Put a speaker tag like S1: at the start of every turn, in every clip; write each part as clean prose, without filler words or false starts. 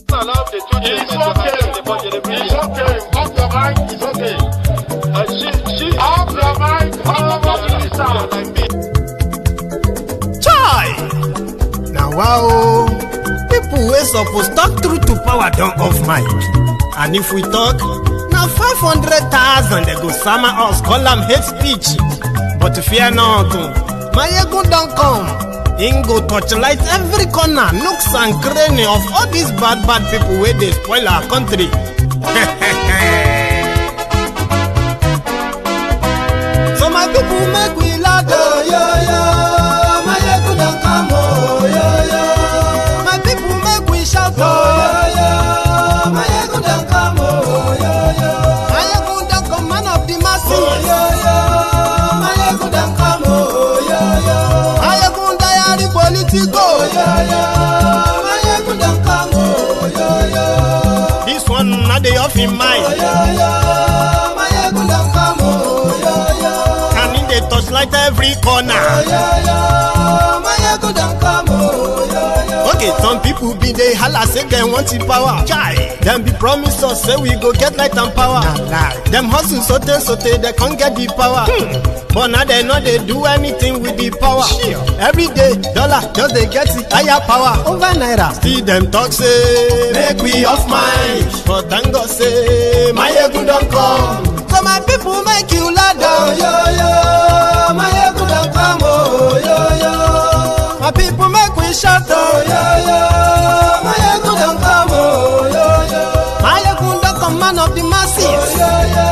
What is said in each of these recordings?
S1: It's okay. Off your mind, it's okay. Off your mind,
S2: Chai! Now wow, people wey suppose talk truth to power don't off mic. And if we talk, now 500,000 they go sama us, call am hate speech. But fear not, my ego don't come. Ingo torchlight every corner, nooks and cranny of all these bad people where they spoil our country. So my people make we laugh, oh yo yo. My ego don't come, oh yo yo. My people make we shout, oh yo yo. My ego don't come, oh yo yo. My ego don't come, man of the masses, oh yo yo. My ego don't come, oh yo yo. My ego politico, oh yo yo. My ego don't come, oh yo yo. This one not the off in mind, oh yo yo. My ego don't come, oh yo yo. Can in the touchlight every corner, oh yo yo. My ego don't come, oh yo yo. Okay, some people be they holla say they want the power. Chai, them be promise us say we go get light and power. Them hustle sote they can't get the power. But now they know they do anything with the power. Every day, dollar just they get it higher power over naira. See them talk say make we off mind, but thank God say my ego don't come. So my people make you loud, oh yo yo. My ego don't come, oh yo yo. My people make we shout, oh yo yo. My ego don't come, oh yo yo. My ego don't come, man of the masses, oh yo yo.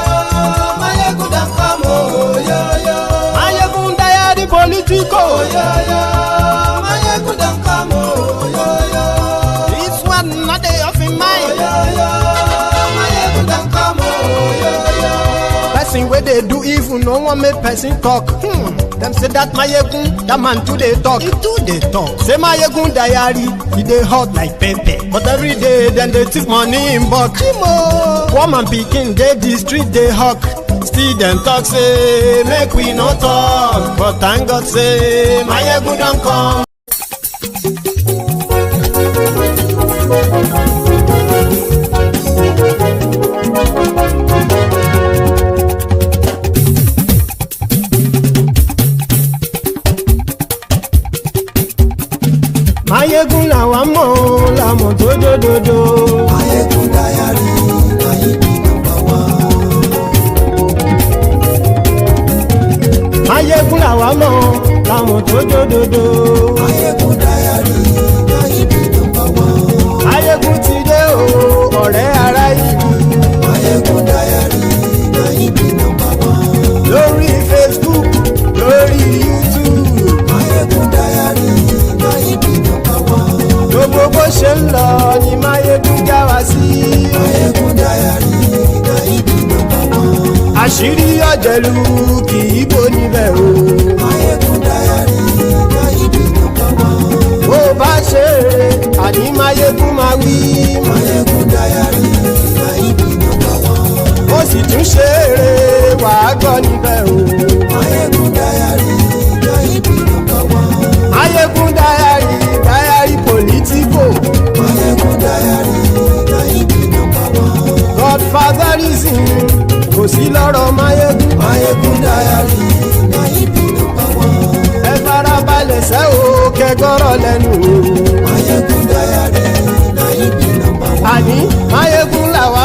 S2: My ego don't come, oh yo yo. My ego die the politico, oh yo yo. My ego don't come, oh yo yo. This one not the off in mind, oh yo yo. My ego don't come, oh yo yo. Person where they do evil, no one make person talk. Them say that my egun, that man too they talk. He too they talk. Say my egun diary, he they hot like pepper. But every day then they take money in bulk. Poor man picking, they the street they hawk. Still them talk say make we no talk. But thank God say my egun don't come. Mayegun làwa mọ̀ làmọ̀ tó dòdòdò. Mayegun diary, Mayegun number one. Mayegun làwa mọ̀ làmọ̀ tó dòdòdò. Mayegun diary, Mayegun number one. Mayegun ti dé o, ọ̀rẹ́ ara ìlú. Mayegun diary, Mayegun number one. Lórí Facebook, lórí YouTube. Mayegun diary, Mayegun number one. Gbogbo bó ṣe ń lọ ni Mayegun já wa sí. Mayegun diary, Mayegun number one. Àṣírí ọ̀jẹ̀lú kì í bò níbẹ̀ o. Mayegun diary, Mayegun number one. Bó bá ṣe eré àní Mayegun máa wí. Mayegun diary, Mayegun number one. Ó sì tún ṣe eré wàá gbọ́ níbẹ̀ o. Mayegun diary, Mayegun number one. Mayegun diary, diary politico. Mayegun diary, Mayegun number one. Godfatherism kò sí lọ́rọ̀ Mayegun. Mayegun diary, Mayegun number one. Ẹ farabalẹ̀ sẹ́ o kẹgọ́rọ̀ lẹ́nu o. Mayegun diary, Mayegun number one. Àní Mayegun làwa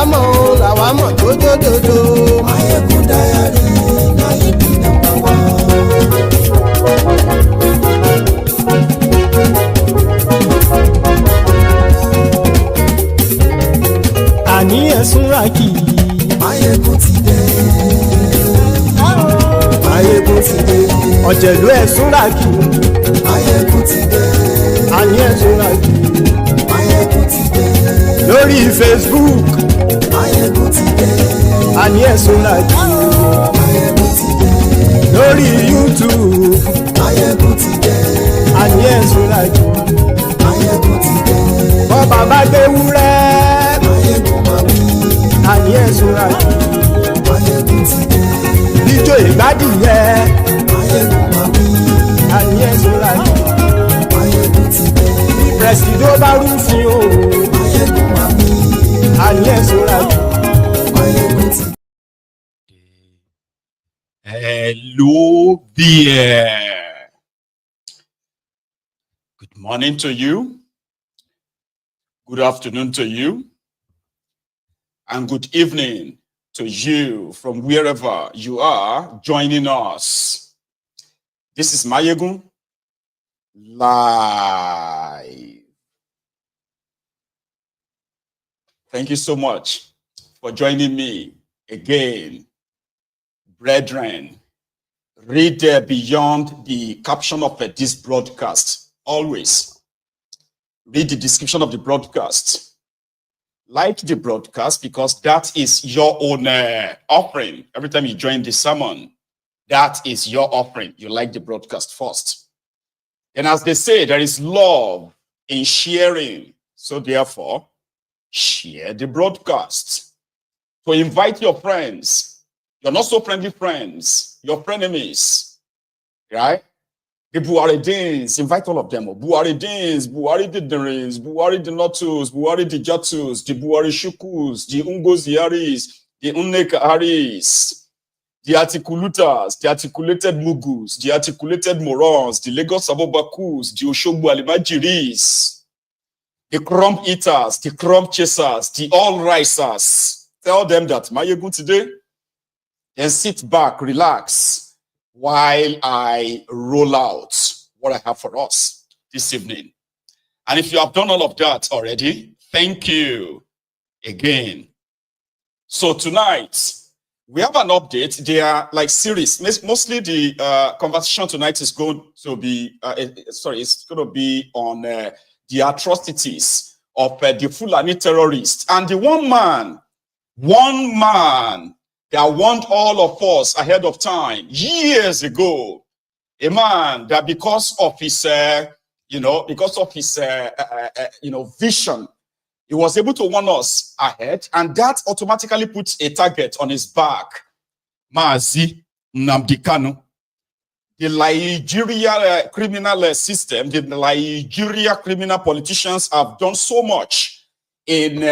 S2: mọ̀ tó dòdòdò. Mayegun diary, Mayegun number one. Àní ẹ̀sùn ràkì. Mayegun ti dé. Mayegun ti dé. Ọ̀jẹ̀lú ẹ̀sùn ràkì. Mayegun ti dé. Àní ẹ̀sùn ràkì. Mayegun ti dé. Lórí Facebook. Mayegun ti dé. Àní ẹ̀sùn ràkì. Mayegun ti dé. Lórí YouTube. Mayegun ti dé. Àní ẹ̀sùn ràkì. Mayegun ti dé. Bọ́ bàbá gbé wúrẹ́. Mayegun máa wí. Àní ẹ̀sùn ràkì. Mayegun ti dé. Ijó ìgbádìyẹ. Mayegun máa wí. Àní ẹ̀sùn ràkì. Mayegun ti dé. Presido bá rúfin o. Mayegun máa
S1: Hello there. Good morning to you. Good afternoon to you. And good evening to you from wherever you are joining us. This is Mayegun live. Thank you so much for joining me again. Brethren, read beyond the caption of this broadcast. Always read the description of the broadcast. Like the broadcast, because that is your own offering. Every time you join the sermon, that is your offering. You like the broadcast first. And as they say, there is love in sharing. So therefore, share the broadcast. So invite your friends. You're not so friendly friends, your frenemies, right? The Buharidins, invite all of them. Buharidins, Buhari the Derins, Buhari the Notus, Buhari the Jatus, the Buhari Shukus, the Ungoziaris, the Unnekaharis, the articulated Mugus, the articulated Morons, the Lagos Abobakus, the Oshogbu Alimajiris, the crumb eaters, the crumb chasers, the all-risers. Tell them that Mayegun today. Then sit back, relax, while I roll out what I have for us this evening. And if you have done all of that already, thank you again. So tonight, we have an update. They are like series. Mostly the conversation tonight is going to be, it's going to be on the atrocities of the Fulani terrorists. And the one man that warned all of us ahead of time years ago, a man that because of his, vision, he was able to warn us ahead, and that automatically puts a target on his back. Mazi Nnamdi Kanu. The Nigeria criminal system, the Nigeria criminal politicians have done so much in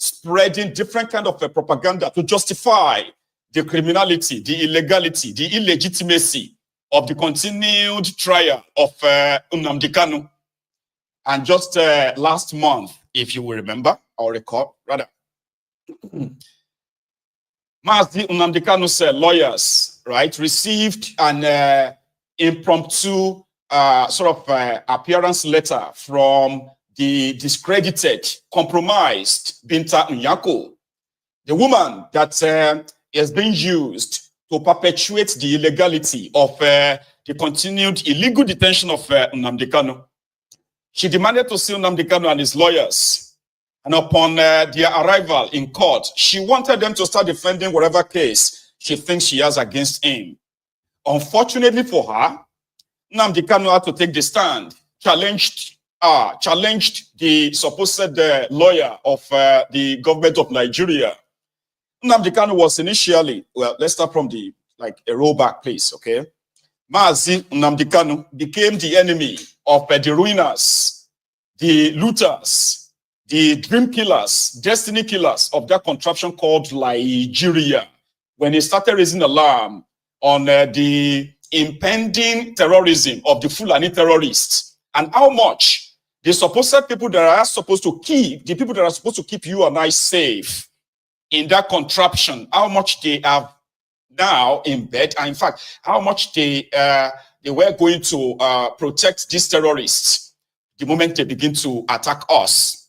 S1: spreading different kind of propaganda to justify the criminality, the illegality, the illegitimacy of the continued trial of Nnamdi Kanu. And just last month, if you will remember, or recall, rather, Mazi Nnamdi Kanu's lawyers, right, received an impromptu appearance letter from the discredited, compromised Binta Nyako, the woman that has been used to perpetuate the illegality of the continued illegal detention of Nnamdi Kanu. She demanded to see Nnamdi Kanu and his lawyers. And upon their arrival in court, she wanted them to start defending whatever case she thinks she has against him. Unfortunately for her, Nnamdi Kanu had to take the stand, challenged the supposed lawyer of the government of Nigeria. Nnamdi Kanu was initially, well, let's start from the, a rollback place, okay? Mazi Nnamdi Kanu became the enemy of the ruiners, the looters, the dream killers, destiny killers of that contraption called Nigeria, when he started raising alarm on the impending terrorism of the Fulani terrorists, and how much the supposed people that are supposed to keep, the people that are supposed to keep you and I safe in that contraption, how much they have now in bed, and in fact, how much they were going to protect these terrorists the moment they begin to attack us.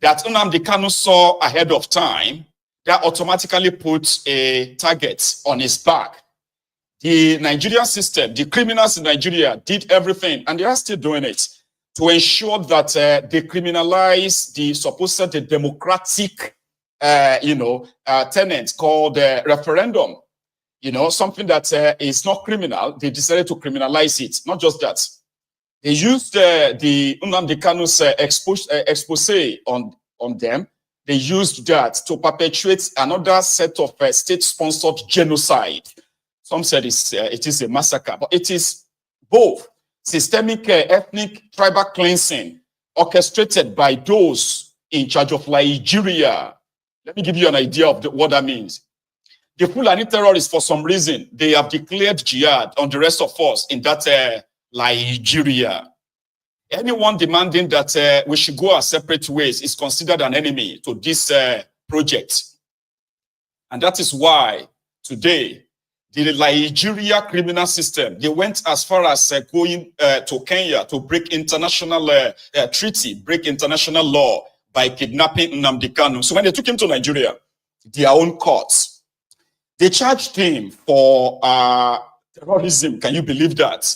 S1: That Nnamdi Kanu saw ahead of time, that automatically puts a target on his back. The Nigerian system, the criminals in Nigeria did everything, and they are still doing it, to ensure that they criminalize the supposed democratic, tenant called referendum. Something that is not criminal. They decided to criminalize it. Not just that. They used the Nnamdi Kanu's expose on them. They used that to perpetuate another set of state-sponsored genocide. Some said it is a massacre, but it is both systemic ethnic tribal cleansing orchestrated by those in charge of Nigeria. Let me give you an idea of what that means. The Fulani terrorists, for some reason, they have declared jihad on the rest of us in that Nigeria. Anyone demanding that we should go our separate ways is considered an enemy to this project. And that is why today, the Nigeria criminal system, they went as far as going to Kenya to break international treaty, break international law by kidnapping Nnamdi Kanu. So when they took him to Nigeria, their own courts, they charged him for terrorism. Can you believe that?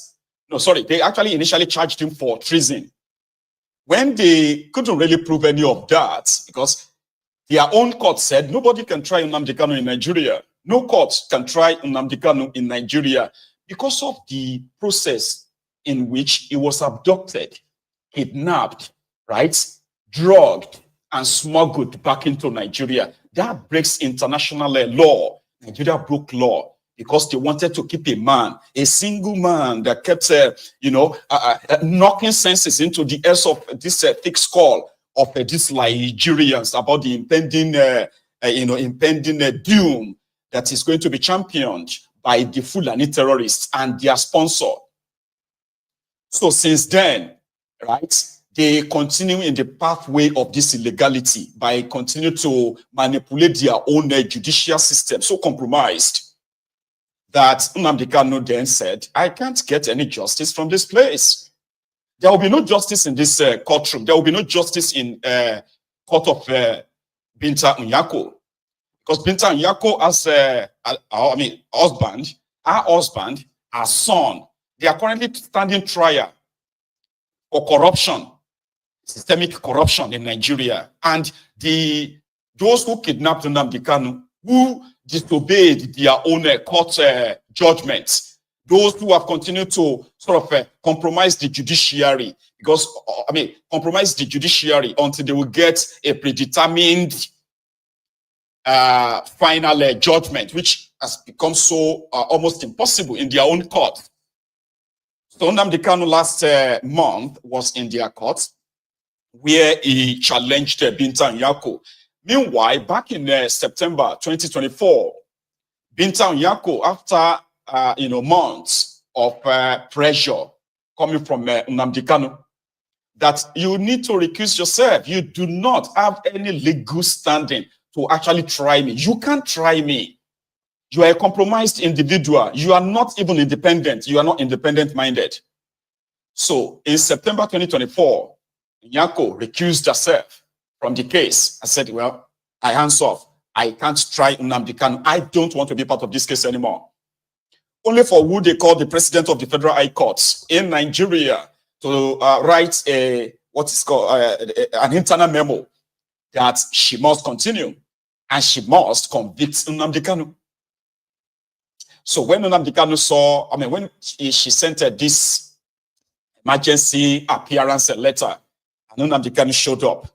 S1: No, sorry, they actually initially charged him for treason. When they couldn't really prove any of that, because their own court said nobody can try Nnamdi Kanu in Nigeria. No court can try Nnamdi Kanu in Nigeria because of the process in which he was abducted, kidnapped, right, drugged, and smuggled back into Nigeria. That breaks international law. Nigeria broke law because they wanted to keep a man, a single man that kept, knocking senses into the ears of this thick skull of these Nigerians about the impending doom that is going to be championed by the Fulani terrorists and their sponsor. So since then, right, they continue in the pathway of this illegality by continuing to manipulate their own judicial system, so compromised that Nnamdi Kanu then said, I can't get any justice from this place. There will be no justice in this courtroom. There will be no justice in court of Binta Nyako. Because Binta Nyako has, husband, her husband, her son, they are currently standing trial for corruption, systemic corruption in Nigeria. And those who kidnapped Nnamdi Kanu, who disobeyed their own court judgments, those who have continued to sort of compromise the judiciary, because, compromise the judiciary until they will get a predetermined final judgment, which has become so almost impossible in their own court. So Nnamdi Kanu last month was in their court where he challenged Binta Nyako. Meanwhile, back in September 2024, Binta Nyako, after months of pressure coming from Nnamdi Kanu, that you need to recuse yourself. You do not have any legal standing to actually try me. You can't try me. You are a compromised individual. You are not even independent. You are not independent-minded. So in September 2024, Nyako recused herself from the case. I said, well, I hands off. I can't try Nnamdi Kanu. I don't want to be part of this case anymore. Only for who they call the president of the Federal High Courts in Nigeria to write an internal memo that she must continue and she must convict Nnamdi Kanu. So when Nnamdi Kanu saw, when she sent this emergency appearance letter, and Nnamdi Kanu showed up,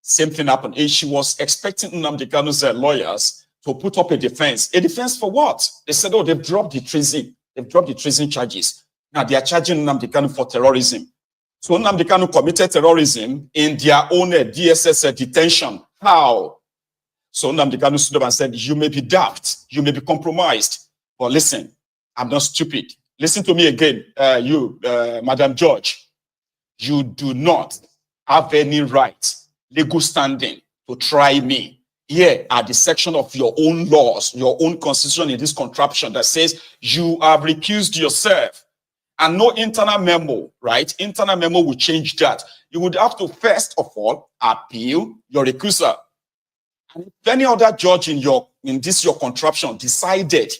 S1: same thing happened. She was expecting Nnamdi Kanu's lawyers to put up a defense. A defense for what? They said, oh, they've dropped the treason. They've dropped the treason charges. Now they are charging Nnamdi Kanu for terrorism. So Nnamdi Kanu committed terrorism in their own DSS detention. How? So Nnamdi Kanu stood up and said, you may be daft, you may be compromised, but listen, I'm not stupid. Listen to me again, Madam Judge. You do not have any right, legal standing to try me. Here are the section of your own laws, your own constitution in this contraption that says you have recused yourself. And no internal memo, right? Internal memo will change that. You would have to first of all appeal your recusal. And if any other judge in this your contraption decided,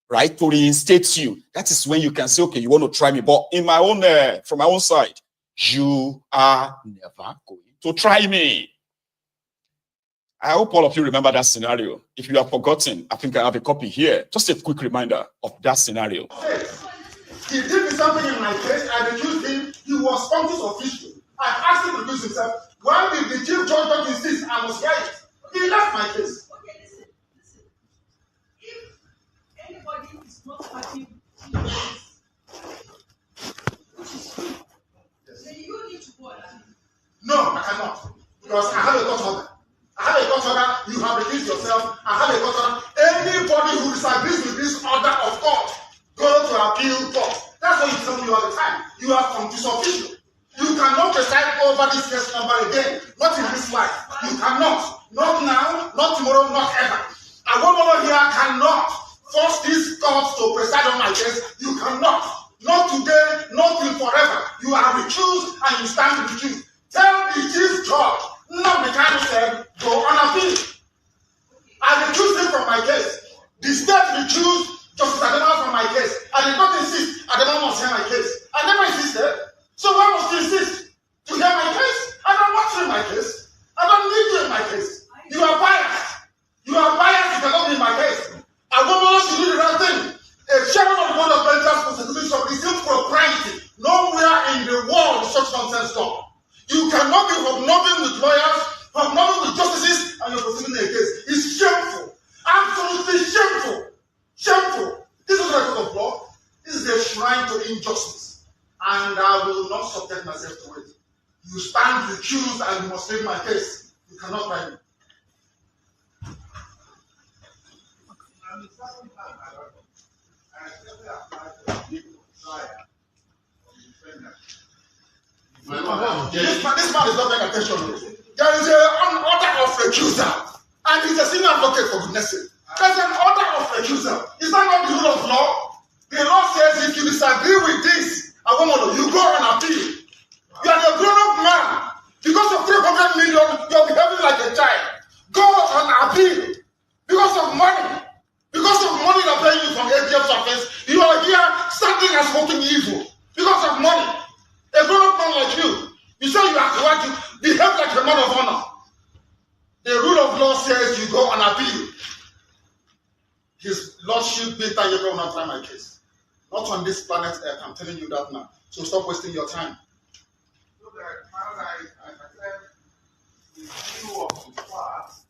S1: right, to reinstate you, that is when you can say, okay, you want to try me. But in my own, from my own side, you are never going to try me. I hope all of you remember that scenario. If you have forgotten, I think I have a copy here. Just a quick reminder of that scenario.
S3: He did me something in my case. I accused him. He was conscious official. I asked him to recuse himself. Why did the chief judge not insist I was right? He left my case.
S4: Okay, listen. If anybody is not happy with the case, which is you, then you need to go and appeal.
S3: No, I cannot. Because I have a court you have recused yourself and have a court. Anybody who disagrees with this order of court, go to appeal court. That's what you tell me all the time. You have come to official. You cannot preside over this case number again. Not in this life. You cannot. Not now, not tomorrow, not ever. A woman here cannot force this court to preside on my case. You cannot. Not today, not till forever. You are recused and you stand recused. Tell the chief judge, Nnamdi Kanu said, go on appeal. I recused him from my case. The state recused Justice Adema from my case. I did not insist Adema must hear my case. I never insisted. So why must you insist to hear my case? I don't want you in my case. I don't need you in my case. You are biased. You are biased. You cannot be in my case. A woman should do the right thing. A chairman of the board of managers constitution is impropriety. Nowhere in the world such nonsense done. You cannot be hobnobbing with lawyers, hobnobbing with justices, and you're proceeding a case. It's shameful. Absolutely shameful. Shameful. This is a court of law. This is a shrine to injustice. And I will not subject myself to it. You stand recused and you must take my case. You cannot try me. This man is not paying attention. There is an order of recusal, and he's a senior advocate for goodness sake. There's an order of recusal. Is that not the rule of law? The law says if you disagree with this, you go on appeal. You are a grown-up man. Because of 300 million, you're behaving like a child. Go on appeal. Because of money. Because of money they're paying you from ATM's office, you are here standing and smoking evil. Because of money. A grown-up man like you, you say you have to want to behave like a man of honor. The rule of law says you go on appeal. His Lordship Binta Nyako will not try my case. Not on this planet Earth, I'm telling you that now. So stop wasting your time.
S5: So that paradise, as I said, is view of the past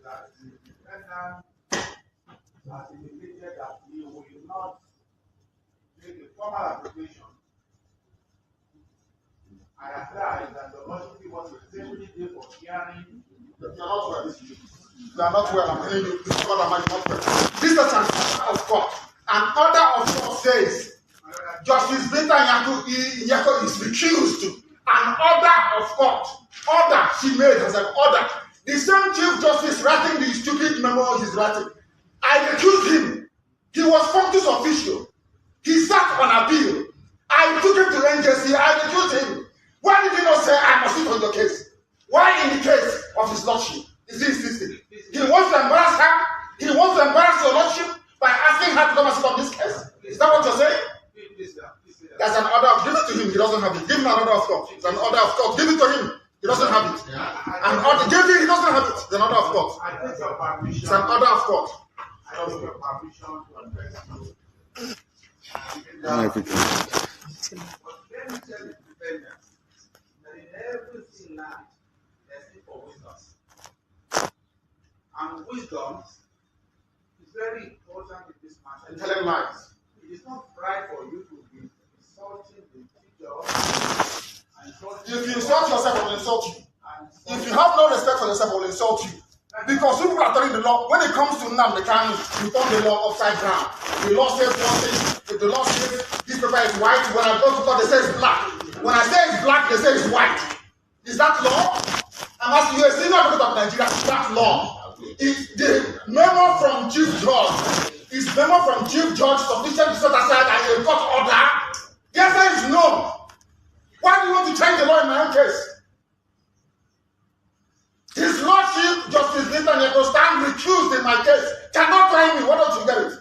S5: that the defendant has indicated that he will not make a formal application. I apply that the Lordship was a safety day for hearing.
S3: You are not well. You are not well. I'm telling you, this God am not well. This is an order of court. An order of court says Justice Binta Nyako is recused. An order of court. Order she made as an order. The same Chief Justice writing the stupid memo he's writing. I recused him. He was functus official. He sat on appeal. I took him to NJC. I recused him. Why did he not say I must sit on your case? Why in the case of his lordship is he insisting? He wants to embarrass her. He wants to embarrass your lordship by asking her to come and sit on this case. Is that what you're saying? There's an order. Give it to him. He doesn't have it. Give him an order of court. It's an order of court. Give it to him. He doesn't have it. An order. Give it. He doesn't have it. It's an order of court.
S5: I take your permission.
S3: It's an order of court.
S5: I take your permission to address you. But let me tell the defendant that in everything life, there's need for wisdom. And wisdom is very important in this matter.
S3: And tell him lies.
S5: It is not right for you to be insulting the teacher.
S3: If you insult yourself, I will insult you. If you have no respect for yourself, I will insult you. Because people are telling the law, when it comes to Nnamdi Kanu, you turn the law upside down. The law says one thing, if the law says this paper is white, when I go to court, they say it's black. When I say it's black, they say it's white. Is that law? I'm asking you, a senior advocate of Nigeria, is that law? Is the memo from Chief Judge, is memo from Chief Judge sufficient to set aside a court order? The answer is no. Why do you want to change the law in my own case? His Lordship, Justice Binta Nyako, stand recused in my case. Cannot try me. Why don't you get it?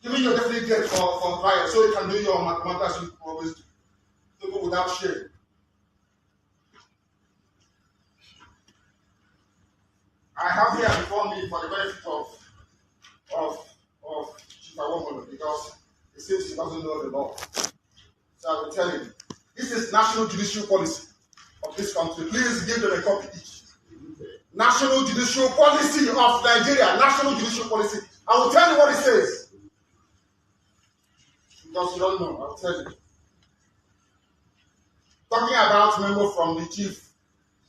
S3: Giving you a definite get for trial so you can do your mathematics you always do. People without shame. I have here before me for the benefit of Chief Awomolo because it seems he doesn't know the law. So I will tell him, this is national judicial policy of this country. Please give them a copy each. National judicial policy of Nigeria. National judicial policy. I will tell you what it says. Because you don't know, I will tell you. talking about memo from the Chief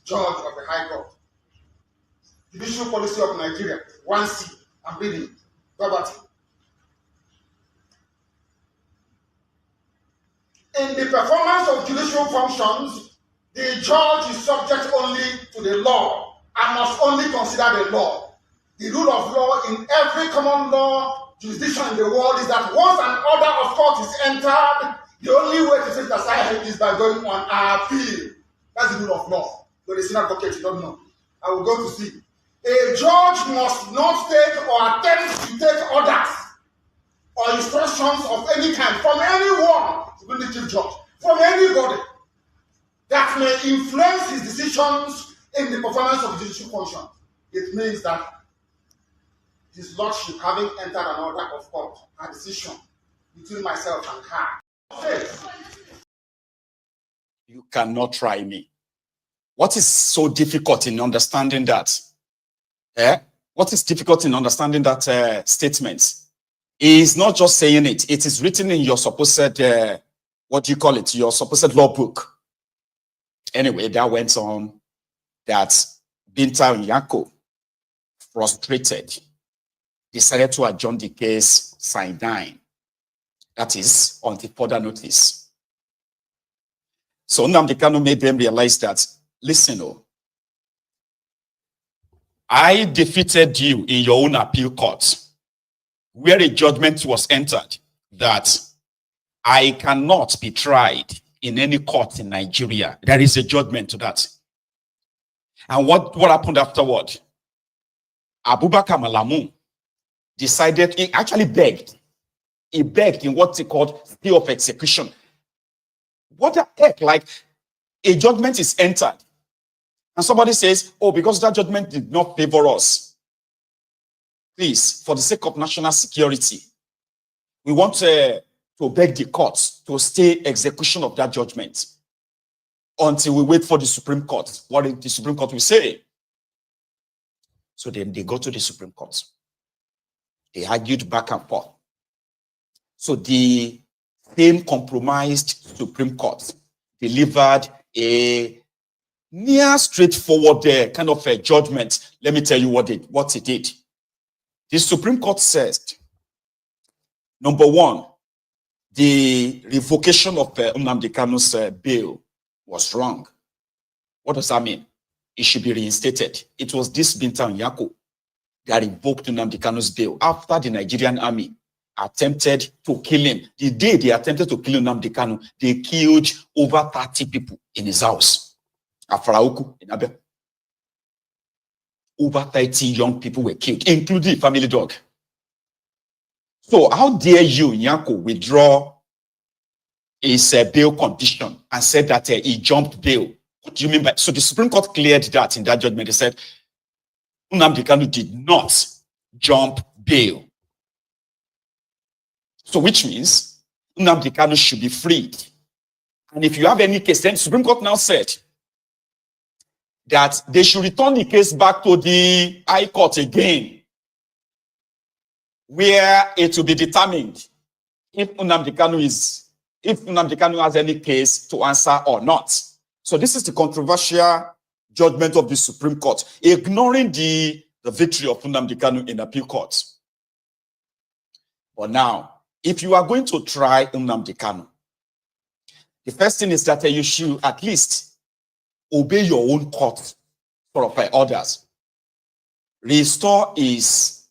S3: Judge of the High Court. Judicial Policy of Nigeria, 1C. I'm reading. Verbatim. In the performance of judicial functions, the judge is subject only to the law and must only consider the law. The rule of law in every common law jurisdiction in the world is that once an order of court is entered, the only way to set it aside is by going on appeal. That's the rule of law. But it's an advocate, you don't know. I will go to see. A judge must not take or attempt to take orders or instructions of any kind from anyone, even the chief judge, from anybody that may influence his decisions in the performance of judicial function. It means that his lordship, having entered an order of court, a decision between myself and her.
S1: You cannot try me. What is so difficult in understanding that? What is difficult in understanding that statement? Is not just saying it. It is written in your supposed, what do you call it? Your supposed law book. Anyway, that went on that Binta Nyako, frustrated, decided to adjourn the case sine die. That is, until further notice. So Nnamdi Kanu made them realize that, listen, I defeated you in your own appeal court, where a judgment was entered that I cannot be tried in any court in Nigeria. There is a judgment to that. And what happened afterward? Abubakar Malamu decided, he actually begged. He begged in what's called stay of execution. What the heck? Like, a judgment is entered. And somebody says, oh, because that judgment did not favor us, please, for the sake of national security, we want to beg the courts to stay execution of that judgment until we wait for the Supreme Court. What the Supreme Court will say. So then they go to the Supreme Court. They argued back and forth. So the same compromised Supreme Court delivered a near straightforward kind of a judgment. Let me tell you what it did. The Supreme Court says, number one, the revocation of Nnamdi Kanu's bail was wrong. What does that mean? It should be reinstated. It was this Binta Nyako that revoked Nnamdi Kanu's bail after the Nigerian army attempted to kill him. The day they attempted to kill Nnamdi Kanu, they killed over 30 people in his house. Afrauku in Agba. Over 30 young people were killed, including the family dog. So how dare you, Nyako, withdraw his bail condition and said that he jumped bail? What do you mean by? So the Supreme Court cleared that in that judgment. They said Nnamdi Kanu did not jump bail. So which means Nnamdi Kanu should be freed. And if you have any case, then the Supreme Court now said that they should return the case back to the High Court again, where it will be determined if Nnamdi Kanu has any case to answer or not. So this is the controversial judgment of the Supreme Court, ignoring the victory of Nnamdi Kanu in appeal court. But now, if you are going to try Nnamdi Kanu, the first thing is that you should at least obey your own court sort of orders. Restore this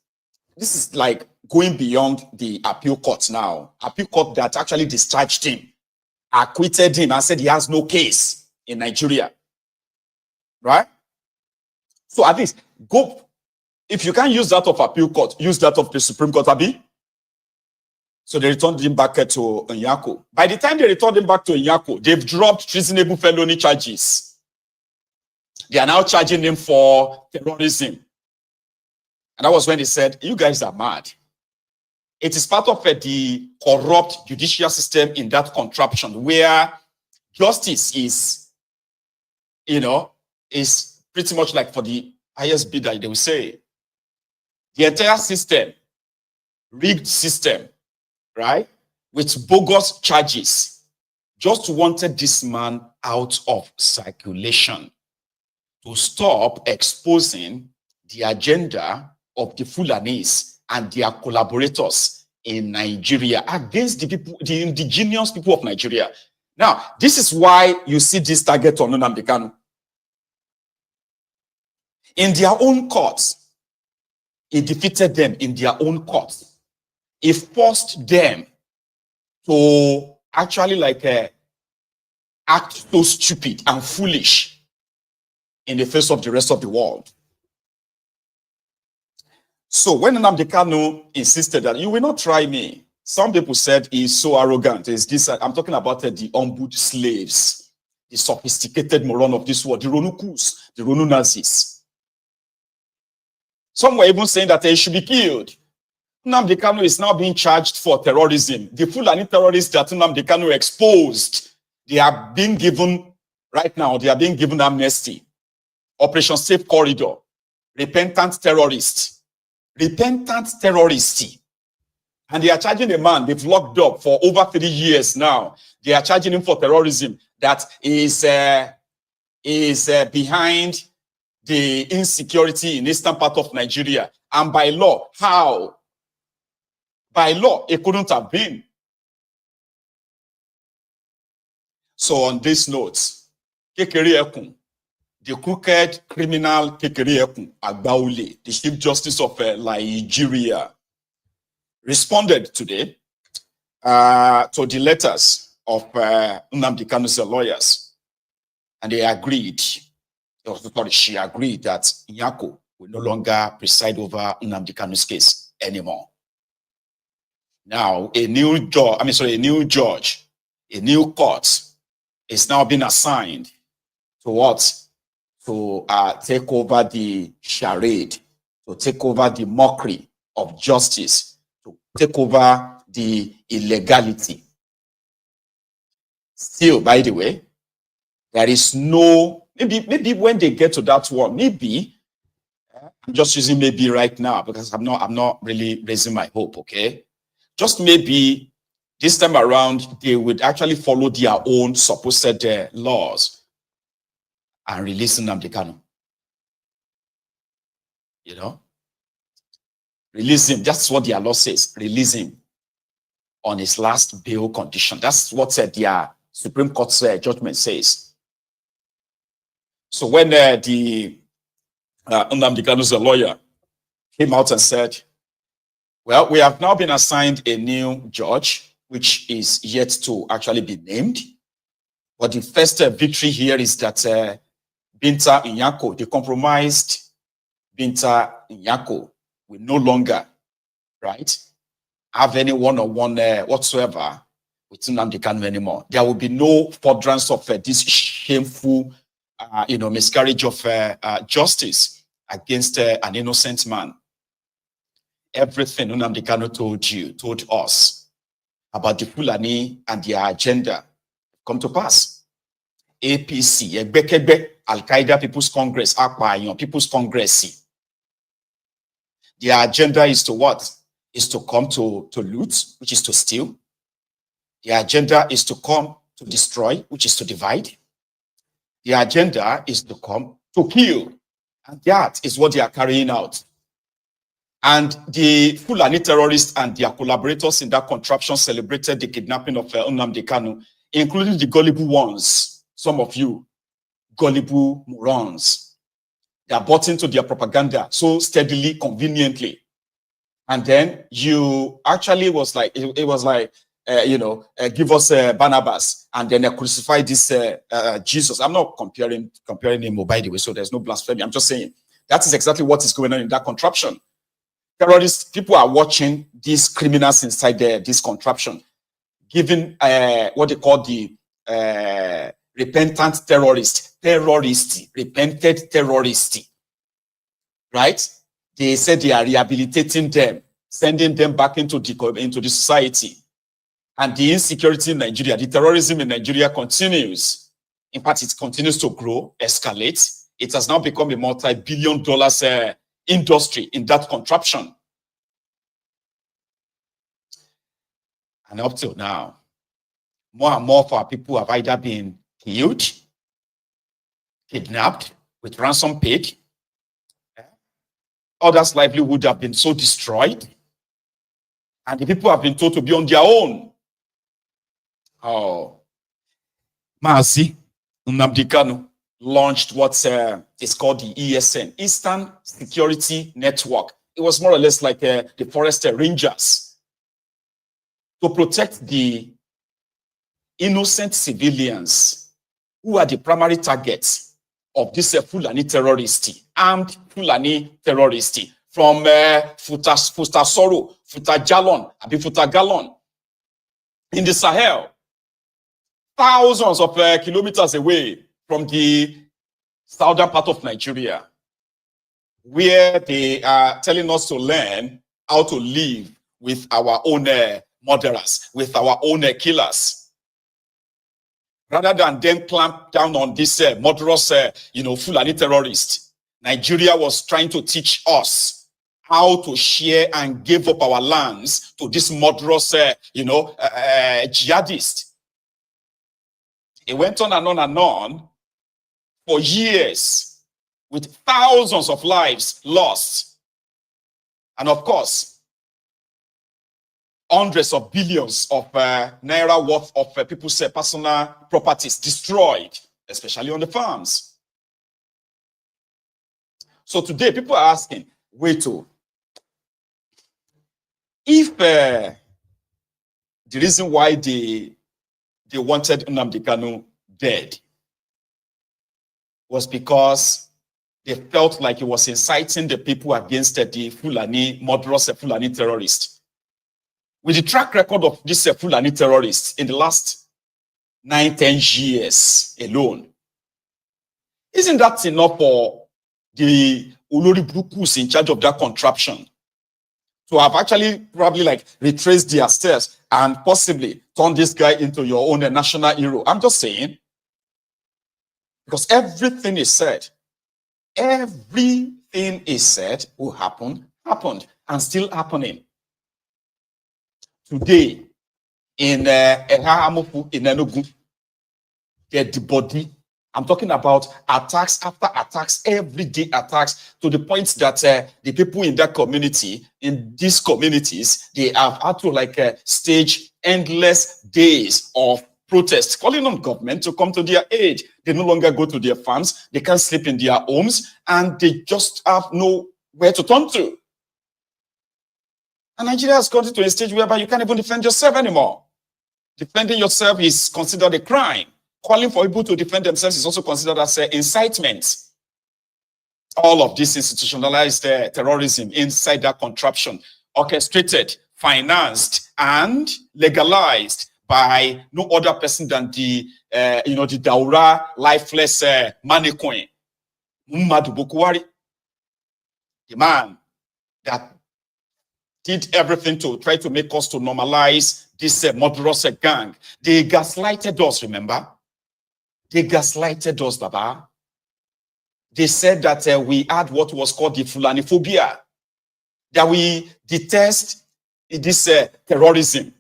S1: is like going beyond the appeal court now. Appeal court that actually discharged him, acquitted him, and said he has no case in Nigeria. Right? So at least go, if you can't use that of appeal court, use that of the Supreme Court, Abi. So they returned him back to Nyako. By the time they returned him back to Nyako, they've dropped treasonable felony charges. They are now charging him for terrorism. And that was when they said, you guys are mad. It is part of the corrupt judicial system in that contraption where justice is, is pretty much like for the highest bidder, they will say. The entire system, rigged system, right, with bogus charges, just wanted this man out of circulation to stop exposing the agenda of the Fulanis and their collaborators in Nigeria against the people, the indigenous people of Nigeria. Now, this is why you see this target on Nnamdi Kanu. In their own courts, he defeated them in their own courts. He forced them to actually act so stupid and foolish in the face of the rest of the world. So when Nnamdi Kanu insisted that you will not try me, some people said he's so arrogant. Is this? I'm talking about the humbled slaves, the sophisticated moron of this world, the Ronukus, the Ronu Nazis. Some were even saying that he should be killed. Nnamdi Kanu is now being charged for terrorism. The Fulani terrorists that Nnamdi Kanu exposed, they are being given, right now, they are being given amnesty. Operation Safe Corridor, repentant terrorists. Repentant terrorists. And they are charging a man they've locked up for over 3 years now. They are charging him for terrorism that is behind the insecurity in eastern part of Nigeria. And by law, how? By law, it couldn't have been. So on this note, Kekere Ekun, the crooked criminal Kekere Ekun, Agba, the Chief Justice of Nigeria, responded today to the letters of Nnamdi Kanu's lawyers, and they agreed, she agreed that Nyako will no longer preside over Nnamdi Kanu's case anymore. Now, a new judge, a new court is now being assigned to what? To take over the charade, to take over the mockery of justice, to take over the illegality. Still, by the way, there is no, maybe when they get to that one, maybe, I'm just using maybe right now because I'm not really raising my hope, okay? Just maybe this time around, they would actually follow their own supposed laws and release Nnamdi Kanu. You know? Release him. That's what their law says. Release him on his last bail condition. That's what their Supreme Court's judgment says. So when the Nnamdi Kanu's lawyer came out and said, well, we have now been assigned a new judge, which is yet to actually be named. But the first victory here is that Binta Nyako, the compromised Binta Nyako, will no longer, right, have any one-on-one whatsoever with Nnamdi Kanu anymore. There will be no furtherance of this shameful, miscarriage of justice against an innocent man. Everything Nnamdi Kanu told us about the Fulani and their agenda come to pass. APC, Ekbekebe, Al-Qaeda People's Congress, Agba, People's Congress. Their agenda is to what? Is to come to loot, which is to steal. The agenda is to come to destroy, which is to divide. The agenda is to come to kill. And that is what they are carrying out. And the Fulani terrorists and their collaborators in that contraption celebrated the kidnapping of Nnamdi Kanu, including the gullible ones, some of you, gullible morons. They are bought into their propaganda so steadily, conveniently. And then you actually was like, it was like, give us Barnabas and then crucify this Jesus. I'm not comparing him, by the way, so there's no blasphemy. I'm just saying that is exactly what is going on in that contraption. Terrorists, people are watching these criminals inside this contraption, giving what they call the repentant repented terrorist, right? They said they are rehabilitating them, sending them back into the society. And the insecurity in Nigeria, the terrorism in Nigeria continues. In fact, it continues to grow, escalate. It has now become a multi-billion-dollar industry in that contraption. And up till now, more and more of our people have either been killed, kidnapped, with ransom paid. Others' livelihood have been so destroyed. And the people have been told to be on their own. Oh, Mazi Nnamdi Kanu launched what is called the ESN, Eastern Security Network. It was more or less like the forest rangers to protect the innocent civilians who are the primary targets of this Fulani terrorist, armed Fulani terrorist from Futasoro, Futajalon, Abi Futagalon in the Sahel, thousands of kilometers away from the southern part of Nigeria, where they are telling us to learn how to live with our own murderers, with our own killers. Rather than them clamp down on this murderous, Fulani terrorists, Nigeria was trying to teach us how to share and give up our lands to this murderous, jihadist. It went on and on and on for years, with thousands of lives lost. And of course, hundreds of billions of naira worth of people's personal properties destroyed, especially on the farms. So today, people are asking, wait, if the reason why they wanted Nnamdi Kanu dead was because they felt like he was inciting the people against the Fulani, murderous Fulani terrorists. With the track record of this Fulani terrorists in the last 9-10 years alone, isn't that enough for the Olori Brukus in charge of that contraption to have actually probably like retraced their steps and possibly turn this guy into your own national hero? I'm just saying, because everything is said will happen, happened, and still happening. Today, in Ehahamufu, in Enugu, the body, I'm talking about attacks after attacks, everyday attacks, to the point that the people in that community, in these communities, they have had to stage endless days of protests, calling on government to come to their aid. They no longer go to their farms, they can't sleep in their homes, and they just have nowhere to turn to. And Nigeria has gotten to a stage whereby you can't even defend yourself anymore. Defending yourself is considered a crime. Calling for people to defend themselves is also considered as incitement. All of this institutionalized terrorism inside that contraption, orchestrated, financed, and legalized by no other person than the Daura lifeless mannequin, Muhammadu Buhari, the man that did everything to try to make us to normalize this murderous gang. They gaslighted us, remember? They gaslighted us, Baba. They said that we had what was called the Fulani phobia, that we detest this terrorism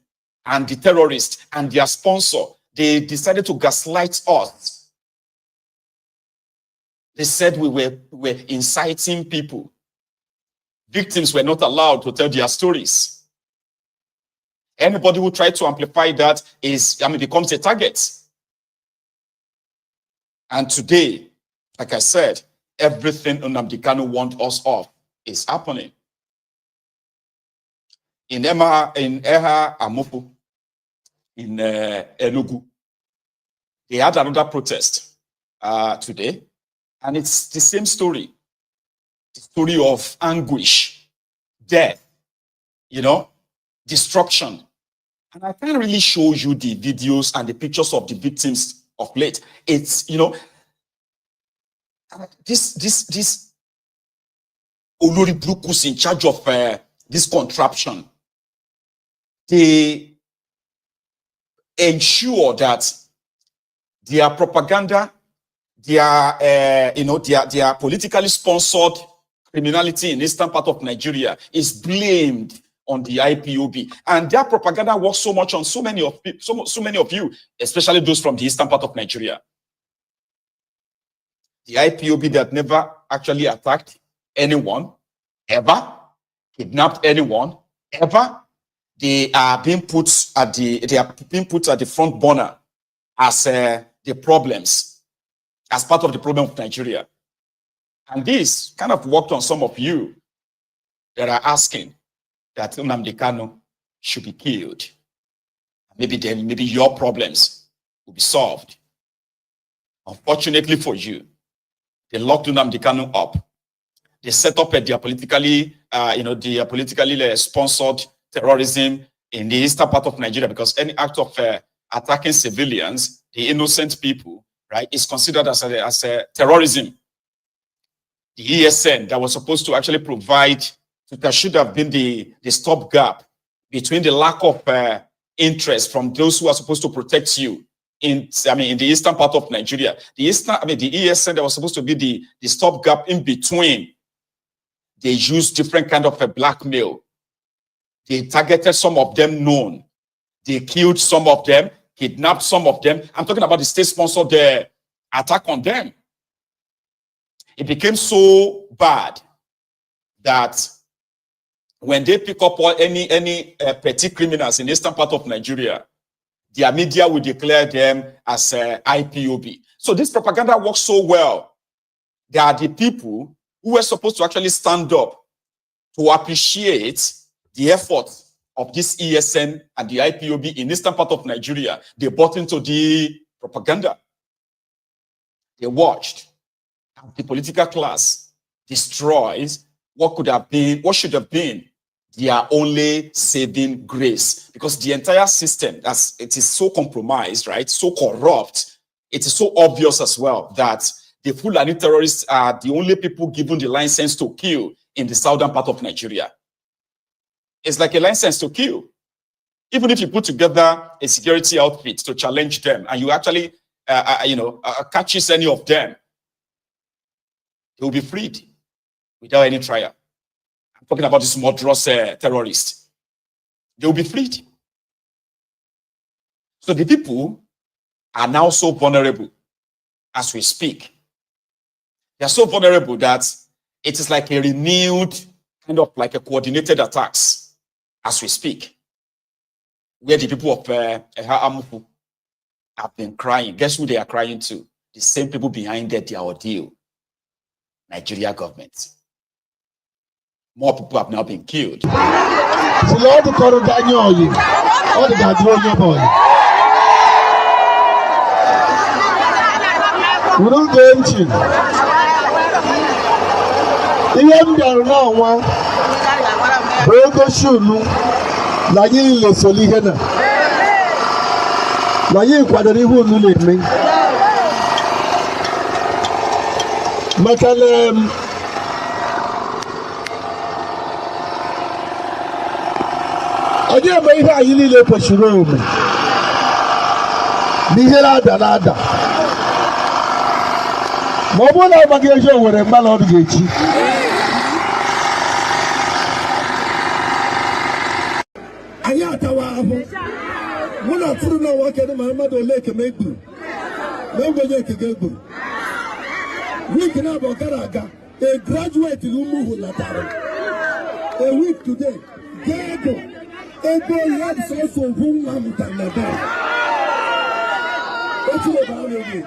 S1: and the terrorists and their sponsor. They decided to gaslight us. They said we were inciting people. Victims were not allowed to tell their stories. Anybody who tried to amplify that becomes a target. And today, like I said, everything Nnamdi Kanu wants us of is happening. In Ehahamufu, in Enugu, they had another protest today, and it's the same story. The story of anguish, death, destruction. And I can't really show you the videos and the pictures of the victims of late. It's, this Olori Brukus in charge of this contraption, they ensure that their propaganda, their politically sponsored criminality in the eastern part of Nigeria is blamed on the IPOB. And their propaganda works so much on so many of you, especially those from the eastern part of Nigeria. The IPOB that never actually attacked anyone, ever, kidnapped anyone, ever, they are being put at the front burner as the problems, as part of the problem of Nigeria. And this kind of worked on some of you that are asking that Nnamdi Kanu should be killed. Maybe your problems will be solved. Unfortunately for you, they locked Nnamdi Kanu up. They set up their politically sponsored terrorism in the eastern part of Nigeria, because any act of attacking civilians, the innocent people, right, is considered as a terrorism. The ESN that was supposed to actually provide, that should have been the stopgap between the lack of interest from those who are supposed to protect you in the eastern part of Nigeria. The ESN that was supposed to be the stopgap in between. They used different kind of blackmail. They targeted some of them known. They killed some of them, kidnapped some of them. I'm talking about the state-sponsored attack on them. It became so bad that when they pick up any petty criminals in the eastern part of Nigeria, their media will declare them as IPOB. So this propaganda works so well. They are the people who were supposed to actually stand up to appreciate the effort of this ESN and the IPOB in the eastern part of Nigeria. They bought into the propaganda. They watched how the political class destroys what should have been their only saving grace. Because the entire system, as it is so compromised, right, so corrupt, it is so obvious as well that the Fulani terrorists are the only people given the license to kill in the southern part of Nigeria. It's like a license to kill. Even if you put together a security outfit to challenge them, and you actually, catches any of them, they will be freed without any trial. I'm talking about this murderous terrorist. They will be freed. So the people are now so vulnerable as we speak. They are so vulnerable that it is like a renewed, kind of like a coordinated attacks as we speak. Where the people of Amufu have been crying. Guess who they are crying to? The same people behind their ordeal. Nigeria government. More people have now been killed.
S6: Oje me ihe ayi niile kwesịrị ome n'ihe na-ada ma ọ bụrụ na amaghị ezi Owerri mmadụ ọdụ ga-echi anyị atawa ahụ mụ na tụrụ na nwoke dị ma mmadụ ole ekeme gburu na ogbenye ekege gburu week na-abụ gara aga a graduate n'Umuhu latara a week today Ego had also whom I'm talking about. What's it about again?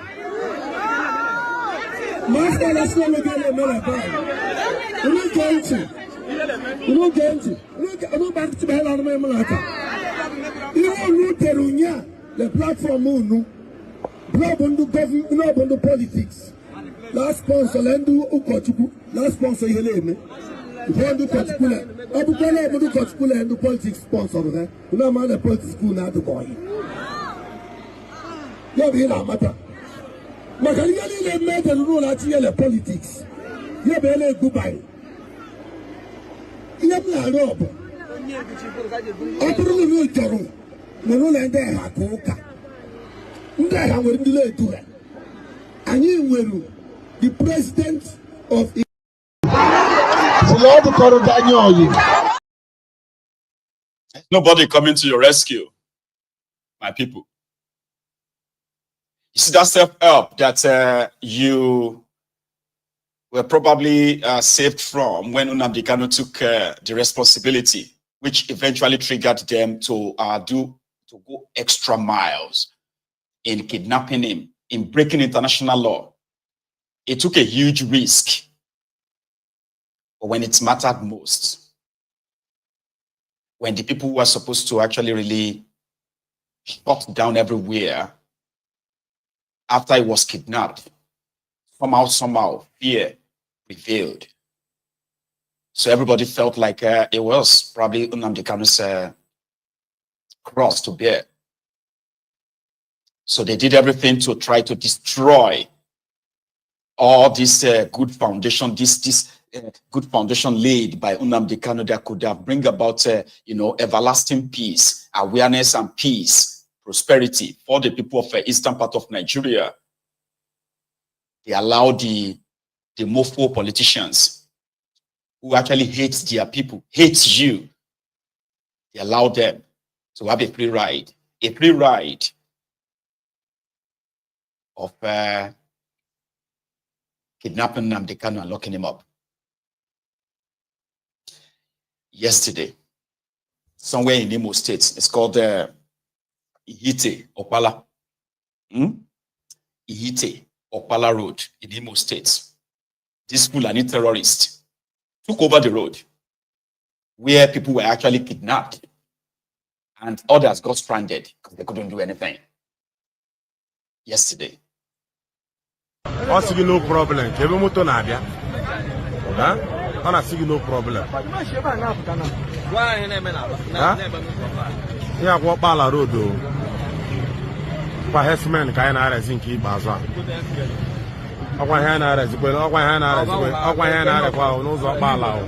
S6: Master, let's not look at it. We're not going to. We're not back to the hell out of my malata. You know, Terunya, the platform, no, blood on the government, blood on the politics. Last sponsor, Lendu Ukochuku, last sponsor, Helene. If you do particular, I do particular and do politics sponsor that. You know, man, the politics school now to boy. You be a matter. But can you really make a rule at the politics? You be a goodbye. You have a rob. I don't know Jaru. No, and there are coca. There I will delay to it. And you will the president of Soludo.
S1: Nobody coming to your rescue, my people. You see that self-help that you were probably saved from when Nnamdi Kanu took the responsibility, which eventually triggered them to go extra miles in kidnapping him, in breaking international law. It took a huge risk, but when it mattered most, when the people who were supposed to actually really shut down everywhere after he was kidnapped, somehow, fear prevailed. So everybody felt like it was probably Nnamdi Kanu's cross to bear. So they did everything to try to destroy all this good foundation, this good foundation laid by Nnamdi Kanu that could have bring about, everlasting peace, awareness and peace, prosperity for the people of the eastern part of Nigeria. They allowed the mofo politicians who actually hate their people, hate you. They allowed them to have a free ride of kidnapping Nnamdi Kanu and locking him up. Yesterday, somewhere in Imo State, it's called Ihite Opala. Ihite Opala Road in Imo State. This Fulani terrorist took over the road where people were actually kidnapped and others got stranded because they couldn't do anything. Yesterday.
S7: No problem. No problem. Yeah, what Bala Road do? Perhaps kind of zinky baza. One hand as well, one hand as well, knows of Bala.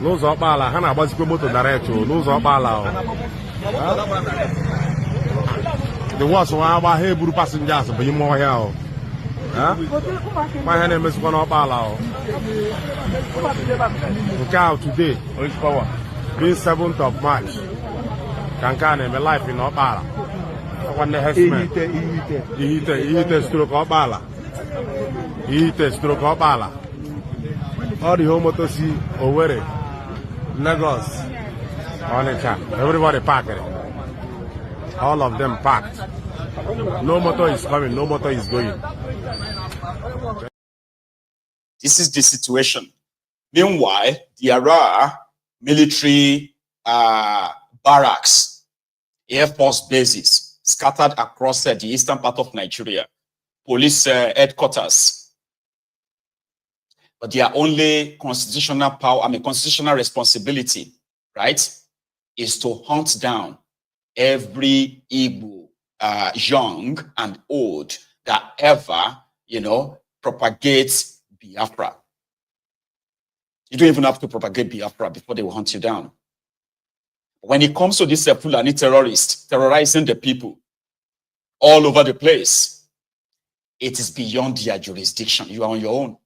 S7: Knows of Bala, Hannah was going to direct you, knows of Bala. There was one about Hebrew passengers, but you more here. My name is one of Bala. Cow today, being 7th of March. Kankane, my life in Opala. One the husband. He stroke Opala. He stroke Opala. All the home to see Owerri, Lagos, Onitsha. Everybody packed it. All of them packed. No motor is coming, no motor is going.
S1: This is the situation. Meanwhile, there are military barracks, Air Force bases scattered across the eastern part of Nigeria, police headquarters. But their only constitutional power, constitutional responsibility, right, is to hunt down every Igbo, young and old, that ever, propagates Biafra. You don't even have to propagate Biafra before they will hunt you down. When it comes to this Fulani terrorist terrorizing the people all over the place, it is beyond their jurisdiction. You are on your own.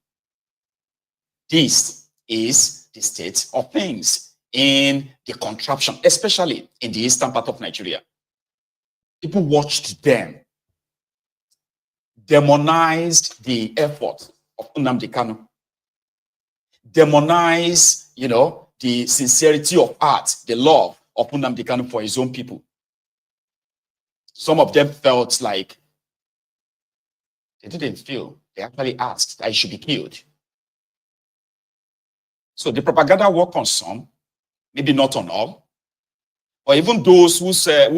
S1: This is the state of things in the contraption, especially in the eastern part of Nigeria. People watched them, demonized the effort of Nnamdi Kanu, demonize, the sincerity of art, the love of Nnamdi Kanu for his own people. Some of them felt like they didn't feel. They actually asked that he should be killed. So the propaganda worked on some, maybe not on all, or even those that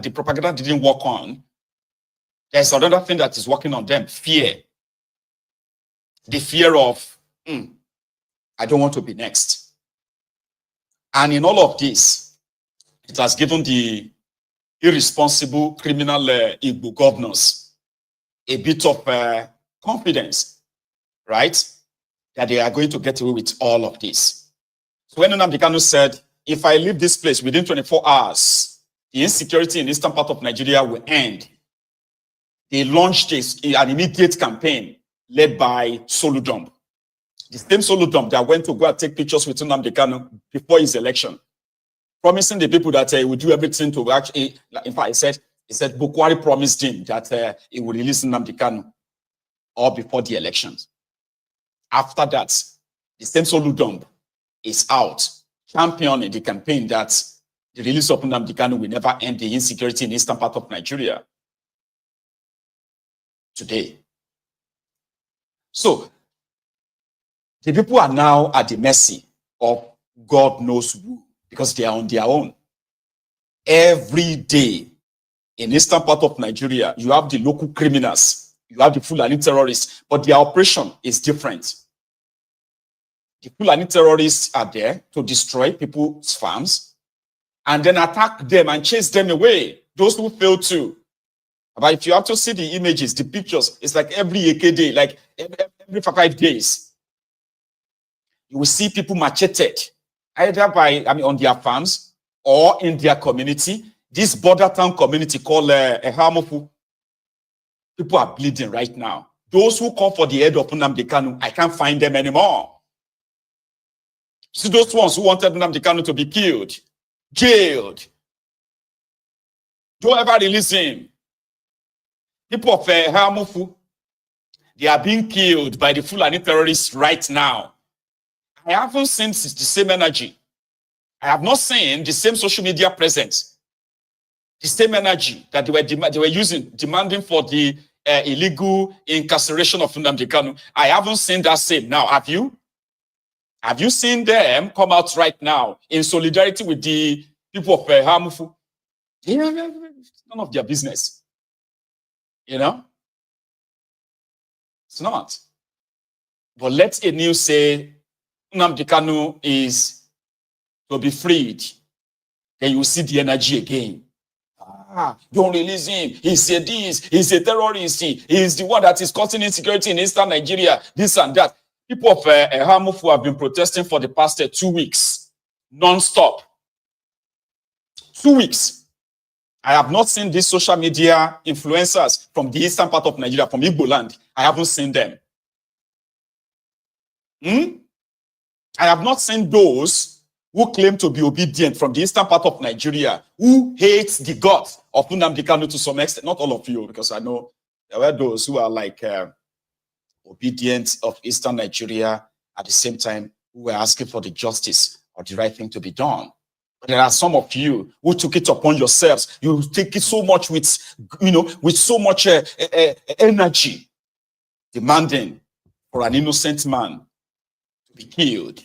S1: the propaganda didn't work on. There's another thing that is working on them: fear. The fear of, I don't want to be next. And in all of this, it has given the irresponsible criminal Igbo governors a bit of confidence, right, that they are going to get away with all of this. So when Nnamdi Kanu said, if I leave this place within 24 hours, the insecurity in the eastern part of Nigeria will end, they launched an immediate campaign led by Soludo, The same Soludo that went to go and take pictures with Nnamdi Kanu before his election, promising the people that he would do everything to actually, in fact, he said Bukwari promised him that he would release Nnamdi Kanu all before the elections. After that, the same Soludo is out championing the campaign that the release of Nnamdi Kanu will never end the insecurity in the eastern part of Nigeria today. So, the people are now at the mercy of God knows who, because they are on their own. Every day in the eastern part of Nigeria, you have the local criminals, you have the Fulani terrorists, but their operation is different. The Fulani terrorists are there to destroy people's farms and then attack them and chase them away, those who fail to. But if you have to see the images, the pictures, it's like every day, like every 5 days. You will see people macheted, either by, on their farms or in their community. This border town community called Ehamofu, people are bleeding right now. Those who call for the head of Nnamdi Kanu, I can't find them anymore. See those ones who wanted Nnamdi Kanu to be killed, jailed. Don't ever release him. People of Ehamofu, they are being killed by the Fulani terrorists right now. I haven't seen the same energy. I have not seen the same social media presence, the same energy that they were using, demanding for the illegal incarceration of Nnamdi Kanu. I haven't seen that same now. Have you? Have you seen them come out right now in solidarity with the people of Hamufu? Yeah, none of their business. You know? It's not. But let a news say Nnamdi Kanu is to be freed, then you will see the energy again. Don't release him. He's a this, he's a terrorist, he's the one that is causing insecurity in eastern Nigeria, this and that. People of Hamufu have been protesting for the past 2 weeks, non-stop. 2 weeks. I have not seen these social media influencers from the eastern part of Nigeria, from Igbo land. I haven't seen them. I have not seen those who claim to be obedient from the eastern part of Nigeria, who hate the God of Nnamdi Kanu to some extent. Not all of you, because I know there were those who are like obedient of eastern Nigeria at the same time who were asking for the justice or the right thing to be done. But there are some of you who took it upon yourselves. You take it so much with, with so much energy, demanding for an innocent man to be killed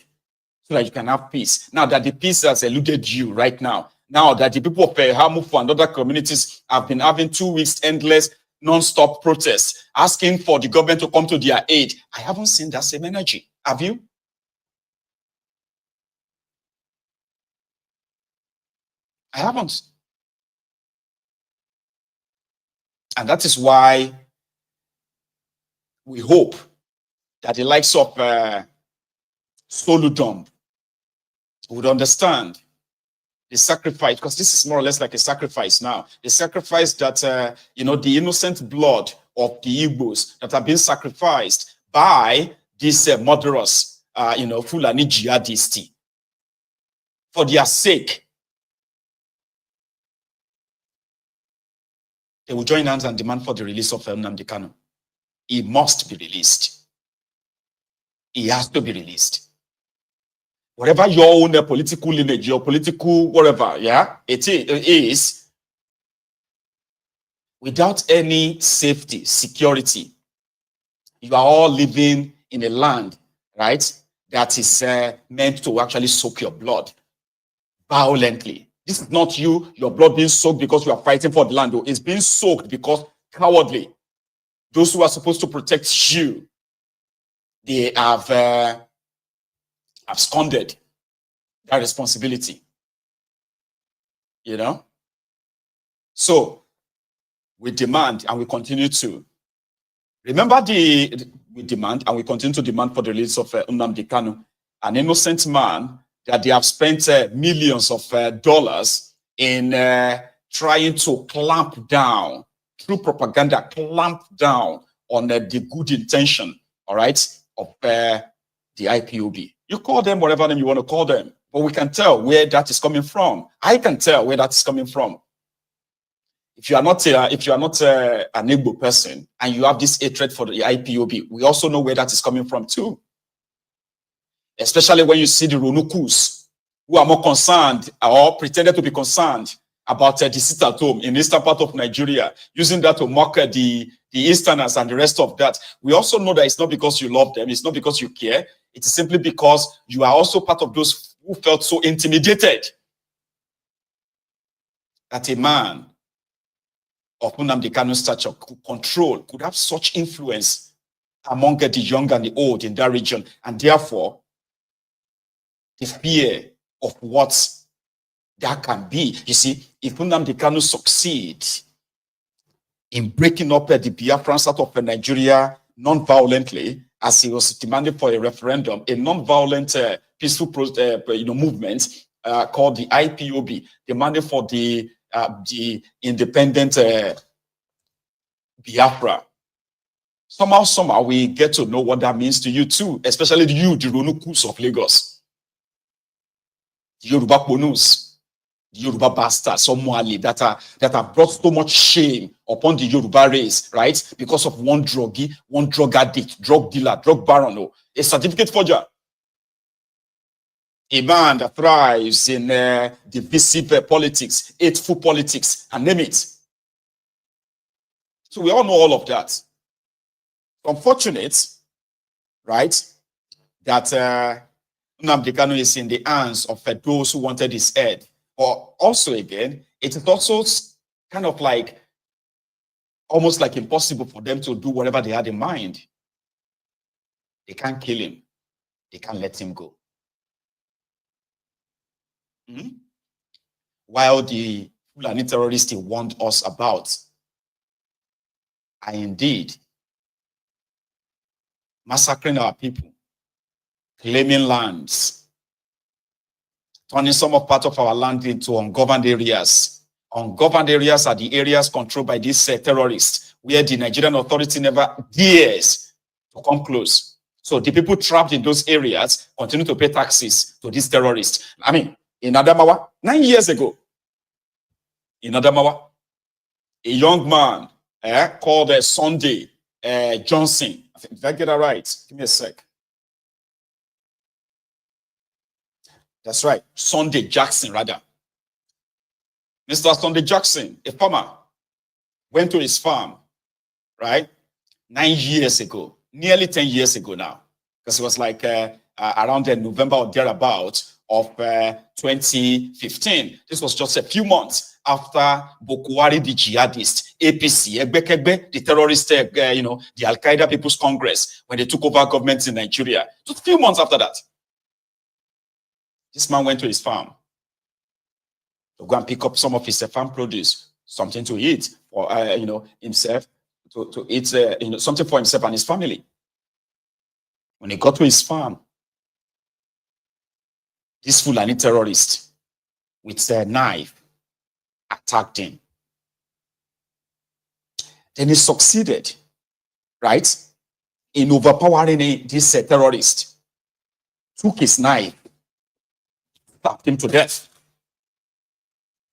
S1: so that you can have peace. Now that the peace has eluded you right now, now that the people of Hamufu and other communities have been having 2 weeks endless non-stop protests, asking for the government to come to their aid, I haven't seen that same energy. Have you? I haven't. And that is why we hope that the likes of Soludo would understand the sacrifice, because this is more or less like a sacrifice now. The sacrifice that, the innocent blood of the Igbos that have been sacrificed by these murderous, Fulani jihadists. For their sake, they will join hands and demand for the release of Nnamdi Kanu. He must be released. He has to be released. Whatever your own political lineage, your political whatever, it is, without any safety, security, you are all living in a land, right, that is meant to actually soak your blood violently. This is not your blood being soaked because you are fighting for the land. It's being soaked because cowardly. Those who are supposed to protect you, they have absconded that responsibility. So we demand and we continue to remember we demand and we continue to demand for the release of Nnamdi Kanu, an innocent man that they have spent millions of dollars in trying to clamp down through propaganda, clamp down on the good intention, all right, of the the IPOB. You call them whatever name you want to call them, but we can tell where that is coming from. I can tell where that is coming from. If you are not an Igbo person and you have this hatred for the IPOB, we also know where that is coming from too. Especially when you see the Ronukus who are more concerned or pretended to be concerned about the sit at home in the eastern part of Nigeria, using that to mock the Easterners and the rest of that. We also know that it's not because you love them, it's not because you care, it is simply because you are also part of those who felt so intimidated that a man of Nnamdi Kanu's stature could have such influence among the young and the old in that region, and therefore the fear of what that can be. You see, if Nnamdi Kanu succeeds in breaking up the Biafran out of Nigeria non-violently, as he was demanding for a referendum, a non-violent peaceful movement called the IPOB, demanding for the independent Biafra. Somehow we get to know what that means to you too, especially you, the Ronukus of Lagos, the Yoruba Bonus, the Yoruba bastards, Somali that have brought so much shame upon the Yoruba race, right? Because of one druggie, one drug addict, drug dealer, drug baron, a certificate forger. A man that thrives in divisive politics, hateful politics, and name it. So we all know all of that. Unfortunate, right, that Nnamdi Kanu is in the hands of those who wanted his head. Or also again, it is also kind of like, almost like impossible for them to do whatever they had in mind. They can't kill him. They can't let him go. While the Fulani terrorists warned us about are indeed massacring our people, claiming lands, turning some of part of our land into ungoverned areas. Ungoverned areas are the areas controlled by these terrorists, where the Nigerian authority never dares to come close. So the people trapped in those areas continue to pay taxes to these terrorists. I mean, in Adamawa, 9 years ago, in Adamawa, a young man called Sunday Johnson. I think, did I get that right? Give me a sec. That's right, Sunday Jackson, rather. Mr. Sunday Jackson, a farmer, went to his farm, right? 9 years ago, nearly 10 years ago now, because it was like around November or thereabout of 2015. This was just a few months after Boko Haram, the jihadist, APC, Ekbe, the terrorist, the Al-Qaeda People's Congress, when they took over government in Nigeria. Just a few months after that, this man went to his farm to go and pick up some of his farm produce, something to eat for himself, to eat something for himself and his family. When he got to his farm, this Fulani terrorist with their knife attacked him. Then he succeeded, right, in overpowering this terrorist. Took his knife, stabbed him to death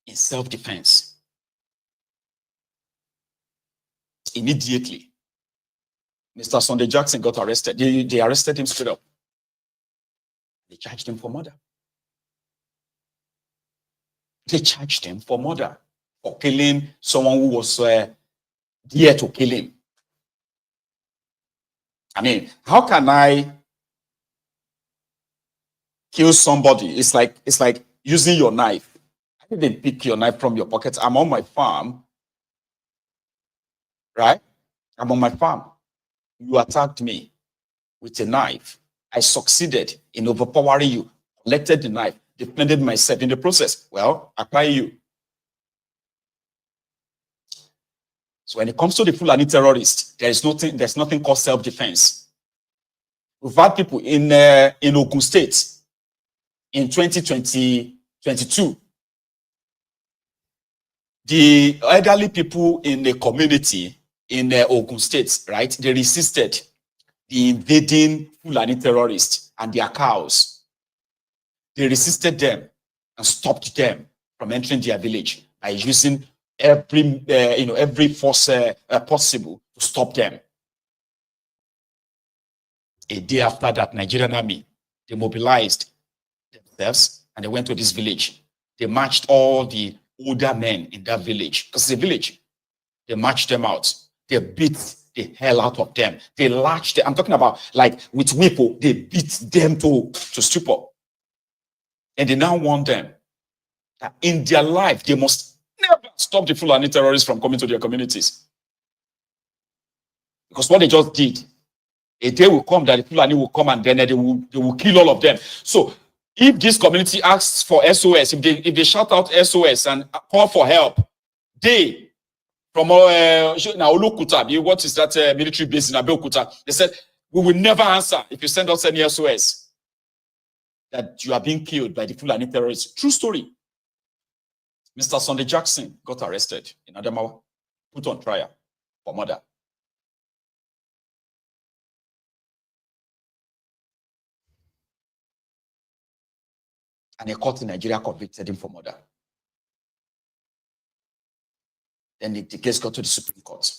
S1: in self-defense. Immediately, Mr. Sunday Jackson got arrested. They arrested him straight up. They charged him for murder. They charged him for murder, for killing someone who was there to kill him. I mean, how can I kill somebody? It's like using your knife. I didn't pick your knife from your pocket. I'm on my farm, right? I'm on my farm. You attacked me with a knife. I succeeded in overpowering you, collected the knife, defended myself in the process. Well, apply you. So when it comes to the Fulani terrorists, there's nothing called self-defense. We've had people in Ekun State in 2022. The elderly people in the community in Ekun State, right? They resisted the invading Fulani terrorists. and their cows. They resisted them and stopped them from entering their village by using every force possible to stop them. A day after that, Nigerian army, they mobilized themselves and they went to this village. They marched all the older men in that village, because it's a village. They marched them out. They beat the hell out of them. They lashed them. I'm talking about like with whipple, they beat them to stupor. And they now warn them that in their life, they must never stop the Fulani terrorists from coming to their communities. Because what they just did, a day will come that the Fulani will come and then they will kill all of them. So if this community asks for SOS, if they shout out SOS and call for help, they, from Olukuta, what is that military base in Abeokuta, they said, we will never answer if you send us any SOS that you are being killed by the Fulani terrorists. True story. Mr. Sunday Jackson got arrested in Adamawa, put on trial for murder. And a court in Nigeria convicted him for murder. Then the case got to the Supreme Court.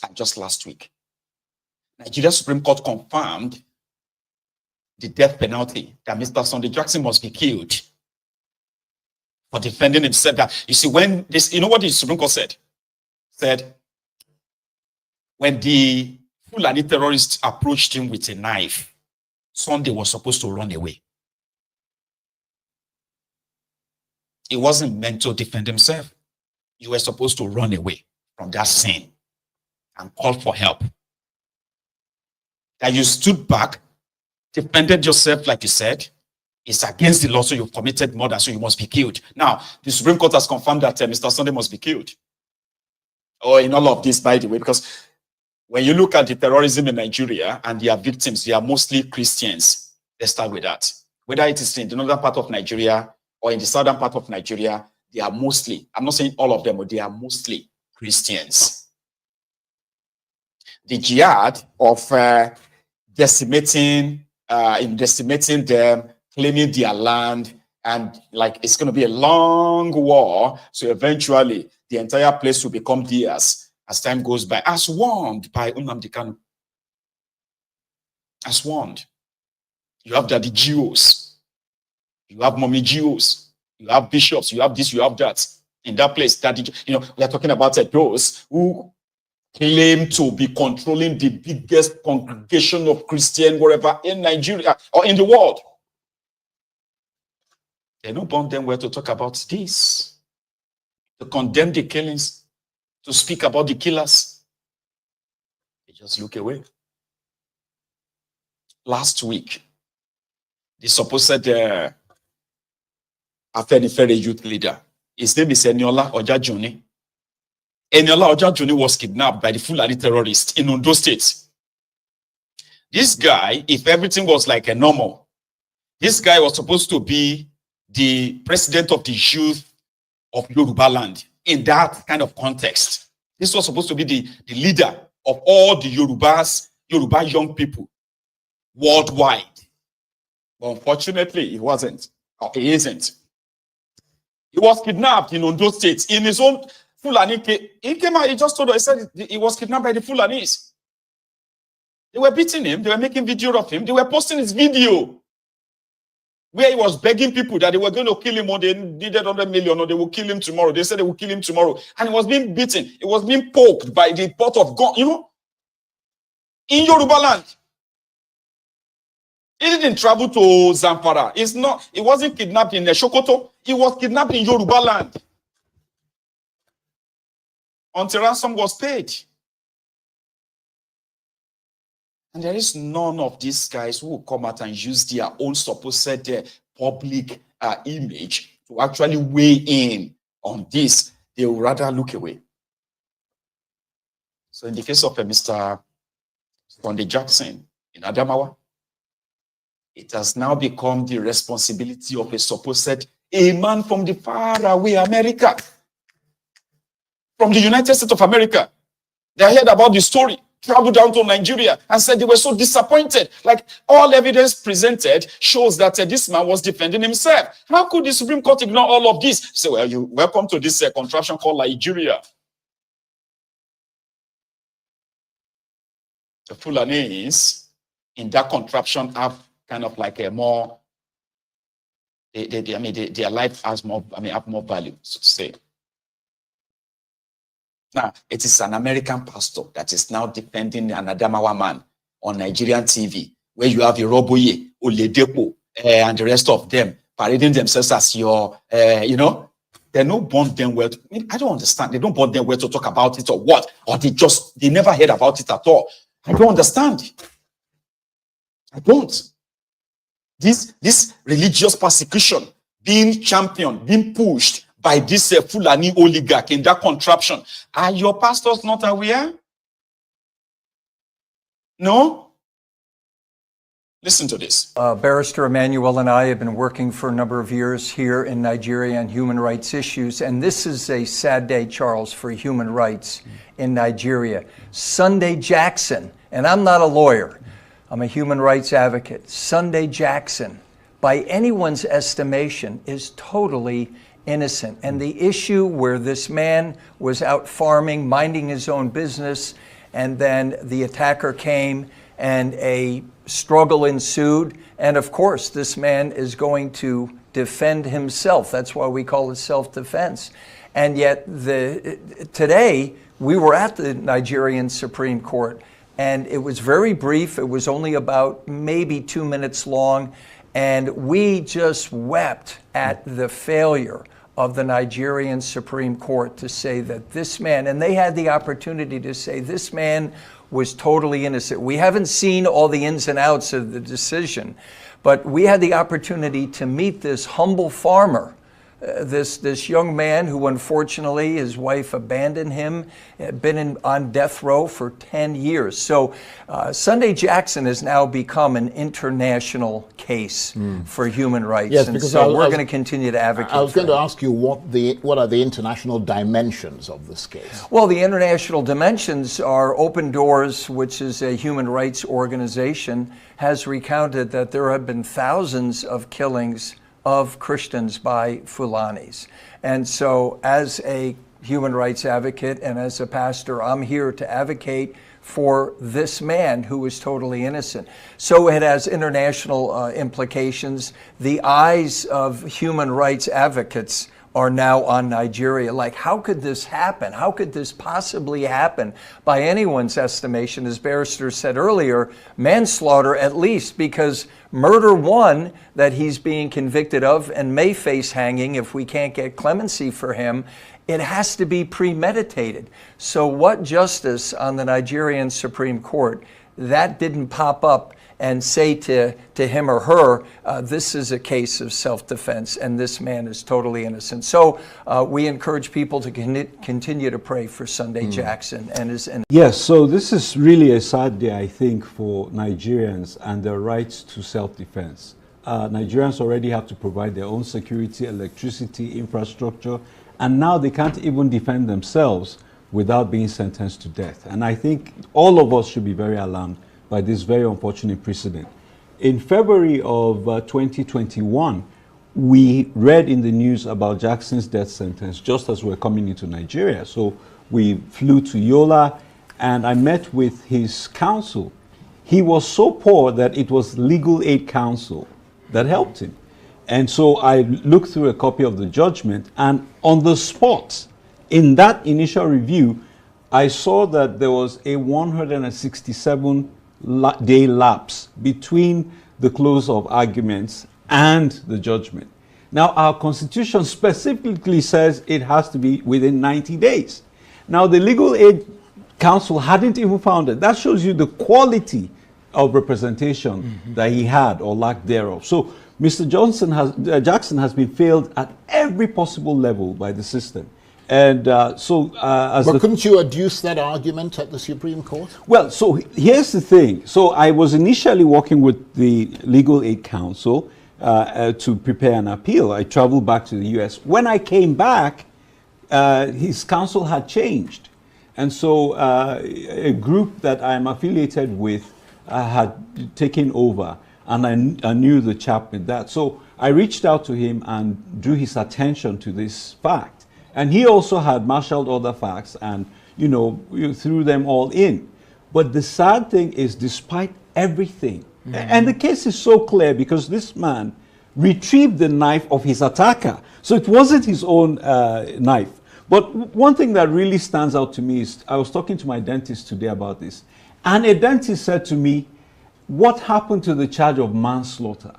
S1: And just last week, Nigeria Supreme Court confirmed the death penalty, that Mr. Sunday Jackson must be killed for defending himself. That, you see, when this, you know what the Supreme Court said? Said, when the Fulani terrorists approached him with a knife, Sunday was supposed to run away. He wasn't meant to defend himself. You were supposed to run away from that scene and call for help. That you stood back, defended yourself like you said, it's against the law, so you've committed murder, so you must be killed. Now, the Supreme Court has confirmed that Mr. Sunday must be killed. Oh, in all of this, by the way, because when you look at the terrorism in Nigeria and their victims, they are mostly Christians. Let's start with that. Whether it is in the northern part of Nigeria or in the southern part of Nigeria, they are mostly, I'm not saying all of them, but they are mostly Christians. The jihad of decimating them, claiming their land, and like it's going to be a long war, so eventually the entire place will become theirs as time goes by, as warned by Nnamdi Kanu. As warned. You have daddy GOs, you have mommy GOs, you have bishops, you have this, you have that. In that place, that, we are talking about those who claim to be controlling the biggest congregation of Christian wherever in Nigeria or in the world. They don't want them where to talk about this, to condemn the killings, to speak about the killers. They just look away. Last week, the supposed Afenifere youth leader, his name is Eniola Ojajuni. Eniola Ojajuni was kidnapped by the Fulani terrorists in Ondo State. This guy, if everything was like a normal, this guy was supposed to be the president of the youth of Yoruba land in that kind of context. This was supposed to be the leader of all the Yoruba young people worldwide. But unfortunately, he wasn't, or he isn't. He was kidnapped in Ondo State in his own Fulani. He came out, he just told us, he said he was kidnapped by the Fulanis. They were beating him, they were making video of him, they were posting his video where he was begging people that they were going to kill him or they needed 100 million or they will kill him tomorrow. They said they will kill him tomorrow. And he was being beaten. He was being poked by the pot of gun, in Yoruba land. He didn't travel to Zamfara. He wasn't kidnapped in Sokoto. He was kidnapped in Yoruba land. Until ransom was paid. And there is none of these guys who will come out and use their own supposed public image to actually weigh in on this. They will rather look away. So in the case of Mr. Sunday Jackson in Adamawa, it has now become the responsibility of a man from the far away America, from the United States of America. They heard about the story traveled down to Nigeria and said they were so disappointed. Like, all evidence presented shows that this man was defending himself. How could the Supreme Court ignore all of this? So, well, you welcome to this contraption called Nigeria. The Fulanis in that contraption have kind of like a more, their life has more, have more value, so to say. Now, it is an American pastor that is now defending an Adamawa man on Nigerian TV, where you have Iroboye, Oledepo, and the rest of them parading themselves as your, they don't bond them well. I don't understand. They don't bond them well to talk about it or what, or they never heard about it at all. I don't understand. I don't. This religious persecution being championed, being pushed by this Fulani oligarch in that contraption. Are your pastors not aware? No? Listen to this.
S8: Barrister Emmanuel and I have been working for a number of years here in Nigeria on human rights issues, and this is a sad day, Charles, for human rights in Nigeria. Sunday Jackson, and I'm not a lawyer, I'm a human rights advocate. Sunday Jackson, by anyone's estimation, is totally innocent. And the issue where this man was out farming, minding his own business, and then the attacker came and a struggle ensued. And of course, this man is going to defend himself. That's why we call it self-defense. And yet today, we were at the Nigerian Supreme Court, and it was very brief. It was only about maybe 2 minutes long. And we just wept at the failure of the Nigerian Supreme Court to say that this man, and they had the opportunity to say this man was totally innocent. We haven't seen all the ins and outs of the decision, but we had the opportunity to meet this humble farmer, this young man who unfortunately his wife abandoned him, had been on death row for 10 years. So Sunday Jackson has now become an international case for human rights.
S9: Yes,
S8: and
S9: because
S8: so we're going to continue to advocate.
S9: I was going to ask you what are the international dimensions of this case?
S8: Well, the international dimensions are Open Doors, which is a human rights organization, has recounted that there have been thousands of killings of Christians by Fulanis. And so as a human rights advocate and as a pastor, I'm here to advocate for this man who is totally innocent. So it has international implications. The eyes of human rights advocates are now on Nigeria. Like, how could this happen? How could this possibly happen? By anyone's estimation, as Barrister said earlier, manslaughter at least, because murder one that he's being convicted of and may face hanging if we can't get clemency for him, it has to be premeditated. So what justice on the Nigerian Supreme Court, that didn't pop up and say to him or her, this is a case of self-defense and this man is totally innocent. So we encourage people to continue to pray for Sunday Jackson and his innocence.
S10: Yes, so this is really a sad day, I think, for Nigerians and their rights to self-defense. Nigerians already have to provide their own security, electricity, infrastructure, and now they can't even defend themselves without being sentenced to death. And I think all of us should be very alarmed by this very unfortunate precedent. In February of 2021, we read in the news about Jackson's death sentence just as we're coming into Nigeria. So we flew to Yola and I met with his counsel. He was so poor that it was Legal Aid Counsel that helped him. And so I looked through a copy of the judgment, and on the spot, in that initial review, I saw that there was a 167-day lapse between the close of arguments and the judgment. Now, our Constitution specifically says it has to be within 90 days. Now, the Legal Aid Counsel hadn't even found it. That shows you the quality of representation that he had or lack thereof. So Mr. Jackson has been failed at every possible level by the system. And but
S9: couldn't you adduce that argument at the Supreme Court?
S10: Well, so here's the thing. So I was initially working with the Legal Aid Counsel to prepare an appeal. I traveled back to the US. When I came back, his counsel had changed. And so a group that I'm affiliated with had taken over, and I knew the chap in that. So I reached out to him and drew his attention to this fact. And he also had marshaled other facts and, you know, threw them all in. But the sad thing is, despite everything, and the case is so clear because this man retrieved the knife of his attacker. So it wasn't his own knife. But one thing that really stands out to me is, I was talking to my dentist today about this, and a dentist said to me, what happened to the charge of manslaughter?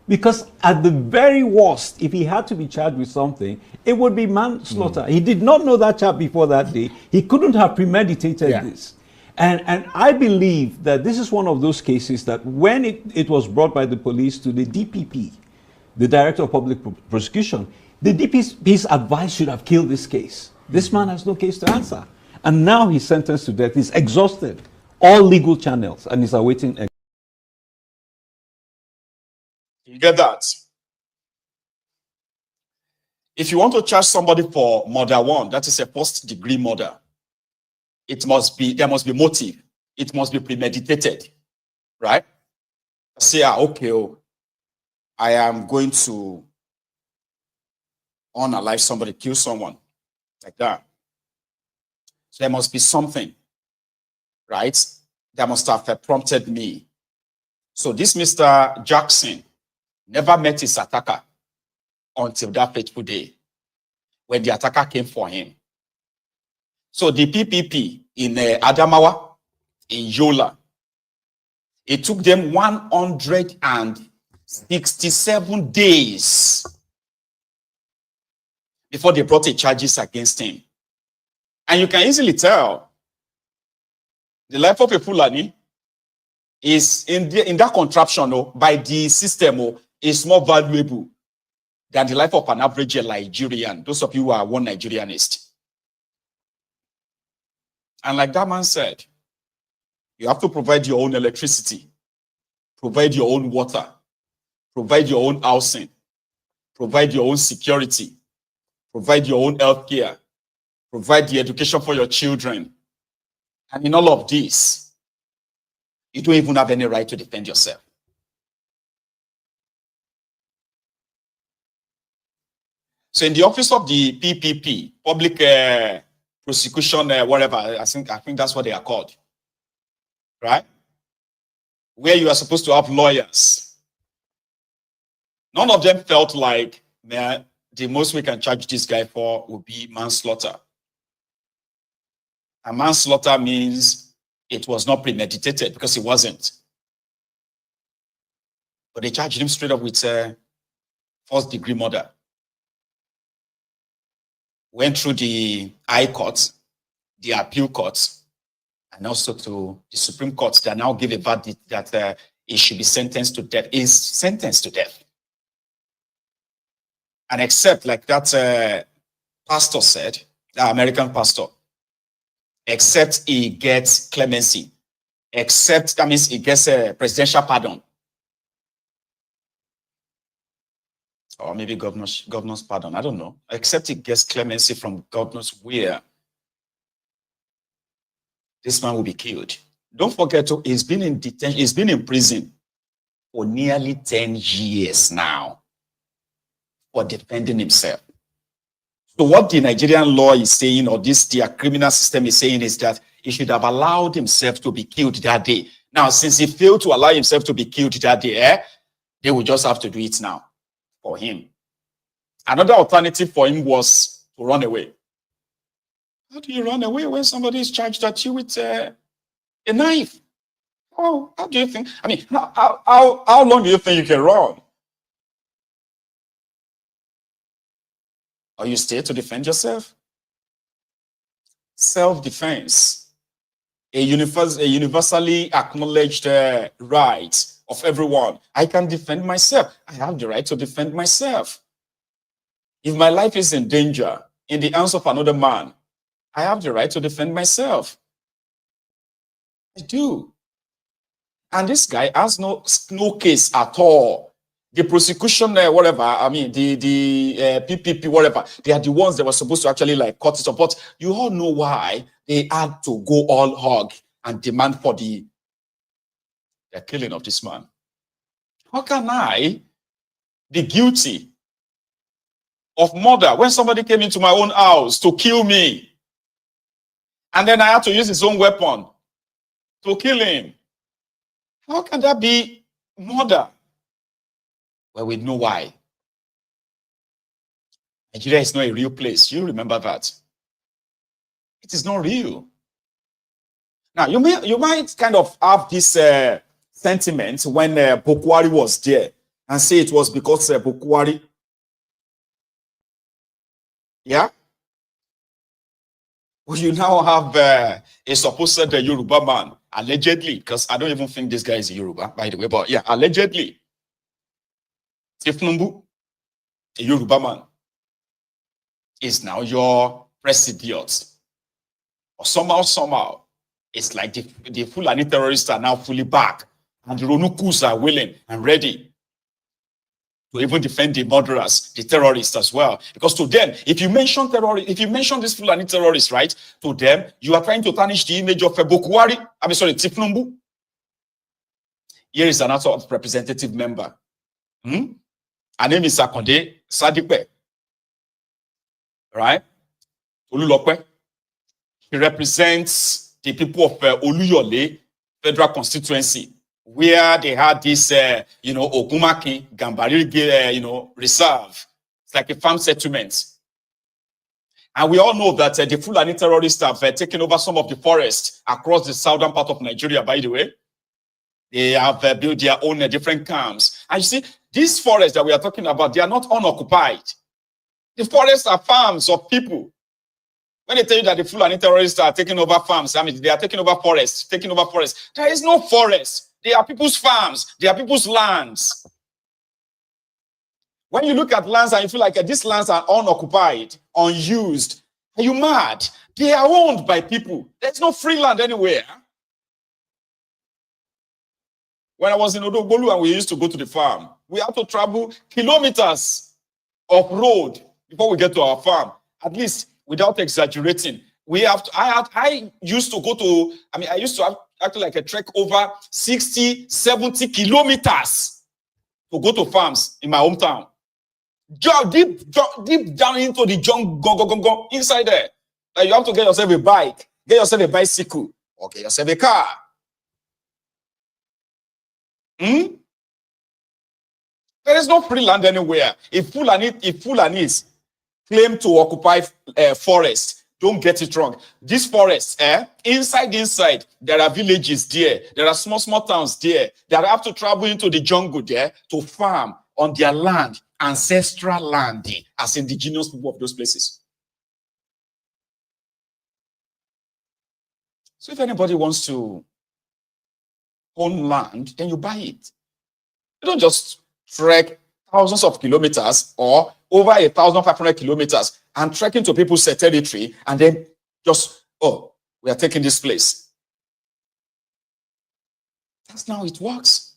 S10: Because at the very worst, if he had to be charged with something, it would be manslaughter. He did not know that chap before that day. He couldn't have premeditated this. And I believe that this is one of those cases that when it was brought by the police to the DPP, the Director of Public Prosecution, the DPP's advice should have killed this case. This man has no case to answer. And now he's sentenced to death. He's exhausted all legal channels and is awaiting.
S1: You get that? If you want to charge somebody for murder one, that is a first-degree murder, there must be motive. It must be premeditated, right? Say, okay, I am going to unalive somebody, kill someone, like that. So there must be something, right? That must have prompted me. So this Mr. Jackson never met his attacker until that fateful day when the attacker came for him. So the PPP in Adamawa, in Yola, it took them 167 days before they brought the charges against him. And you can easily tell the life of a Fulani is in that contraption by the system is more valuable than the life of an average Nigerian. Those of you who are one Nigerianist. And like that man said, you have to provide your own electricity, provide your own water, provide your own housing, provide your own security, provide your own health care, provide the education for your children. And in all of this, you don't even have any right to defend yourself. So in the office of the PPP, public prosecution, whatever, I think that's what they are called, right? Where you are supposed to have lawyers. None of them felt like, man, the most we can charge this guy for would be manslaughter. And manslaughter means it was not premeditated because it wasn't. But they charged him straight up with first-degree murder. Went through the High Court, the Appeal Court, and also to the Supreme Court that now give a verdict that he should be sentenced to death. Is sentenced to death. And except, like that pastor said, the American pastor, except he gets clemency, except that means he gets a presidential pardon. Or maybe governor's pardon, I don't know. Except he gets clemency from God knows where. This man will be killed. Don't forget, he's been in detention, he's been in prison for nearly 10 years now for defending himself. So what the Nigerian law is saying, or their criminal system is saying, is that he should have allowed himself to be killed that day. Now, since he failed to allow himself to be killed that day, they will just have to do it now for him. Another alternative for him was to run away. How do you run away when somebody is charged at you with a knife? Oh, how do you think? I mean, how long do you think you can run? Or you stay to defend yourself? Self-defense, a universally acknowledged right of everyone. I can defend myself. I have the right to defend myself. If my life is in danger in the hands of another man, I have the right to defend myself. I do. And this guy has no case at all. the prosecution, whatever, I mean, the PPP, whatever, they are the ones that were supposed to actually like cut it up. But you all know why they had to go all hog and demand for the killing of this man. How can I be guilty of murder when somebody came into my own house to kill me? And then I had to use his own weapon to kill him. How can that be murder? Well, we know why. Nigeria is not a real place. You remember that. It is not real. Now, you might kind of have this sentiment when Bokwari was there and say it was because Bokwari. Yeah? Well, you now have a supposed Yoruba man, allegedly, because I don't even think this guy is a Yoruba, by the way, but yeah, allegedly. Tifnumbu, a Yoruba man, is now your president. Or somehow, it's like the Fulani terrorists are now fully back, and the Ronukus are willing and ready to even defend the murderers, the terrorists as well. Because to them, if you mention terrorists, if you mention these Fulani terrorists, right, to them, you are trying to tarnish the image of Tifnumbu. Here is another representative member. Her name is Akonde Sadipe. Right? Olulope. He represents the people of Oluyole Federal Constituency, where they had this, Ogumaki Gambari, reserve. It's like a farm settlement. And we all know that the Fulani terrorists have taken over some of the forests across the southern part of Nigeria, by the way. They have built their own different camps. And you see, these forests that we are talking about, they are not unoccupied. The forests are farms of people. When they tell you that the Fulani terrorists are taking over farms, I mean, they are taking over forests, There is no forest. They are people's farms. They are people's lands. When you look at lands and you feel like these lands are unoccupied, unused, are you mad? They are owned by people. There's no free land anywhere. When I was in Odogbolu and we used to go to the farm, we had to travel kilometers of road before we get to our farm. At least, without exaggerating, I used to actually like a trek over 60, 70 kilometers to go to farms in my hometown. Deep down into the jungle, inside there. Like you have to get yourself a bike, get yourself a bicycle, or get yourself a car. There is no free land anywhere. If Fulanis claim to occupy forests, don't get it wrong. These forests, inside, there are villages there. There are small towns there. They have to travel into the jungle there to farm on their land, ancestral land, as indigenous people of those places. So if anybody wants to own land, then you buy it. You don't just trek thousands of kilometers or over 1,500 kilometers and trek into people's territory and then just, we are taking this place. That's not how it works.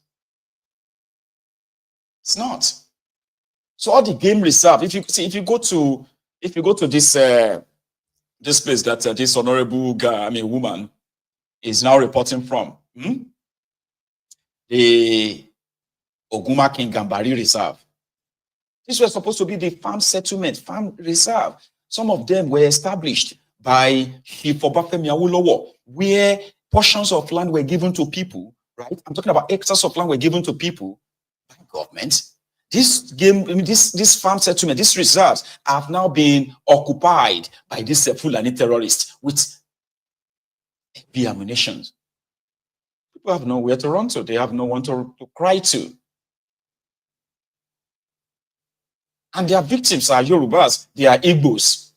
S1: It's not. So all the game reserve, if you go to this this place that this honorable woman is now reporting from, the Ogumaki Gambari Reserve. These were supposed to be the farm settlement, farm reserve. Some of them were established by Obafemi Awolowo, where portions of land were given to people, right? I'm talking about hectares of land were given to people by government. This farm settlement, these reserves have now been occupied by these Fulani terrorists with heavy ammunition. People have nowhere to run to. They have no one to cry to. And their victims are Yorubas. They are Igbos.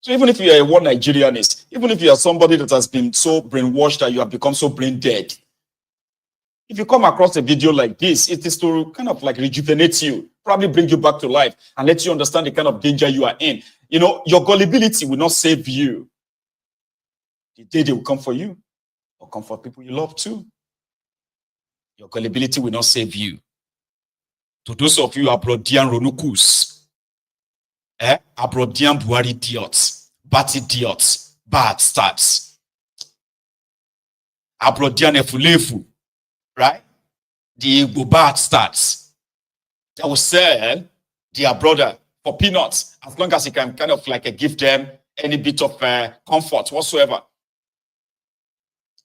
S1: So even if you are a one Nigerianist, even if you are somebody that has been so brainwashed that you have become so brain dead, if you come across a video like this, it is to kind of like rejuvenate you, probably bring you back to life and let you understand the kind of danger you are in. You know, your gullibility will not save you. The day they will come for you, or come for people you love too. Your gullibility will not save you. To those of you Abrodian Ronukus, Abrodian Buhari idiots, bad idiots, bad stats. Abrodian Efulefu, right? The Igbo bad stats. They will sell their brother for peanuts as long as you can kind of like give them any bit of comfort whatsoever.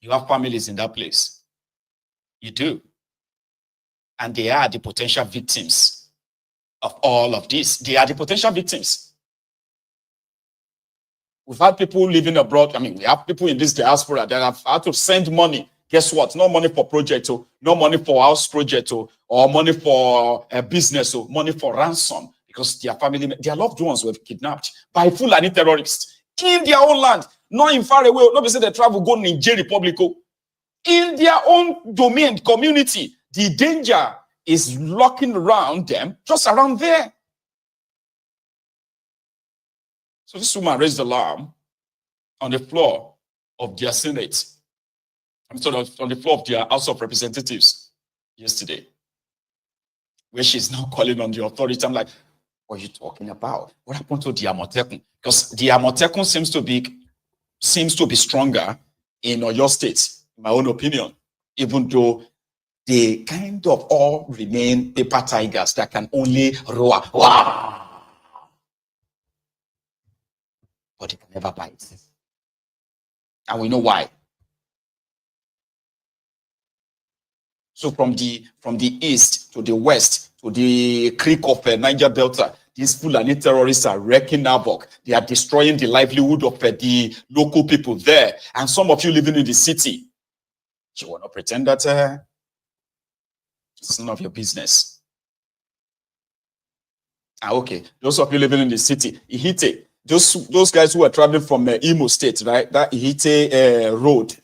S1: You have families in that place. You do. And they are the potential victims of all of this. They are the potential victims. We've had people living abroad. I mean, we have people in this diaspora that have had to send money. Guess what? No money for project, no money for house project, or money for a business, or money for ransom, because their family, their loved ones were kidnapped by Fulani terrorists in their own land, not in far away. Not say they travel go Niger Republic, in their own domain, community. The danger is lurking around them, just around there. So this woman raised the alarm on the floor of their Senate. I'm sorry, on the floor of their House of Representatives yesterday, where she's now calling on the authority. I'm like, what are you talking about? What happened to the Amotekun? Because the Amotekun seems to be stronger in Oyo State, in my own opinion, even though they kind of all remain paper tigers that can only roar. Wow. But they can never bite. And we know why. So from the east to the west to the creek of Niger Delta, these Fulani terrorists are wreaking havoc. They are destroying the livelihood of the local people there. And some of you living in the city, you want to pretend that it's none of your business. Okay, those of you living in the city, Ihite, those guys who are traveling from Imo State, right? That Ihite road.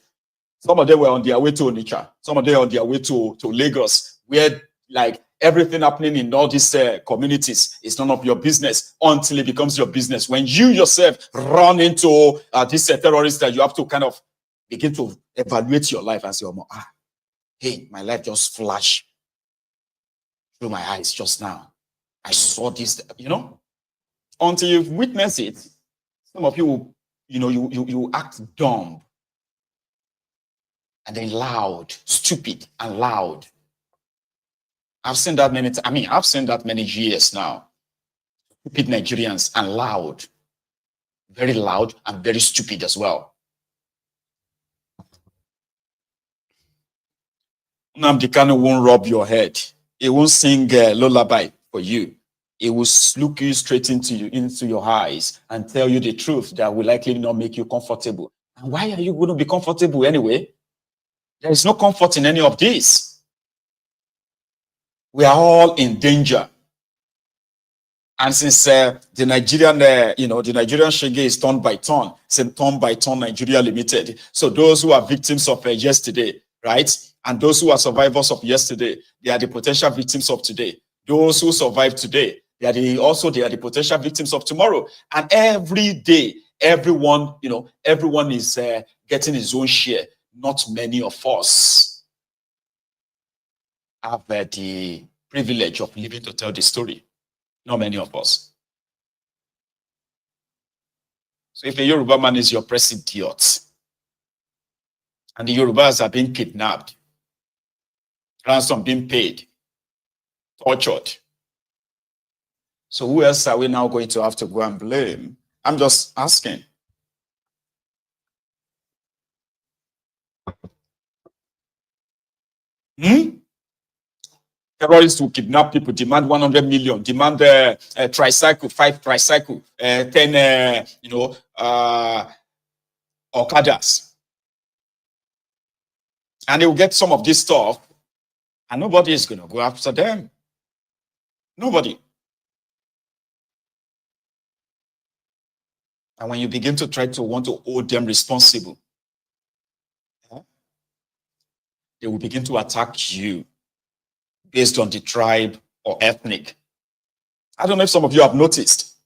S1: Some of them were on their way to Onitsha. Some of them on their way to Lagos, where like everything happening in all these communities is none of your business until it becomes your business. When you yourself run into these terrorists, that you have to kind of begin to evaluate your life and say, oh, hey, my life just flashed through my eyes just now. I saw this, until you've witnessed it. Some of you, you act dumb. And then loud, stupid and loud. I've seen that many times. I mean, I've seen that many years now. Stupid Nigerians and loud. Very loud and very stupid as well. Nnamdi Kanu won't rub your head. He won't sing lullaby for you. He will look you straight into your eyes and tell you the truth that will likely not make you comfortable. And why are you going to be comfortable anyway? There is no comfort in any of this. We are all in danger. And since the Nigerian, the Nigerian Shege is turn by turn, it's turn by turn Nigeria Limited. So those who are victims of yesterday, right? And those who are survivors of yesterday, they are the potential victims of today. Those who survive today, they are the potential victims of tomorrow. And every day, everyone is getting his own share. Not many of us have the privilege of living to tell the story. Not many of us. So if a Yoruba man is your press idiot, and the Yorubas are being kidnapped, ransom being paid, tortured, so who else are we now going to have to go and blame? I'm just asking. Terrorists will kidnap people, demand 100 million, demand tricycle, 5 tricycle, 10, Okadas. And they will get some of this stuff, and nobody is going to go after them. Nobody. And when you begin to try to want to hold them responsible, they will begin to attack you based on the tribe or ethnic. I don't know if some of you have noticed.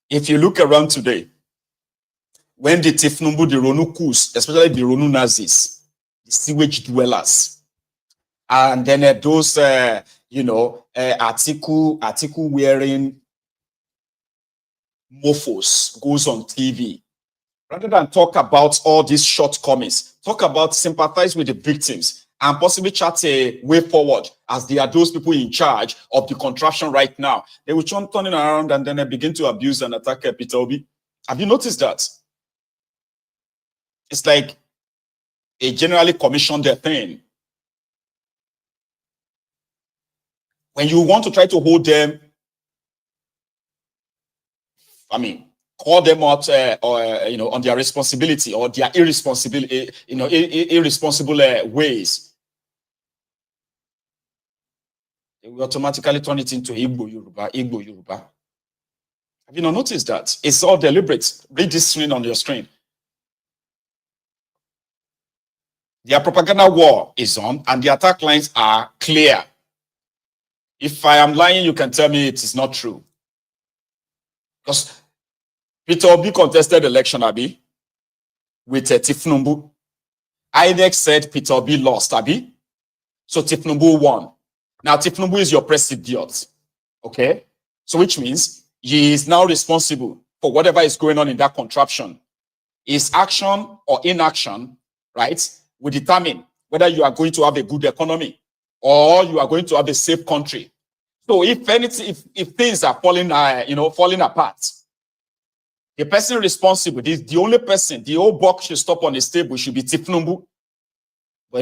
S1: If you look around today, when the Tifnumbu, the Ronu Kus, especially the Ronu Nazis, the sewage dwellers, And then those, article wearing mofos goes on TV. Rather than talk about all these shortcomings, talk about sympathize with the victims and possibly chart a way forward as they are those people in charge of the contraption right now. They will turn it around and then they begin to abuse and attack Peter Obi. Have you noticed that? It's like they generally commission their thing. When you want to try to hold them, call them out, on their responsibility or their irresponsibility, irresponsible ways, they will automatically turn it into Igbo Yoruba. Have you not noticed that? It's all deliberate. Read this screen on your screen. Their propaganda war is on, and the attack lines are clear. If I am lying, you can tell me it is not true. Because Peter Obi contested election, Abi, with Tifnumbu. INEC said Peter Obi lost, Abi. So Tifnumbu won. Now Tifnumbu is your president, okay? So which means he is now responsible for whatever is going on in that contraption. His action or inaction, right, will determine whether you are going to have a good economy or you are going to have a safe country. So if anything, if things are falling apart, the person responsible, the only person, the whole box should stop on the table should be Tifnumbu. But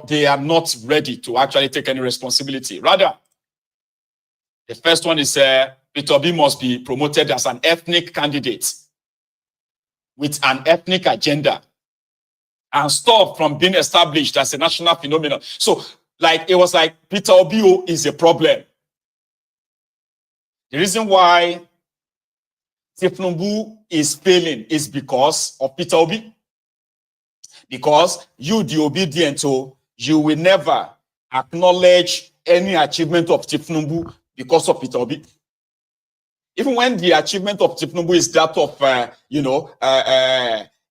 S1: they are not ready to actually take any responsibility. Rather, the first one is Peter Obi must be promoted as an ethnic candidate with an ethnic agenda and stop from being established as a national phenomenon. So, it was like Peter Obi is a problem. The reason why Tifnumbu is failing is because of Peter Obi. Because you, the obedient, you will never acknowledge any achievement of Tifnumbu because of Peter Obi. Even when the achievement of Tifnumbu is that of,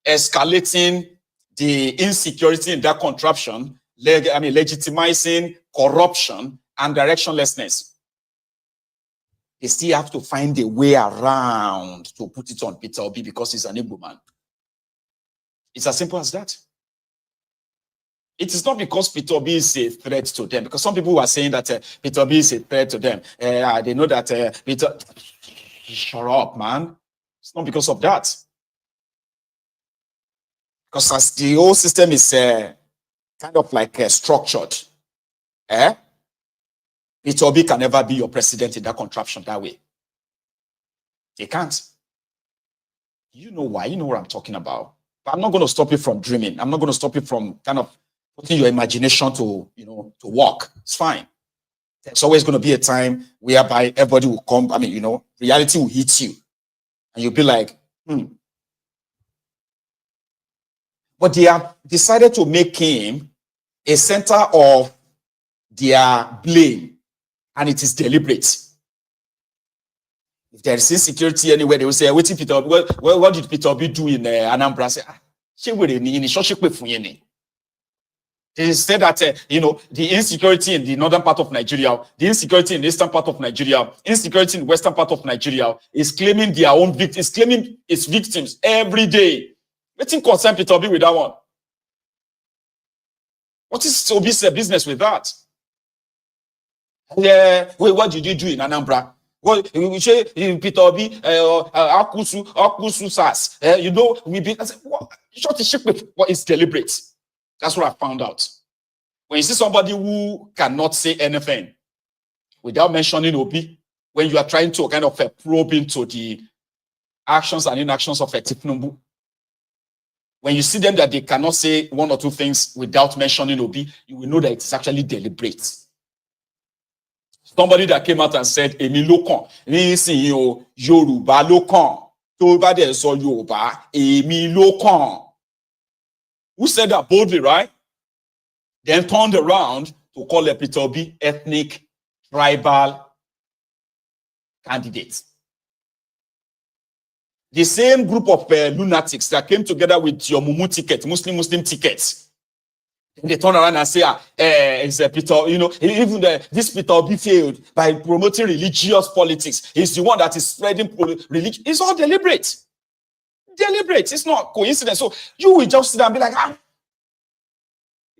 S1: escalating the insecurity in that contraption, legitimizing corruption and directionlessness, they still have to find a way around to put it on Peter Obi because he's an Igbo man. It's as simple as that. It is not because Peter Obi is a threat to them, because some people are saying that Peter Obi is a threat to them. They know that Peter... Shut up, man. It's not because of that. Because as the whole system is kind of like structured, Peter Obi can never be your president in that contraption that way. They can't. You know why. You know what I'm talking about. But I'm not going to stop you from dreaming. I'm not going to stop you from kind of putting your imagination to work. It's fine. There's always going to be a time whereby everybody will come. Reality will hit you. And you'll be like, But they have decided to make him a center of their blame. And it is deliberate. If there is insecurity anywhere, they will say, what did Peter Obi do in Anambra? Say, they said that, the insecurity in the northern part of Nigeria, the insecurity in the eastern part of Nigeria, insecurity in the western part of Nigeria is claiming their own victims, claiming its victims every day. Let him concern Peter Obi with that one. What is Obi's business with that? What did you do in Anambra? Well, you say Peter Obi, Akusu Sas. We be. I said, what? Short the ship with what is deliberate. That's what I found out. When you see somebody who cannot say anything without mentioning Obi, when you are trying to kind of probe into the actions and inactions of a Tifnumbu, when you see them that they cannot say one or two things without mentioning Obi, you will know that it's actually deliberate. Somebody that came out and said, Emi Lokan, Yoruba Lokan, Toba de so Yoruba, Emi Lokan. Who said that boldly, right? Then turned around to call a Peter Obi ethnic, tribal candidate. The same group of lunatics that came together with your Mumu ticket, Muslim tickets, They turn around and say, it's Peter, even this Peter Obi failed by promoting religious politics. He's the one that is spreading religion. It's all deliberate. Deliberate. It's not coincidence. So you will just sit there and be like,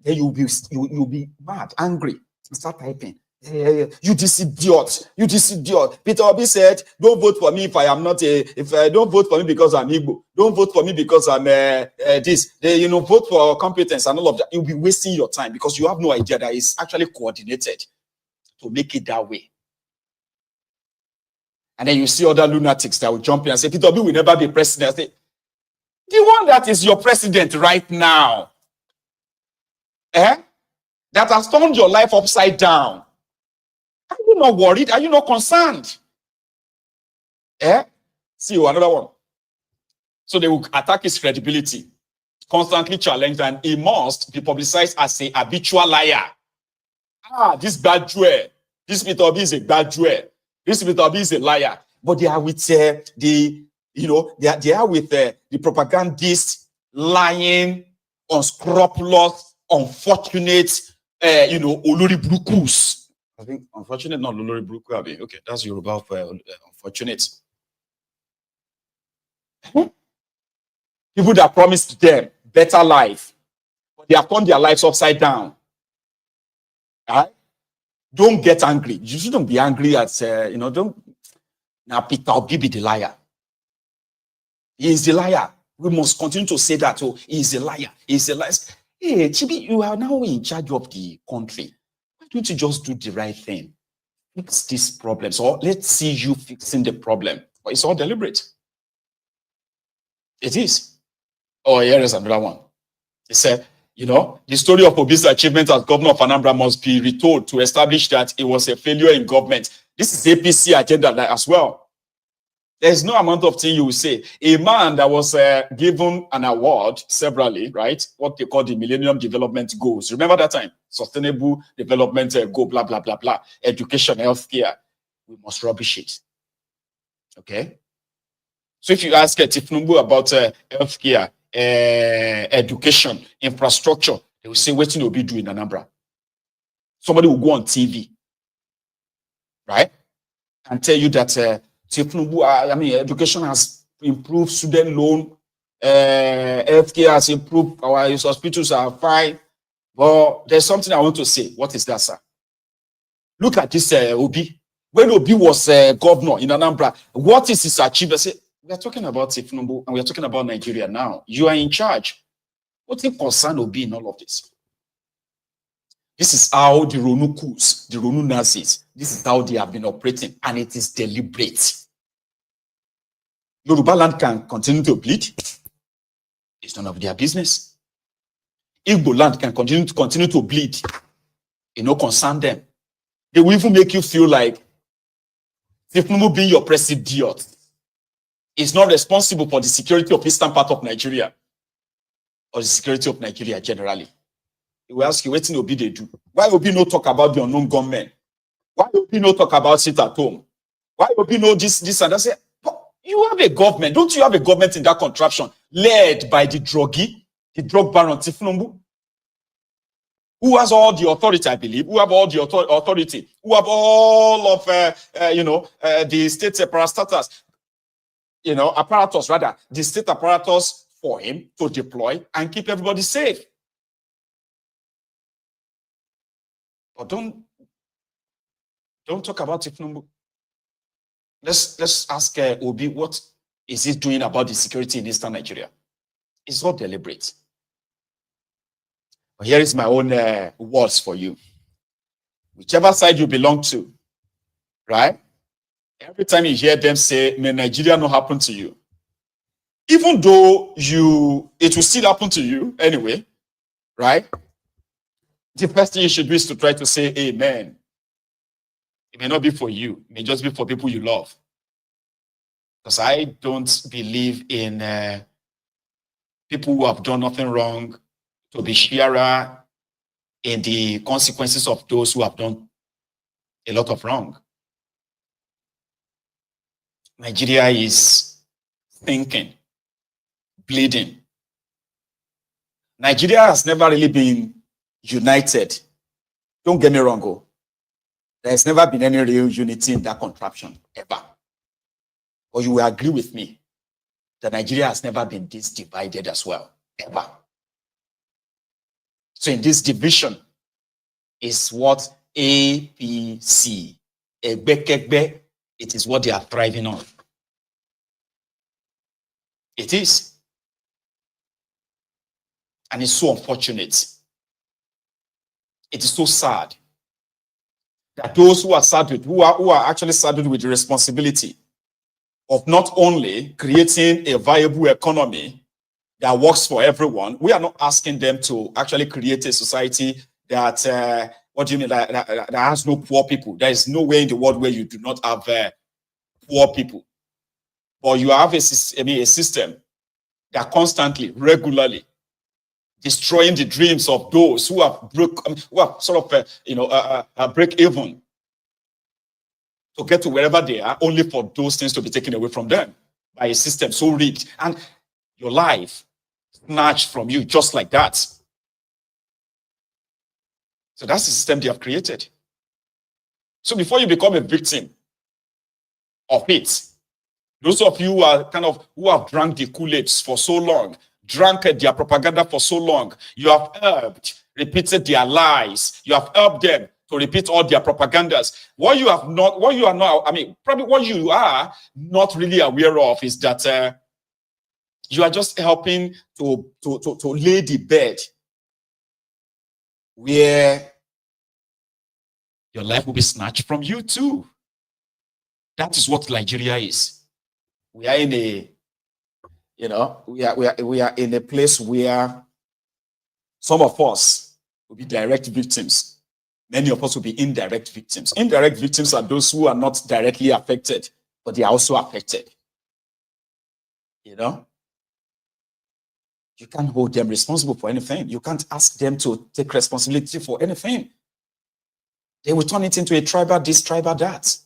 S1: Then you'll be mad, angry, and start typing. You this idiot. You this idiot. Peter Obi said, don't vote for me if I am not don't vote for me because I'm Igbo. Don't vote for me because I'm this. Vote for competence and all of that. You'll be wasting your time because you have no idea that it's actually coordinated to make it that way. And then you see other lunatics that will jump in and say, Peter Obi will never be president. I say, the one that is your president right now, that has turned your life upside down. Are you not worried? Are you not concerned? See you, another one. So they will attack his credibility, constantly challenged, and he must be publicized as a habitual liar. This bad jewel. This Peter Obi is a bad jewel. This Peter Obi is a liar. But they are with they are with the propagandists, lying, unscrupulous, unfortunate, Olori Brukus. I think unfortunate, not Olori Bruku. Okay, that's Yoruba for unfortunate. People that promised them better life, but they have turned their lives upside down. Right? Don't get angry. You shouldn't be angry at don't. Now Peter Obi be the liar. He is the liar. We must continue to say that. Oh, he is a liar. He is a liar. Hey, Chibi, you are now in charge of the country. Why don't you just do the right thing? Fix these problems, or let's see you fixing the problem. But it's all deliberate. It is. Oh, here is another one. He said, the story of Obi's achievement as governor of Anambra must be retold to establish that it was a failure in government. This is APC agenda as well. There's no amount of thing you will say. A man that was given an award severally, right? What they call the Millennium Development Goals. Remember that time? Sustainable Development Goal, blah, blah, blah, blah. Education, healthcare. We must rubbish it. Okay? So if you ask Tifnumbu about healthcare, education, infrastructure, they will say, what will be doing in Anambra? Somebody will go on TV, right? And tell you that education has improved, student loan, healthcare has improved, our hospitals are fine. But there's something I want to say. What is that, sir? Look at this Obi. When Obi was governor in Anambra, what is his achievement? I say, we are talking about Tifnumbu and we are talking about Nigeria now. You are in charge. What's the concern Obi in all of this? This is how the Ronu coups, the Ronu Nazis, this is how they have been operating, and it is deliberate. Yoruba land can continue to bleed. It's none of their business. Igbo land can continue to bleed. It no concern them. They will even make you feel like Tifnumbu being your president is not responsible for the security of eastern part of Nigeria or the security of Nigeria generally. He will ask you, what Obi they do? Why Obi no talk about the unknown gunmen? Why Obi no talk about sit at home? Why Obi no this and that? Say, you have a government. Don't you have a government in that contraption led by the drug baron Tifnumbu? Who has all the authority, I believe, who have all the authority, who have all of, the state apparatus, the state apparatus for him to deploy and keep everybody safe. But don't talk about Tifnumbu. Let's ask Obi, what is he doing about the security in eastern Nigeria? It's not deliberate. But here is my own words for you. Whichever side you belong to, right? Every time you hear them say, may Nigeria not happen to you, even though it will still happen to you anyway, right? The first thing you should do is to try to say amen. It may not be for you. It may just be for people you love. Because I don't believe in people who have done nothing wrong to be sharer in the consequences of those who have done a lot of wrong. Nigeria is thinking, bleeding. Nigeria has never really been united. Don't get me wrong, oh. There has never been any real unity in that contraption, ever. Or you will agree with me that Nigeria has never been this divided as well, ever. So in this division is what APC, Egbe, it is what they are thriving on. It is. And it's so unfortunate. It is so sad that those who are saddled, who are actually saddled with the responsibility of not only creating a viable economy that works for everyone, we are not asking them to actually create a society that, what do you mean, that has no poor people. There is no way in the world where you do not have poor people. But you have a system that constantly, regularly destroying the dreams of those who have break even to get to wherever they are, only for those things to be taken away from them by a system so rigged, and your life snatched from you just like that. So that's the system they have created. So before you become a victim of it, those of you who have drank the Kool-Aid for so long, drank their propaganda for so long, you have repeated their lies, you have helped them to repeat all their propagandas. What you are not really aware of is that you are just helping to lay the bed where your life will be snatched from you too. That is what Nigeria is. We are in a, we are in a place where some of us will be direct victims. Many of us will be indirect victims. Indirect victims are those who are not directly affected, but they are also affected. You can't hold them responsible for anything. You can't ask them to take responsibility for anything. They will turn it into a tribal this, tribal that.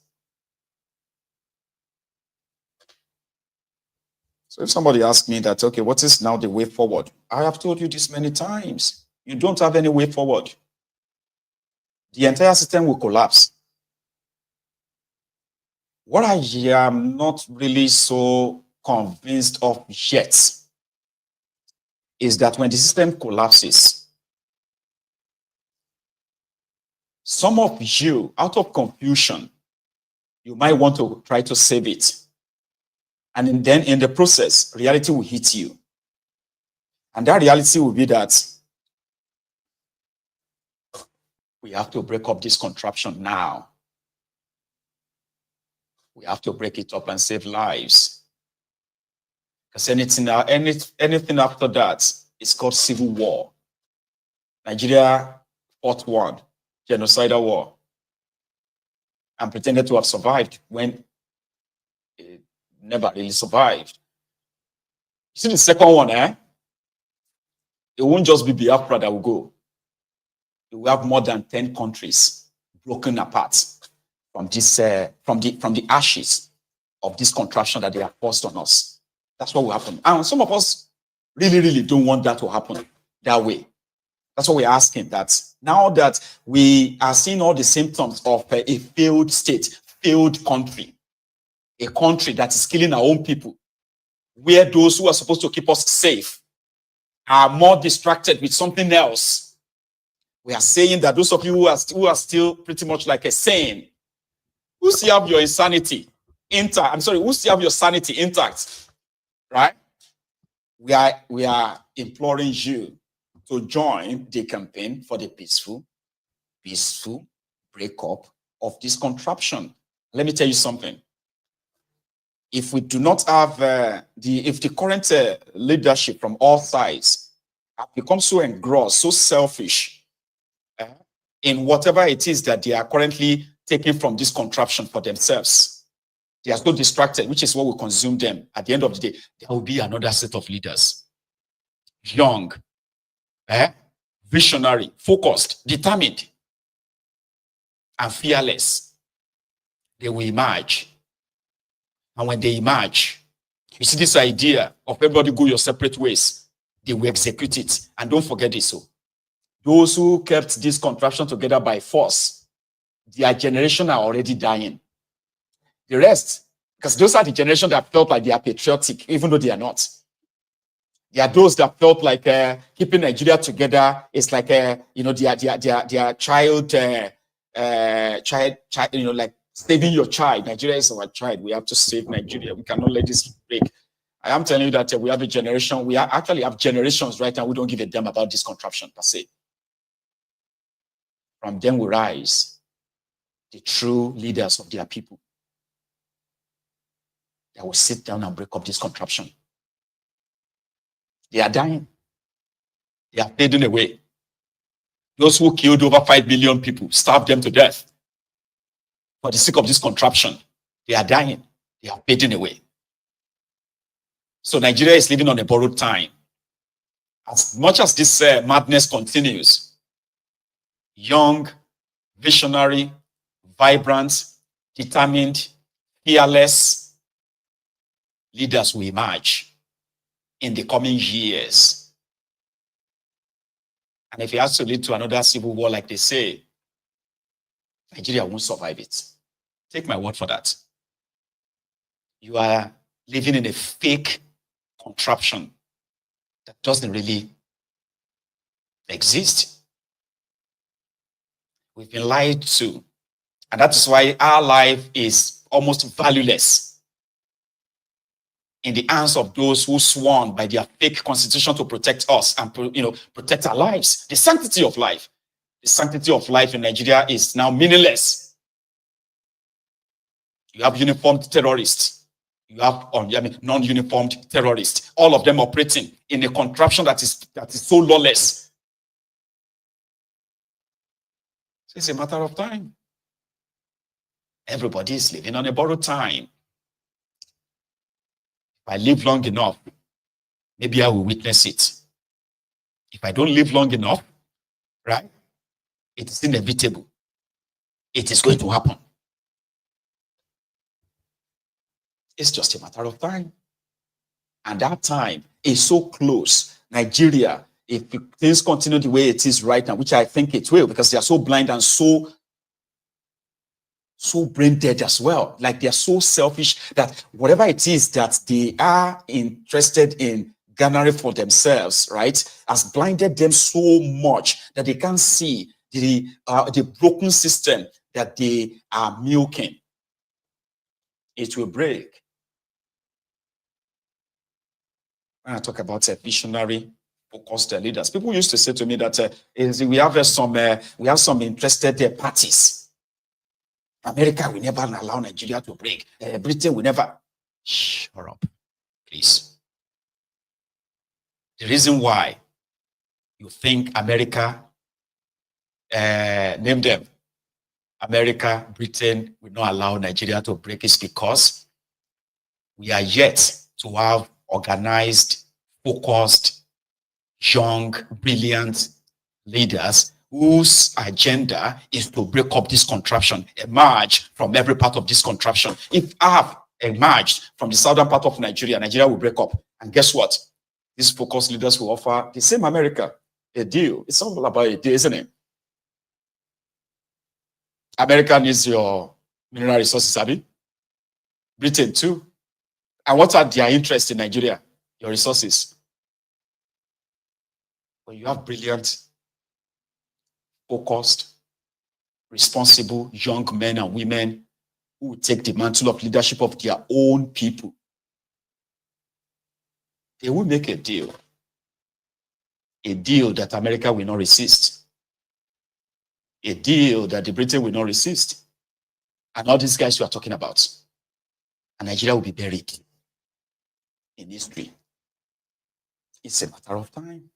S1: So if somebody asks me that, okay, what is now the way forward? I have told you this many times. You don't have any way forward. The entire system will collapse. What I am not really so convinced of yet is that when the system collapses, some of you, out of confusion, you might want to try to save it. And then in the process, reality will hit you. And that reality will be that we have to break up this contraption now. We have to break it up and save lives. Because anything after that is called civil war. Nigeria fought one, genocidal war, and pretended to have survived when it never really survived. You see the second one, It won't just be Biafra that will go. You will have more than 10 countries broken apart from this, from the ashes of this contraption that they have forced on us. That's what will happen. And some of us really, really don't want that to happen that way. That's what we're asking, that now that we are seeing all the symptoms of a failed state, failed country, a country that is killing our own people, where those who are supposed to keep us safe are more distracted with something else. We are saying that those of you who are still pretty much like a sane, who still have your insanity intact, who still have your sanity intact, right? We are imploring you to join the campaign for the peaceful breakup of this contraption. Let me tell you something. If we do not have if the current leadership from all sides have become so engrossed, so selfish in whatever it is that they are currently taking from this contraption for themselves, they are so distracted, which is what will consume them. At the end of the day, there will be another set of leaders, young, visionary, focused, determined, and fearless. They will emerge. And when they emerge, you see this idea of everybody go your separate ways, they will execute it. And don't forget this. those who kept this contraption together by force, their generation are already dying. The rest, because those are the generation that felt like they are patriotic, even though they are not. There are those that felt like keeping Nigeria together is like their child, like saving your child. Nigeria is our child. We have to save Nigeria. We cannot let this break. I am telling you that we have a generation. We actually have generations right now. We don't give a damn about this contraption per se. From them will rise the true leaders of their people. They will sit down and break up this contraption. They are dying. They are fading away. Those who killed over 5 million people, starved them to death for the sake of this contraption, they are dying. They are fading away. So Nigeria is living on a borrowed time. As much as this madness continues, young, visionary, vibrant, determined, fearless leaders will emerge in the coming years. And if it has to lead to another civil war, like they say, Nigeria won't survive it. Take my word for that. You are living in a fake contraption that doesn't really exist. We've been lied to. And that is why our life is almost valueless in the hands of those who sworn by their fake constitution to protect us and protect our lives. The sanctity of life. The sanctity of life in Nigeria is now meaningless. You have uniformed terrorists. You have non-uniformed terrorists. All of them operating in a contraption that is so lawless. So it's a matter of time. Everybody is living on a borrowed time. If I live long enough, maybe I will witness it. If I don't live long enough, right, it is inevitable. It is going to happen. It's just a matter of time. And that time is so close. Nigeria, if things continue the way it is right now, which I think it will, because they are so blind and so brain dead as well. Like they are so selfish that whatever it is that they are interested in garnering for themselves, right, has blinded them so much that they can't see the broken system that they are milking. It will break. When I talk about visionary, focused leaders, people used to say to me that we have some interested parties. America will never allow Nigeria to break. Britain will never. Shut up, please. The reason why you think America, name them, America, Britain will not allow Nigeria to break is because we are yet to have organized, focused, young, brilliant leaders whose agenda is to break up this contraption, emerge from every part of this contraption. If I have emerged from the southern part of Nigeria, Nigeria will break up. And guess what? These focused leaders will offer the same America a deal. It's all about a deal, isn't it? America needs your mineral resources, Abby. Britain too. And what are their interests in Nigeria? Your resources. When you have brilliant, focused, responsible young men and women who will take the mantle of leadership of their own people, they will make a deal that America will not resist, a deal that the Britain will not resist, and all these guys you are talking about, and Nigeria will be buried in history. It's a matter of time.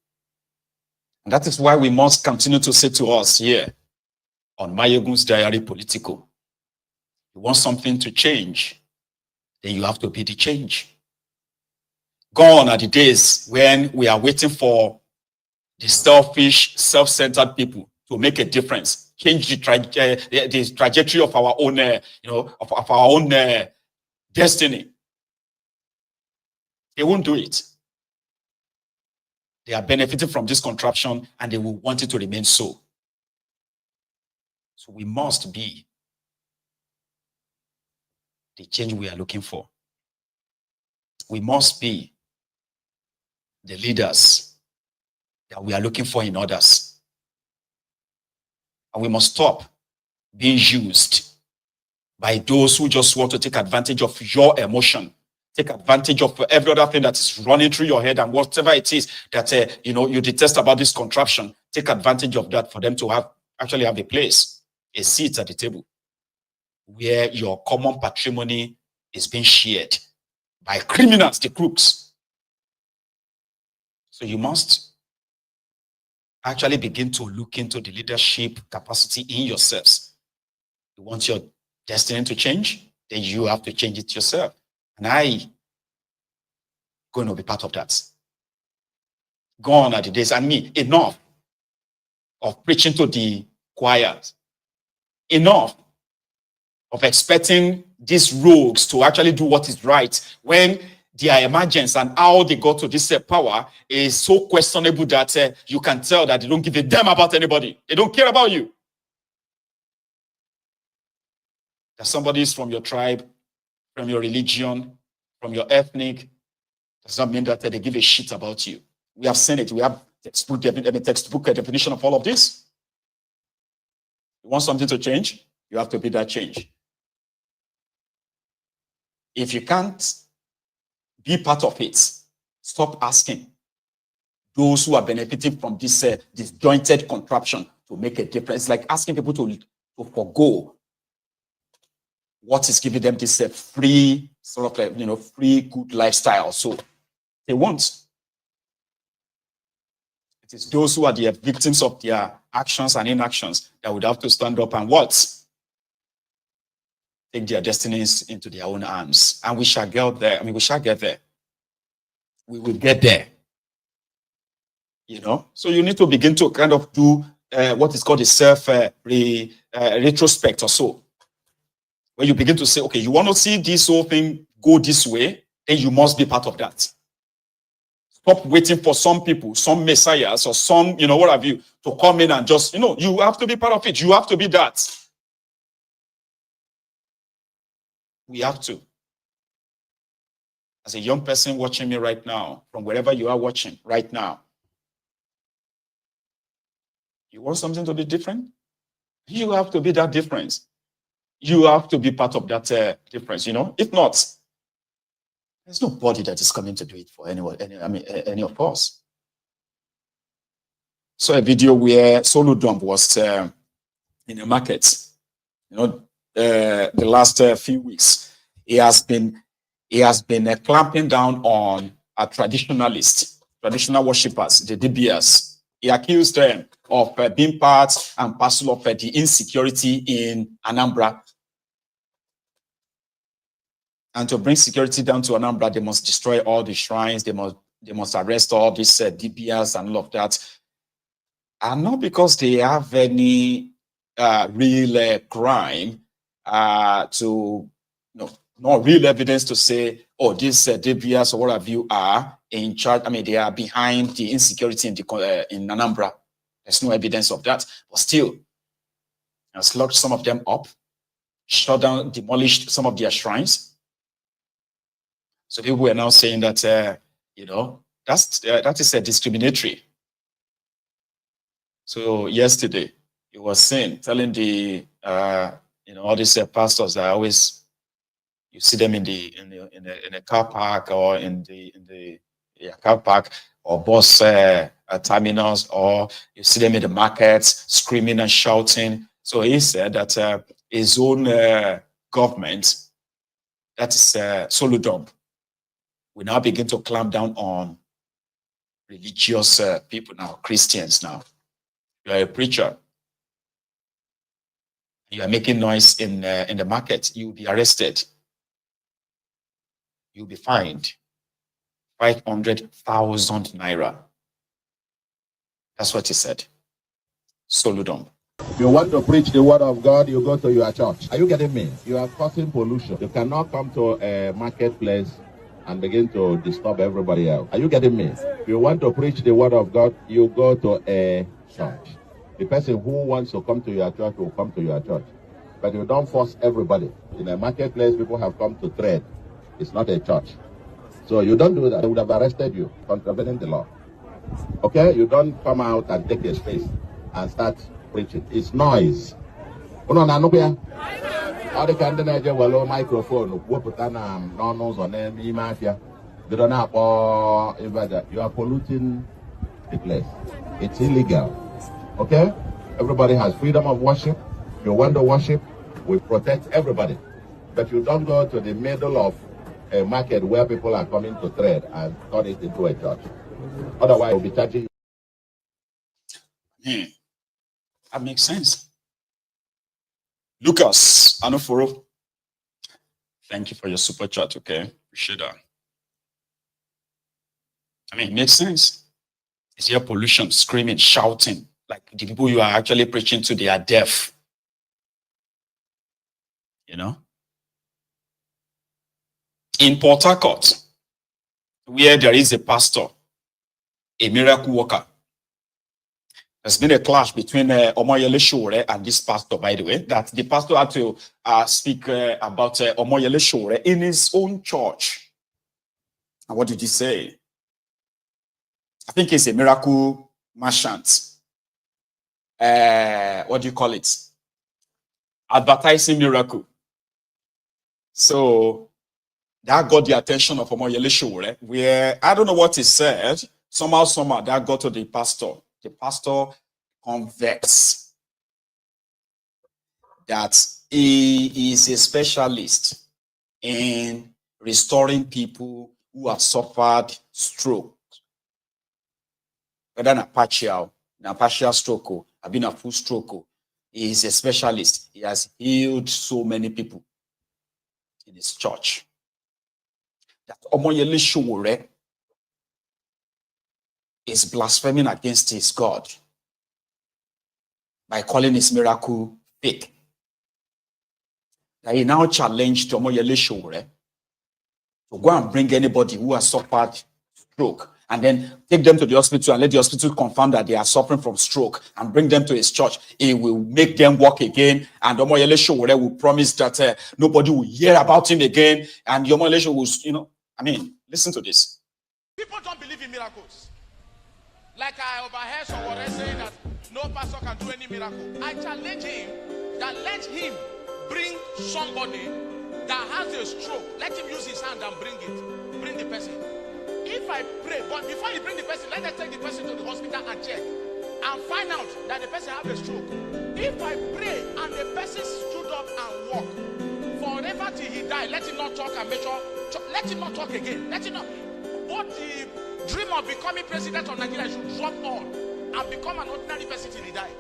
S1: And that is why we must continue to say to us here on Mayegun's Diary Political, you want something to change, then you have to be the change. Gone are the days when we are waiting for the selfish, self-centered people to make a difference, change the trajectory of our own, of our own destiny. They won't do it. They are benefiting from this contraption and they will want it to remain so. So we must be the change we are looking for. We must be the leaders that we are looking for in others. And we must stop being used by those who just want to take advantage of your emotion, take advantage of every other thing that is running through your head and whatever it is that you detest about this contraption. Take advantage of that for them to actually have a place, a seat at the table where your common patrimony is being shared by criminals, the crooks. So you must actually begin to look into the leadership capacity in yourselves. You want your destiny to change, then you have to change it yourself. And I'm going to be part of that. Gone are the days, and me, enough of preaching to the choir. Enough of expecting these rogues to actually do what is right when their emergence and how they got to this power is so questionable that you can tell that they don't give a damn about anybody. They don't care about you. That somebody is from your tribe, from your religion, from your ethnic, does not mean that they give a shit about you. We have seen it. We have textbook definition of all of this. You want something to change? You have to be that change. If you can't be part of it, stop asking those who are benefiting from this disjointed contraption to make a difference. It's like asking people to forgo what is giving them this free sort of free good lifestyle. So they won't. It is those who are the victims of their actions and inactions that would have to stand up and what? Take their destinies into their own hands. And we shall get there. I mean, we shall get there. We will get there. So you need to begin to kind of do what is called a self retrospect or so. When you begin to say, okay, you want to see this whole thing go this way, then you must be part of that. Stop waiting for some people, some messiahs or some, what have you, to come in and just, you have to be part of it. You have to be that. We have to. As a young person watching me right now, from wherever you are watching right now, you want something to be different? You have to be that difference. You have to be part of that difference, If not, there's nobody that is coming to do it for anyone, any of us. Saw a video where Soludo was in the market, the last few weeks. He has been clamping down on traditionalists, traditional worshippers, the DBS. He accused them of being part and parcel of the insecurity in Anambra. And to bring security down to Anambra, they must destroy all the shrines. They must arrest all these DBS and all of that. And not because they have any real crime not real evidence to say, oh, these DBS or what have you are in charge. I mean, they are behind the insecurity in Anambra. There's no evidence of that. But still, has locked some of them up, shut down, demolished some of their shrines. So people are now saying that, that is discriminatory. So yesterday, it was seen telling the, all these pastors that always, you see them in a car park or in the car park or bus terminals, or you see them in the markets screaming and shouting. So he said that his own government, that is Soludo, will now begin to clamp down on religious people now, Christians now. You are a preacher. You are making noise in the market. You will be arrested. You'll be fined 500,000 naira. That's what he said. Soludo.
S11: If you want to preach the word of God, you go to your church. Are you getting me? You are causing pollution. You cannot come to a marketplace and begin to disturb everybody else. Are you getting me? If you want to preach the word of God, you go to a church. The person who wants to come to your church will come to your church. But you don't force everybody. In a marketplace, people have come to trade. It's not a church. So you don't do that. They would have arrested you, contravening the law. Okay? You don't come out and take a space and start preaching. It's noise. All the candidates will microphone, you are polluting the place. It's illegal. Okay? Everybody has freedom of worship. You want to worship, we protect everybody. But you don't go to the middle of a market where people are coming to trade and turn it into a church. Otherwise, we'll be charging you.
S1: That makes sense. Lucas Anoforo, thank you for your super chat, okay? Appreciate that. I mean, it makes sense. It's air pollution, screaming, shouting. Like the people you are actually preaching to, they are deaf. You know? In Port Harcourt, where there is a pastor, a miracle worker, there's been a clash between Omoyele Sowore and this pastor, by the way, that the pastor had to speak about Omoyele Sowore in his own church. And what did he say? I think he's a miracle merchant. What do you call it? Advertising miracle. So that got the attention of Omoyele Sowore, where I don't know what he said. Somehow that got to the pastor. The pastor convicts that he is a specialist in restoring people who have suffered stroke. Whether a partial stroke or been a full stroke, he is a specialist. He has healed so many people in his church. That Omoyele Sowore is blaspheming against his God by calling his miracle fake. That he now challenged Omoyele Sowore to go and bring anybody who has suffered stroke and then take them to the hospital and let the hospital confirm that they are suffering from stroke and bring them to his church. He will make them walk again, and Omoyele Sowore will promise that nobody will hear about him again, and Omoyele Sowore will, listen to this.
S5: People don't believe in miracles. Like I overheard someone saying that no pastor can do any miracle. I challenge him that let him bring somebody that has a stroke. Let him use his hand and bring it. Bring the person. If I pray, but before you bring the person, let us take the person to the hospital and check and find out that the person has a stroke. If I pray and the person stood up and walked forever till he died, let him not talk and make sure, let him not talk again. Let him not. What the dream of becoming president of Nigeria should drop on and become an ordinary person till he died.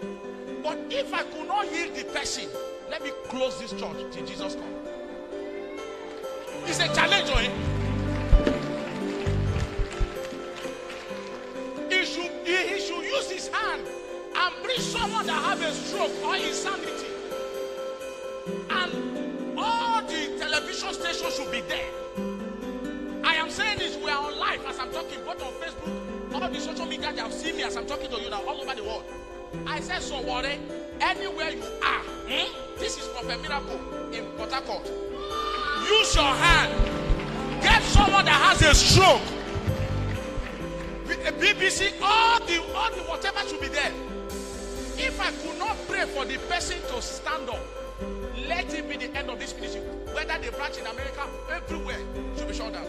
S5: But if I could not heal the person, let me close this church till Jesus comes. It's a challenge on him. He should use his hand and bring someone that has a stroke or insanity. And all the television stations should be there. I am saying this, we are on live as I'm talking, both on Facebook, all the social media, they have seen me as I'm talking to you now, all over the world. I said, so worry, anywhere you are, this is Prophet Miracle in Port Harcourt. Use your hand. Get someone that has a stroke. BBC, all the whatever should be there. If I could not pray for the person to stand up, let it be the end of this ministry. Whether they branch in America, everywhere should be shut down.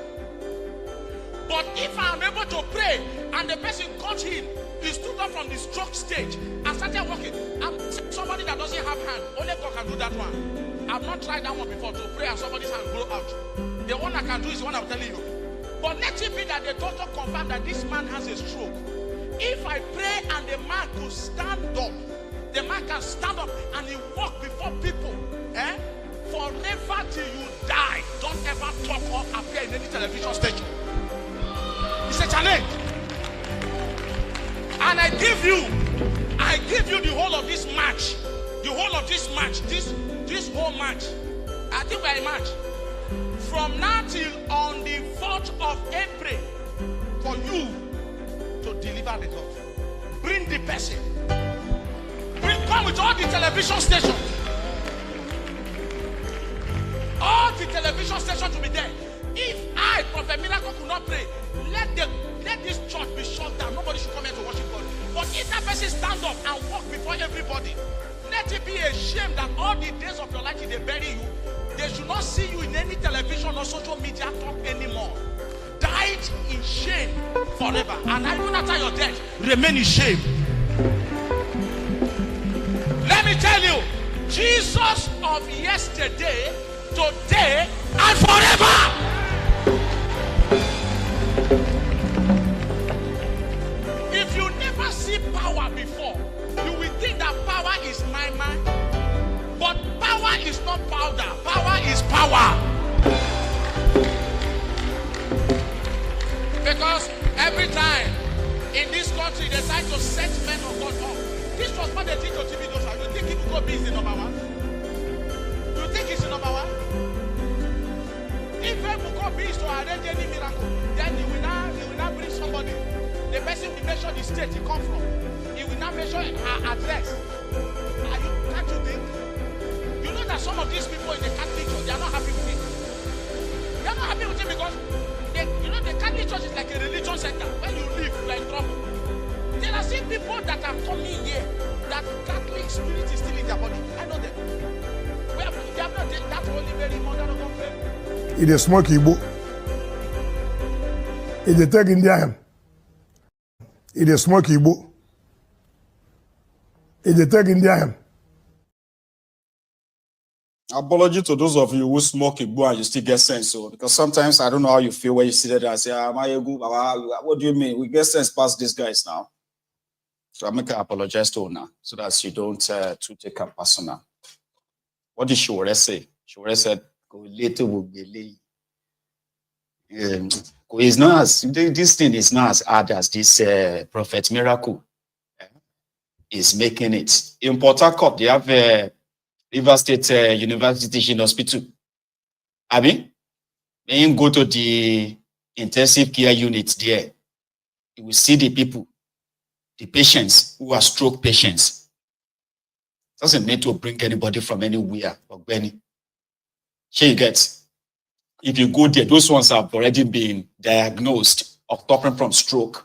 S5: But if I am able to pray and the person got in, he stood up from the stroke stage and started walking. I'm somebody that doesn't have hand. Only God can do that one. I've not tried that one before, to pray and somebody's hand grow out. The one I can do is the one I'm telling you. But let it be that the doctor confirmed that this man has a stroke. If I pray and the man could stand up, the man can stand up and he walk before people, forever till you die. Don't ever talk or appear in any television station. It's a challenge. And I give you the whole of this match. The whole of this match, this whole match. I think we are a match.
S12: from now till on the 4th of April for you to deliver the God. Bring the person. Come with all the television stations. All the television stations to be there. If I, Prophet Miracle, could not pray, let this church be shut down. Nobody should come here to worship God. But if that person stand up and walk before everybody, let it be a shame that all the days of your life they bury you. They should not see you in any television or social media talk anymore. Died in shame forever. And even after your death, remain in shame. Let me tell you, Jesus of yesterday, today, and forever. If you never see power before, you will think that power is my mind. But power is not powder. Power is power. Because every time in this country they try to set men of God up. This was what they did to TV Joshua. You think people go be is the number one? You think it's the number one? If people go be is to arrange any miracle, then he will now bring somebody. The person will measure the state he come from. He will now measure her address. Can't you think? You know that some of these people in the Catholic Church, they are not happy with it. They are not happy with it because the Catholic Church is like a religion center. When you leave, you are in trouble. There are still people that are coming here that Catholic spirit is still in their body. I know them. They have not that holy Mary, mother of God.
S6: It is smoky book. It is taking the It is smoky book. It is taking the
S1: Apology to those of you who smoke Igbo and you still get sense. So, because sometimes I don't know how you feel when you see that. I say, what do you mean? We get sense past these guys now. So I make an apologize to her so that you don't to take her personal. What did Shore say? Shore said, "Go later will be late." It's not as this thing is not as hard as this Prophet Miracle is making it. In Port Harcourt, they have River State University Teaching Hospital. I mean, when you go to the intensive care unit there, you will see the people, the patients who are stroke patients. Doesn't need to bring anybody from anywhere. Here you get. If you go there, those ones have already been diagnosed of suffering from stroke.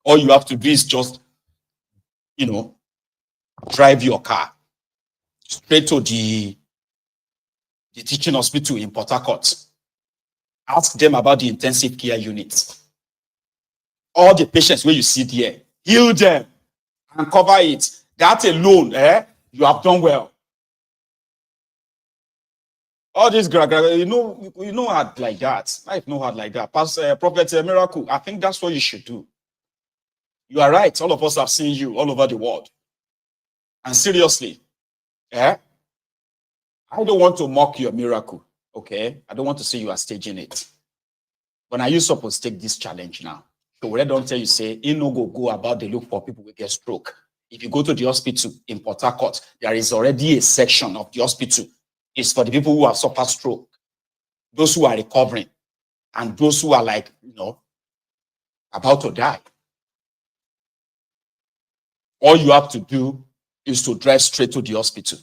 S1: All you have to do is just, drive your car straight to the teaching hospital in Port Harcourt. Ask them about the intensive care unit. All the patients where you see there, heal them and cover it. That alone, you have done well. All this you know hard like that. Life no hard like that. Prophet Miracle, I think that's what you should do. You are right. All of us have seen you all over the world. And seriously, I don't want to mock your miracle, okay? I don't want to say you are staging it. But are you supposed to take this challenge now? So where don't tell you, say, you no go about the look for people who get stroke. If you go to the hospital in Port Harcourt, there is already a section of the hospital. It's for the people who have suffered stroke, those who are recovering, and those who are like, about to die. All you have to do is to drive straight to the hospital.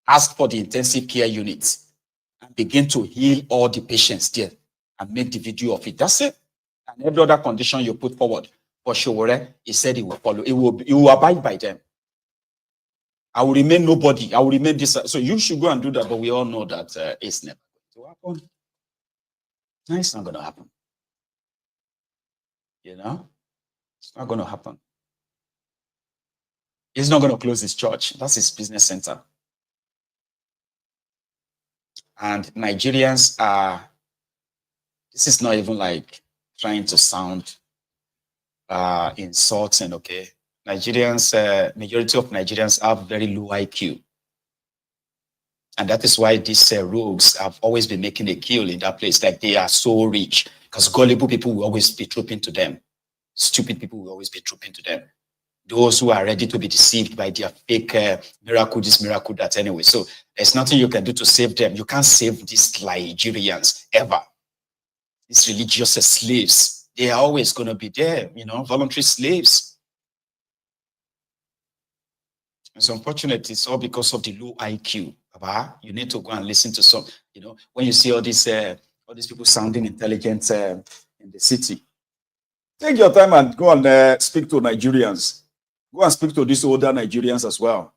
S1: Ask for the intensive care units and begin to heal all the patients there and make the video of it. That's it. And every other condition you put forward for Showore, he said he will follow. He will abide by them. I will remain nobody. I will remain this. So you should go and do that, but we all know that it's never going to happen. No, it's not going to happen. It's not going to happen. He's not going to close his church. That's his business center. And Nigerians are, this is not even like trying to sound insulting, okay? Nigerians, majority of Nigerians have very low IQ. And that is why these rogues have always been making a kill in that place. Like they are so rich because gullible people will always be trooping to them. Stupid people will always be trooping to them. those who are ready to be deceived by their fake miracle this, miracle that anyway. So there's nothing you can do to save them. You can't save these Nigerians ever. These religious slaves, they are always going to be there, voluntary slaves. It's unfortunate. It's all because of the low IQ. You need to go and listen to some, when you see all these people sounding intelligent in the city. Take your time and go and speak to Nigerians. Go and speak to these older Nigerians as well.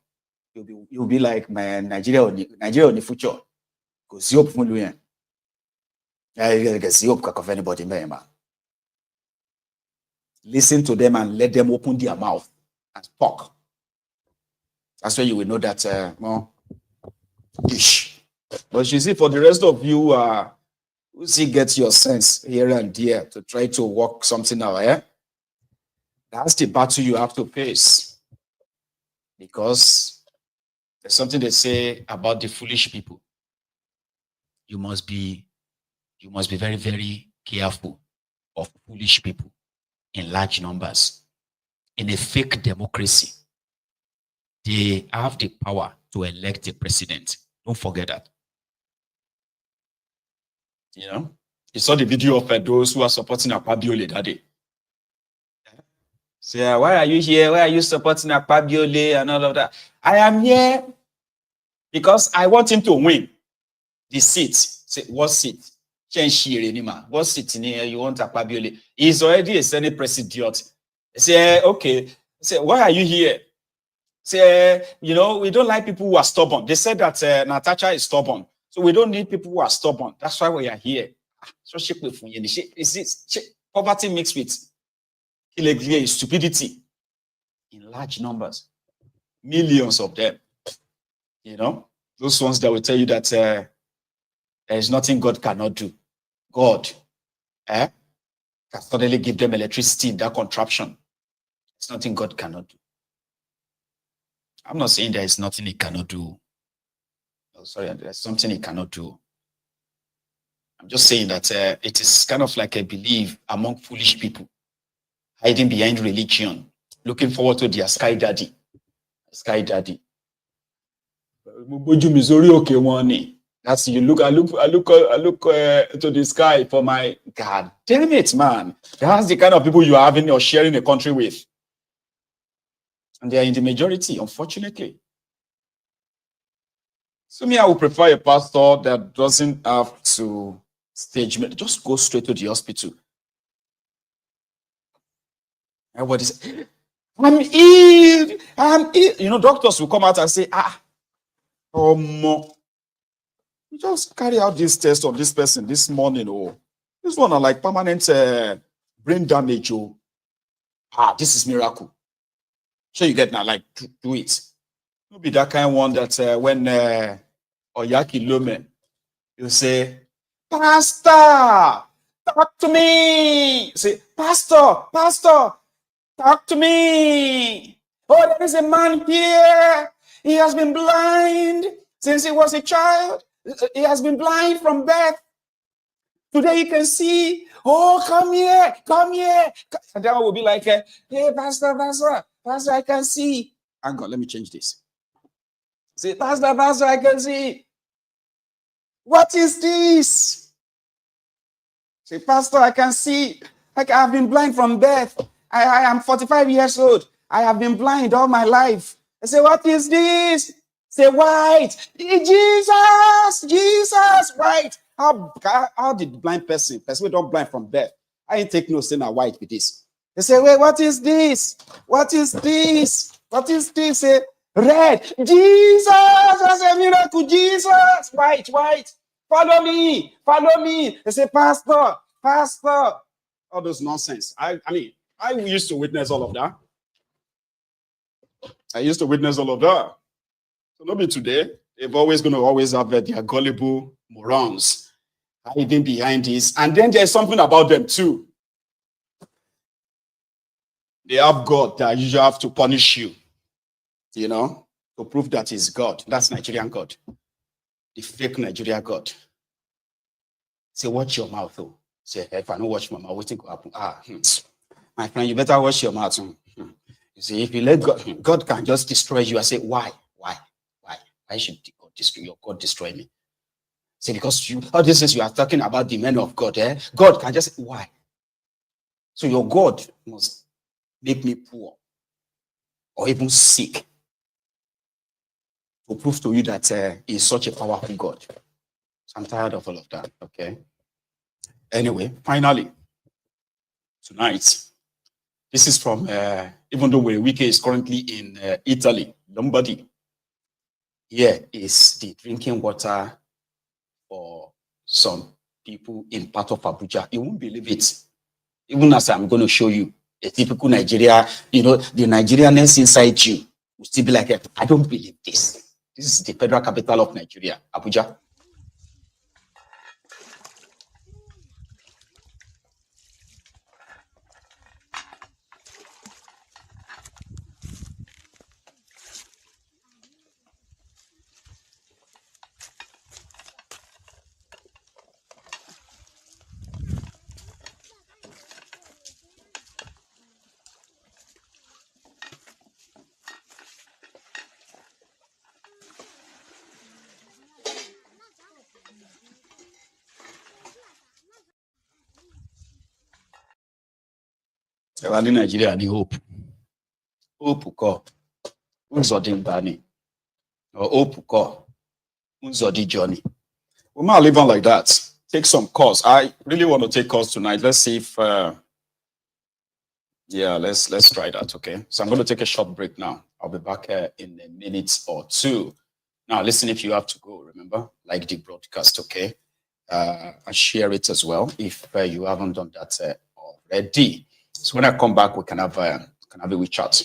S1: You'll be like, man, Nigeria on the future. Because you hope anybody, man. Listen to them and let them open their mouth and talk. That's when you will know that ish. But you see, for the rest of you, who see get your sense here and there to try to work something out, that's the battle you have to face. Because there's something they say about the foolish people. You must be very, very careful of foolish people in large numbers. In a fake democracy, they have the power to elect a president. Don't forget that. You saw the video of those who are supporting IPOB that day. Say, why are you here? Why are you supporting IPOB and all of that? I am here because I want him to win the seat. Say, what seat? What seat you want IPOB? He's already a Senate president. Say, okay. Say, why are you here? Say, we don't like people who are stubborn. They said that Natasha is stubborn. So we don't need people who are stubborn. That's why we are here. So poverty mixed with stupidity in large numbers. Millions of them. Those ones that will tell you that there is nothing God cannot do. God can suddenly give them electricity in that contraption. It's nothing God cannot do. I'm not saying there is nothing he cannot do. Oh, sorry, there's something he cannot do. I'm just saying that it is kind of like a belief among foolish people, hiding behind religion, looking forward to their sky daddy. Sky daddy. That's you look. I look to the sky for my God. Damn it, man! That's the kind of people you are having or sharing a country with. And they are in the majority, unfortunately. So I would prefer a pastor that doesn't have to stage, just go straight to the hospital. Everybody says, I'm ill, I'm ill. Doctors will come out and say, you just carry out this test on this person this morning. This one are like permanent brain damage. This is miracle. So you get now, like, do it. Don't be that kind of one that when Oyaki Lome, you say, Pastor, talk to me. Say, Pastor, talk to me. Oh, there is a man here. He has been blind since he was a child. He has been blind from birth. Today you can see. Oh, come here. And then I will be like, hey, Pastor, I can see. Hang on, let me change this. Say, Pastor, I can see. What is this? Say, Pastor, I can see. Like, I've been blind from birth. I am 45 years old. I have been blind all my life. I say, what is this? Say, white. Jesus, white. How did blind person we don't blind from birth? I ain't take no saying a white with this. They say, wait, what is this? What is this? Say, red. Jesus, that's a miracle. Jesus, white. Follow me. They say, Pastor. All those nonsense. I used to witness all of that. So maybe today, they're always going to have their gullible morons hiding behind this. And then there's something about them too. They have God that usually have to punish you, to prove that he's God. That's Nigerian God. The fake Nigerian God. Say, watch your mouth, though. Say, if I don't watch my mouth, what's going to happen? My friend, you better watch your mouth. You see, if you let God, God can just destroy you. I say, why? Why should God destroy your God destroy me? Say, because all these things you are talking about the men of God, God can just, why? So your God must make me poor or even sick to prove to you that he is such a powerful God. So I'm tired of all of that, okay? Anyway, finally, tonight, this is from, even though Wike is currently in Italy, Lombardy. Here is the drinking water for some people in part of Abuja. You won't believe it. Even as I'm going to show you, a typical Nigeria, the Nigerianness inside you will still be like, I don't believe this. This is the federal capital of Nigeria, Abuja. Everybody in Nigeria need hope. Hope ko unzodi mbani. Or hope ko unzodi journey. We might live on like that. Take some course. I really want to take course tonight. Let's see if let's try that, okay? So I'm going to take a short break now. I'll be back in a minute or two. Now, listen, if you have to go, remember, like the broadcast, okay? And share it as well if you haven't done that already. So when I come back, we can have a wee chat.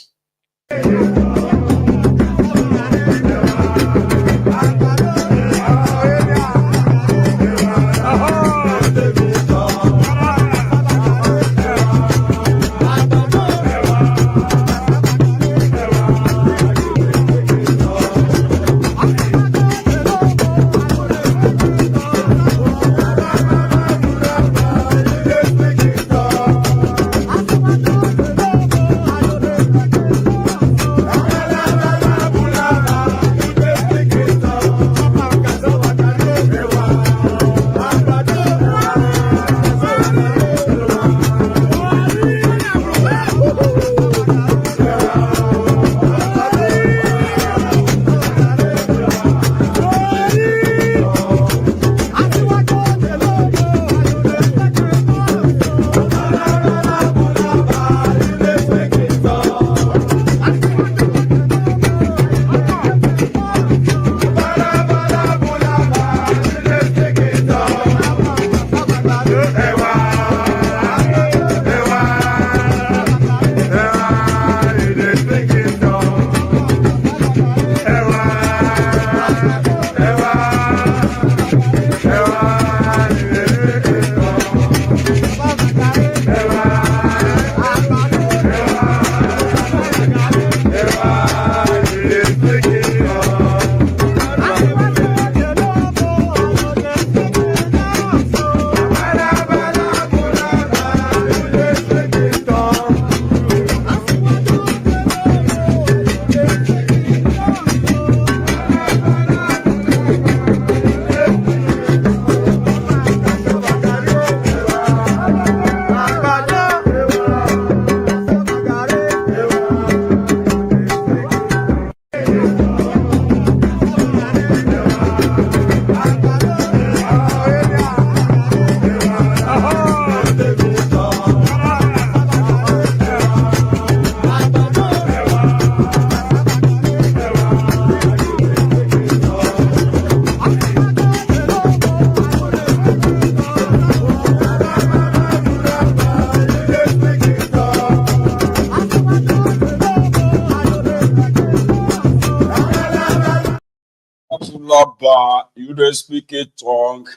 S1: You don't speak a tongue.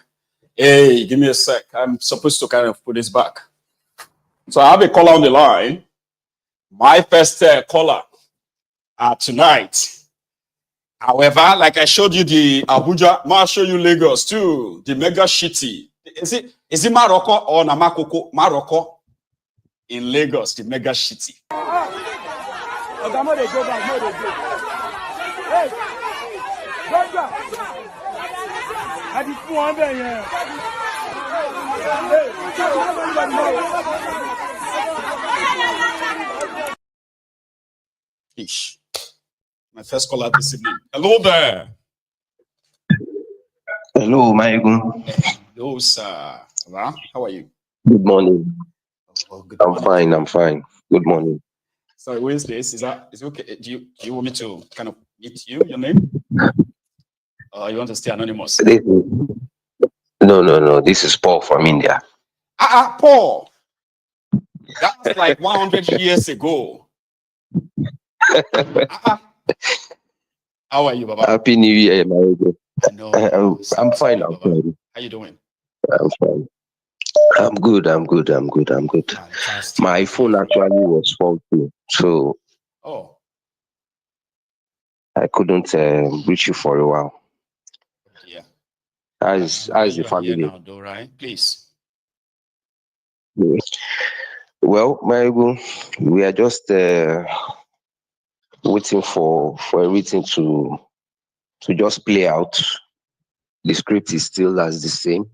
S1: Hey, give me a sec. I'm supposed to kind of put this back. So I have a caller on the line. My first caller tonight. However, like I showed you the Abuja, I'll show you Lagos too. The mega shitty. Is it Morocco or Namakoko? Morocco in Lagos, the mega shitty. Ish. My first caller this evening. Hello there.
S13: Hello, Maegun.
S1: Hello, sir. How are you?
S13: Good morning.
S1: Oh, good
S13: I'm
S1: morning.
S13: fine. I'm fine. Good morning.
S1: Sorry, who is this? Is it okay? Do you want me to kind of meet you? Your name? You want to stay anonymous?
S13: No. This is Paul from India.
S1: Paul. That's like 100 years ago. How are you, Baba?
S13: Happy New Year, Maegun.
S1: No,
S13: I'm fine. I'm fine.
S1: How you doing?
S13: I'm fine. I'm good.
S1: Fantastic.
S13: My phone actually was faulty, so I couldn't reach you for a while.
S1: Yeah.
S13: How's the family?
S1: Now, though, right? Please.
S13: Well, Maegun, we are just waiting for everything to just play out. The script is still as the same.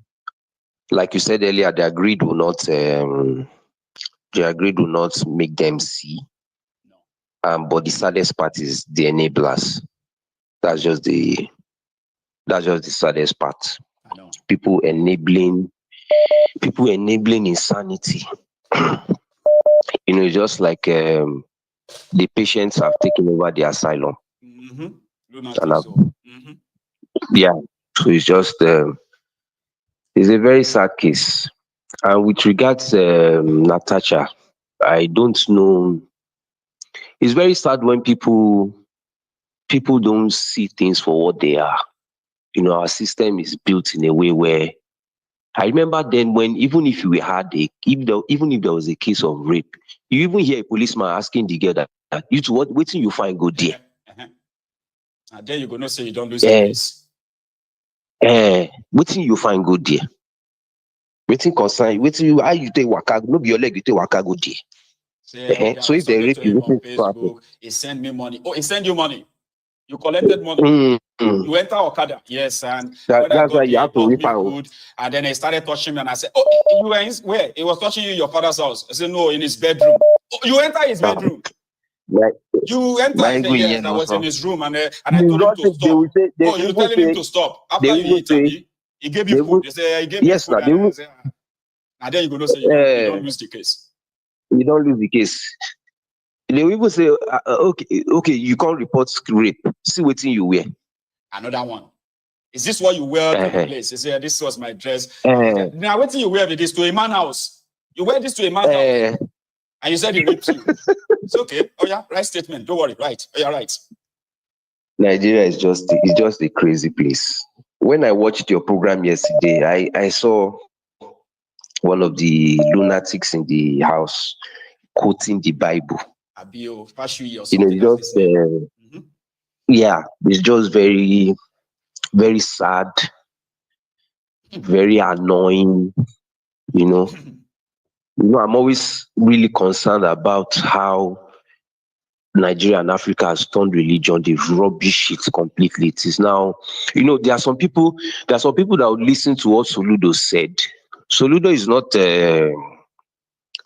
S13: Like you said earlier, the agreed will not make them see. But the saddest part is the enablers. That's just the saddest part.
S1: I know.
S13: People enabling insanity. Just like the patients have taken over the asylum. Yeah, so it's just it's a very sad case. And with regards Natasha, I don't know. It's very sad when people don't see things for what they are. Our system is built in a way where I remember then when even if there was a case of rape, you even hear a policeman asking the girl that you to what waiting you find go there.
S1: And then you go not say you don't lose the case.
S13: Waiting you find go there. Waiting concern, waiting you how you take waka, no be your leg, you take waka go there. So if they rape you,
S1: on Facebook, he send me money. Oh, he send you money. You collected money. You enter Okada. Yes, and
S13: that's why you have to rip out.
S1: Food, and then he started touching me, and I said, "Oh, you were in where?" He was touching you in your father's house. I said, "No, in his bedroom." Oh, you enter his bedroom. You enter his yes, I was in his room, and I told him to stop. You're telling him to stop. After you eat, he gave you food. They say he gave you food. And then you're going to say you don't lose the case.
S13: You don't lose the case. They will even say, okay, you can't report rape. See what you wear.
S1: Another one. Is this what you wear to the place? They say, this was my dress. Now, what do you wear with this to a man's house? You wear this to a man's house. And you said he raped you. It's okay. Oh, yeah, right statement. Don't worry. Right. Oh, yeah, right.
S13: Nigeria is just a crazy place. When I watched your program yesterday, I saw one of the lunatics in the house quoting the Bible. Yeah, it's just very, very sad, very annoying. I'm always really concerned about how Nigeria and Africa has turned religion. They've rubbish it completely. It is now, there are some people that would listen to what Soludo said. Soludo is not,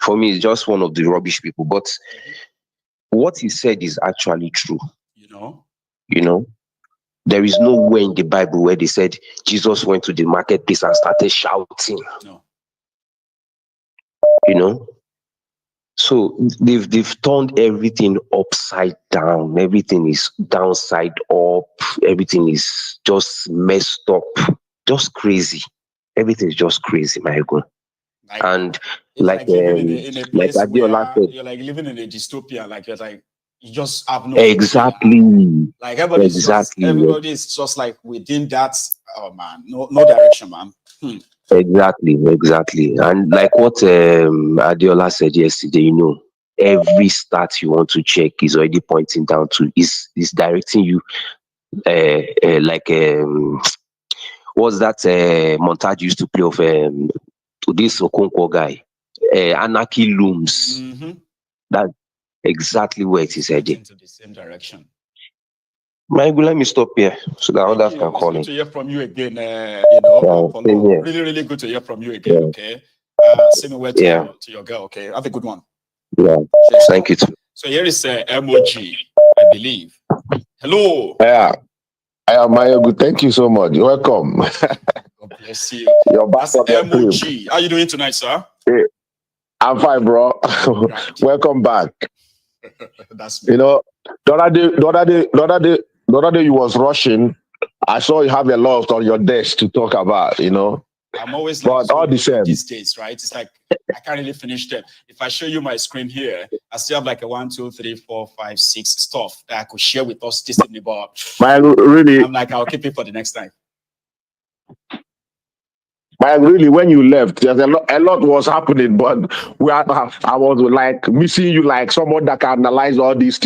S13: for me, it's just one of the rubbish people. But what he said is actually true. There is nowhere in the Bible where they said Jesus went to the marketplace and started shouting. No. So they've turned everything upside down. Everything is downside up. Everything is just messed up. Just crazy. Everything is just crazy, my God. And like Adiola said,
S1: you're like living in a dystopia. Like you're like you just have no
S13: exactly.
S1: Idea. Like everybody is just like within that. Oh man, no direction, man.
S13: Exactly. And like what Adiola said yesterday, every stat you want to check is already pointing down to is directing you what's that montage used to play of this Okonkwo guy, Anarchy Looms. exactly where it is heading.
S1: Into the same direction.
S13: Michael, let me stop here so that others can
S1: It's
S13: call
S1: good
S13: in.
S1: to hear from you again. Really, really good to hear from you again. Okay. Send me word to your girl. Okay. Have a good one.
S13: Yeah. Thank you too.
S1: So here is emoji, I believe. Hello.
S14: Yeah. Good. Thank you so much. Welcome.
S1: God bless you. That's emoji. How are you doing tonight, sir?
S14: Hey, I'm fine, bro. Welcome back.
S1: That's
S14: the other day you was rushing. I saw you have a lot on your desk to talk about,
S1: I'm always
S14: but all the same
S1: these days, right? It's like I can't really finish them. If I show you my screen here, I still have like a 1, 2, 3, 4, 5, 6 stuff that I could share with us this evening. But
S14: really,
S1: I'm like, I'll keep it for the next time.
S14: But really, when you left, there's a lot was happening, but I was like missing you, like someone that can analyze all this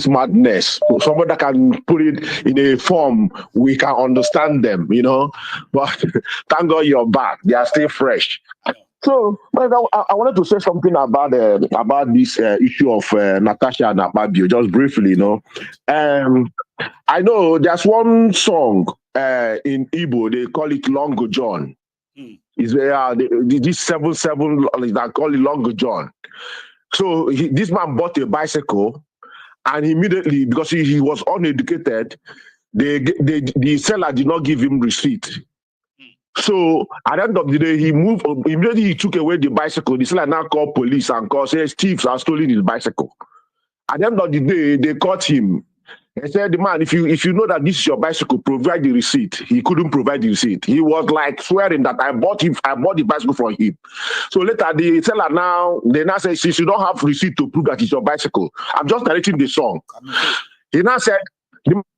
S14: madness, someone that can put it in a form we can understand them, But thank God you're back; they are still fresh. So, but I wanted to say something about this issue of Natasha and Akpabio, just briefly, I know there's one song in Igbo, they call it Longo John. Is this 7/7 that call it Longo John. So this man bought a bicycle, and immediately, because he was uneducated, the seller did not give him receipt. So at the end of the day, immediately he took away the bicycle. The seller now called police and says thieves are stealing his bicycle. At the end of the day, they caught him. They said, the man, if you know that this is your bicycle, provide the receipt. He couldn't provide the receipt. He was like swearing that I bought the bicycle from him. So later the seller they now say, since you don't have receipt to prove that it's your bicycle, I'm just narrating the song. The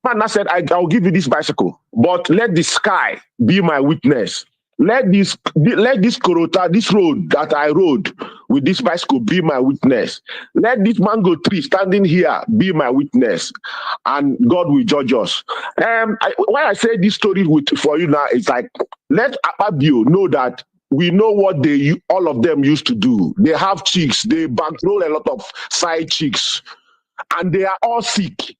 S14: man now said, I'll give you this bicycle, but let the sky be my witness. Let this Korota, this road that I rode with this bicycle be my witness. Let this mango tree standing here be my witness, and God will judge us. Why I say this story for you now is like, let Akpabio know that we know what all of them used to do. They have chicks, they bankroll a lot of side chicks, and they are all sick.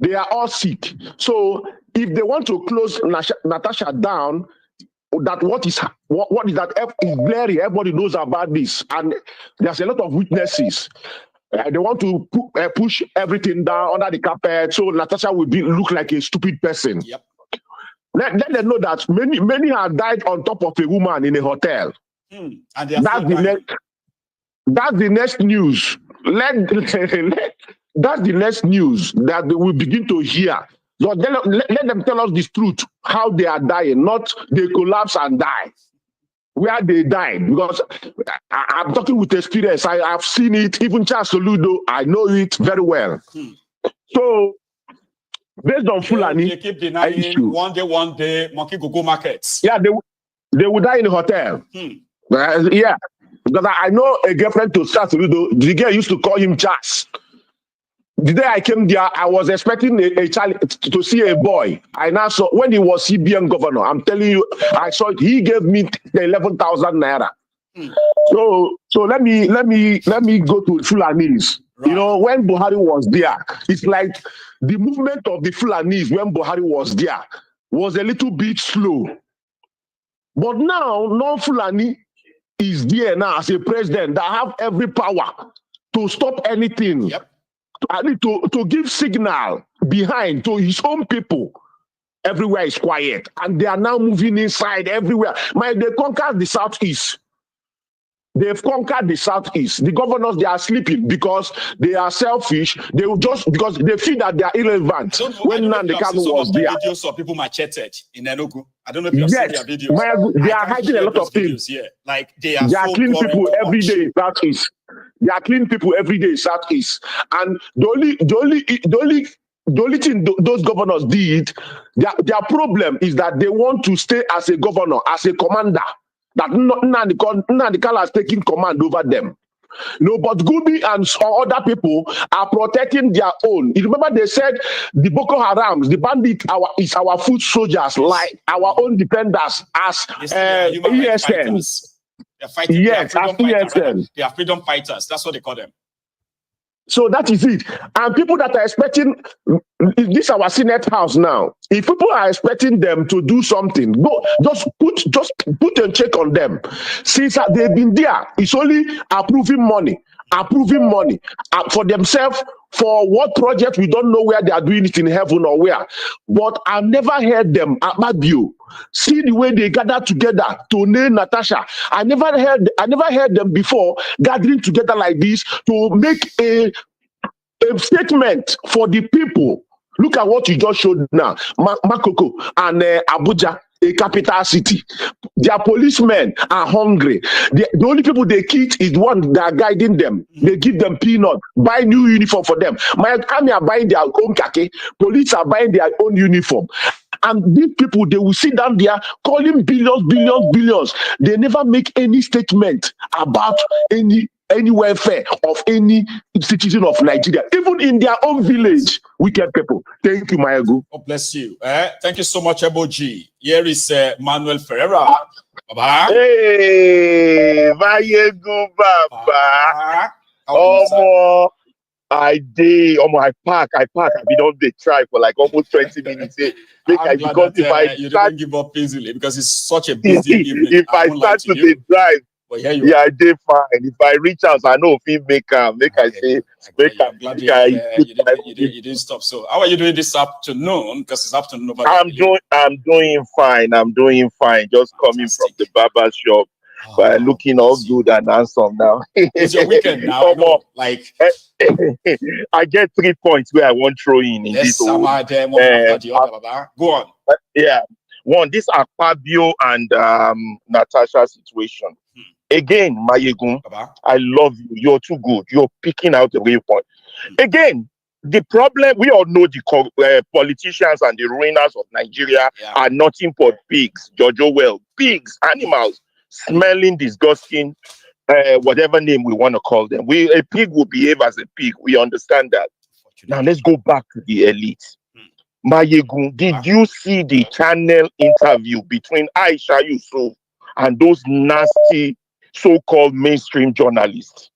S14: They are all sick. So if they want to close Natasha down, that what is that is blurry. Everybody knows about this, and there's a lot of witnesses. They want to push everything down under the carpet, so Natasha will look like a stupid person.
S1: Yep.
S14: Let them know that many have died on top of a woman in a hotel.
S1: And
S14: that's the next news. That's the next news that they will begin to hear. So let them tell us the truth, how they are dying, not they collapse and die. Where they died, because I'm talking with experience. I have seen it, even Charles Soludo, I know it very well. So, based on Fulani,
S1: they keep denying one day, monkey go markets.
S14: Yeah, they would die in a hotel. Yeah, because I know a girlfriend to Charles Soludo, the girl used to call him Charles. The day I came there, I was expecting a child to see a boy. I now saw when he was CBN governor. I'm telling you, I saw it. He gave me 11,000 naira. So let me go to Fulanese. Right. When Buhari was there, it's like the movement of the Fulanese when Buhari was there was a little bit slow. But now, non-Fulani is there now as a president that have every power to stop anything.
S1: Yep.
S14: To give signal behind to his own people. Everywhere is quiet, and they are now moving inside everywhere. They conquered the southeast. They've conquered the southeast. The governors, they are sleeping because they are selfish. They will just because they feel that they are irrelevant. When Nnamdi Kanu was there,
S1: videos of people macheted in Enugu. I don't know if you have seen their videos.
S14: They are hiding a lot of things.
S1: Here. Like they are
S14: clean people every day in southeast. They are clean people every day in southeast. And the only thing those governors did, their problem is that they want to stay as a governor, as a commander. That Nnamdi Kanu has taken command over them. But Gumi and other people are protecting their own. You remember they said the Boko Harams, the bandit, is our foot soldiers, like our own defenders as ESN.
S1: They're fighting. Yes, as ESN. They are freedom fighters. That's what they call them.
S14: So that is it. And people that are expecting this our Senate House now, if people are expecting them to do something, go just put a check on them. Since they've been there, it's only approving money for themselves for what project we don't know where they are doing it in heaven or where. But I've never heard them at Mabio. See the way they gather together to name Natasha. I never heard them before gathering together like this to make a statement for the people. Look at what you just showed now. Makoko and Abuja, a capital city. Their policemen are hungry. The only people they keep is the one that are guiding them. They give them peanut, buy new uniform for them. My army are buying their own khaki. Police are buying their own uniform. And these people, they will sit down there calling billions. They never make any statement about any welfare of any citizen of Nigeria, even in their own village. Wicked people. Thank you, Mayagu.
S1: God bless you. Thank you so much, Eboji. Here is Manuel Ferreira. Baba.
S14: Hey, Mayagu, Baba. I park. I've been on the drive for like almost 20 minutes.
S1: I'm glad that you didn't give up easily because it's such a busy evening.
S14: If I start to the drive, I did fine. If I reach out, I know if he make I say,
S1: you didn't stop. So how are you doing this afternoon? Because it's afternoon over
S14: I'm doing fine. Just coming from the barber shop. But looking all good and handsome now.
S1: It's your weekend now. Like
S14: I get 3 points where I want throw in this.
S1: Go on.
S14: Yeah. One, this Akpabio and Natasha situation. Again, Mayegun, I love you. You're too good. You're picking out the real point. Again, the problem, we all know the politicians and the ruiners of Nigeria are nothing but pigs. Jojo well, pigs, animals, smelling, disgusting, whatever name we want to call them. A pig will behave as a pig. We understand that. Now let's go back to the elite. Mayegun, did you see the channel interview between Aisha Yusuf and those nasty so-called mainstream journalists?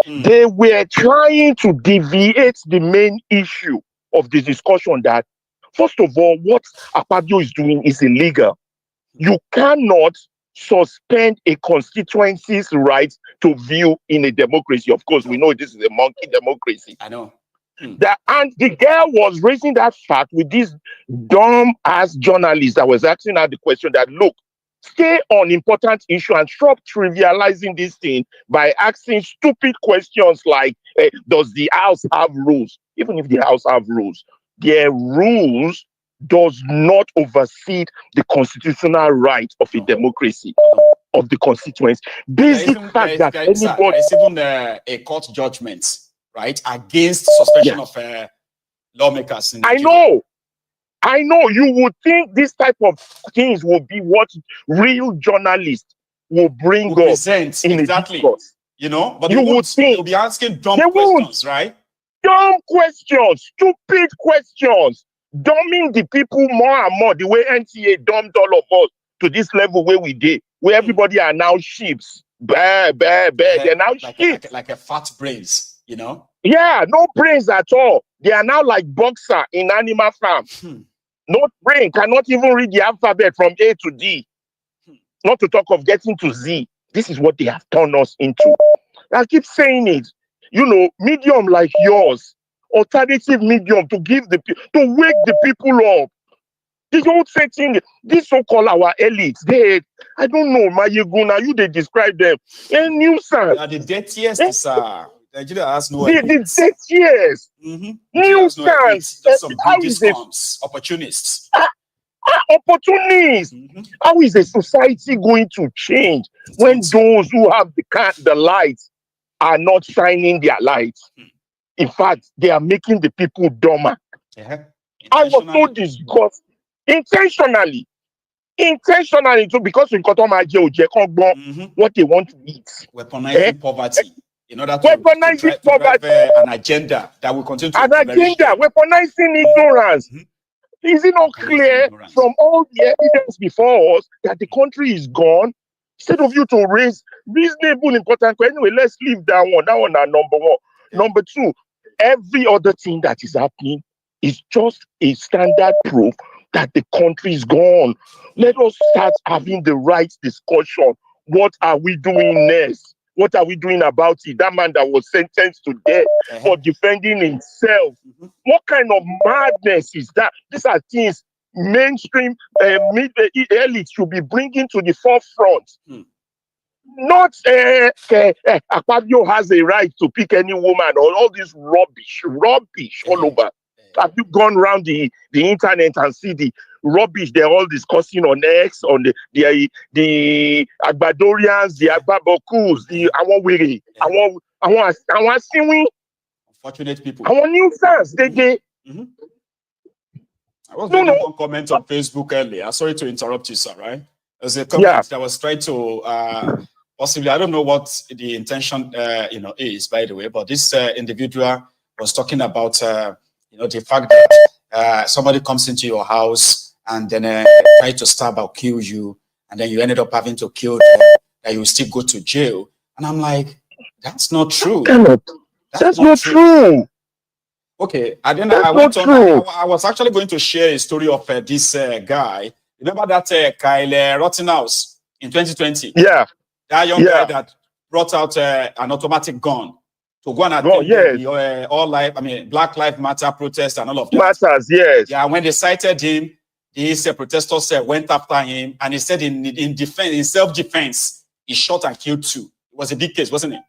S14: They were trying to deviate the main issue of the discussion that, first of all, what Akpabio is doing is illegal. You cannot suspend a constituency's right to view in a democracy. Of course, we know this is a monkey democracy.
S1: I know.
S14: And the girl was raising that fact with this dumb ass journalist that was asking her the question that, look, stay on important issue and stop trivializing this thing by asking stupid questions like, does the house have rules? Even if the house have rules, their rules does not oversee the constitutional right of a democracy, of the constituents. Basic fact that anybody...
S1: There's even a court judgment, right, against suspension of lawmakers. In
S14: I know. You would think this type of things will be what real journalists will bring up in
S1: exactly.
S14: a discourse.
S1: You know, but
S14: you would think
S1: they'll be asking dumb questions, right?
S14: Dumb questions, stupid questions, dumbing the people more and more. The way NTA dumbed all of us to this level where we did, where everybody are now sheeps. They're now sheep.
S1: Like a fat brains, you know?
S14: Yeah, no brains at all. They are now like boxer in Animal Farm. No brain, cannot even read the alphabet from A to D. Not to talk of getting to Z. This is what they have turned us into. I keep saying it. You know, medium like yours, alternative medium to wake the people up. This whole setting, this so-called our elites, I don't know, Mayeguna, they describe them. A nuisance.
S1: The dirtiest Nigeria has no
S14: the dirtiest. Nuisance.
S1: Just some discounts, opportunists.
S14: Opportunists. How is a society going to change when those who have the light are not shining their light? In fact, they are making the people dumber. I was so disgusted. Intentionally too, because we got what they want to eat.
S1: Weaponizing poverty. In order to drive an agenda that will continue to
S14: weaponizing ignorance. Is it not clear from all the evidence before us that the country is gone? Instead of you to raise reasonable important question, anyway, let's leave that one. That one are number one. Number two, every other thing that is happening is just a standard proof that the country is gone. Let us start having the right discussion. What are we doing next? What are we doing about it? That man that was sentenced to death for defending himself. What kind of madness is that? These are things mainstream elites should be bringing to the forefront. Not Akpabio has a right to pick any woman or all this rubbish all over. Have you gone around the internet and see the rubbish they're all discussing on X, on the Agbadorians, the Agbabokus, the Awawiri,
S1: unfortunate people.
S14: Our nuisance, they
S1: I was reading one comment on Facebook earlier. Sorry to interrupt you, sir, right? There's a comment that was trying to possibly, I don't know what the intention is, by the way, but this individual was talking about the fact that somebody comes into your house and then try to stab or kill you, and then you ended up having to kill them, that you still go to jail. And I'm like, that's not true.
S14: That's not true.
S1: Okay, and then I was actually going to share a story of this guy. Remember that Kyle Rottenhouse in 2020?
S14: Yeah.
S1: That young guy that brought out an automatic gun to go and attend the Black Lives Matter protest and all of that.
S14: Matters, yes.
S1: Yeah, when they cited him, these protesters went after him, and he said in self-defense, he shot and killed 2. It was a big case, wasn't it?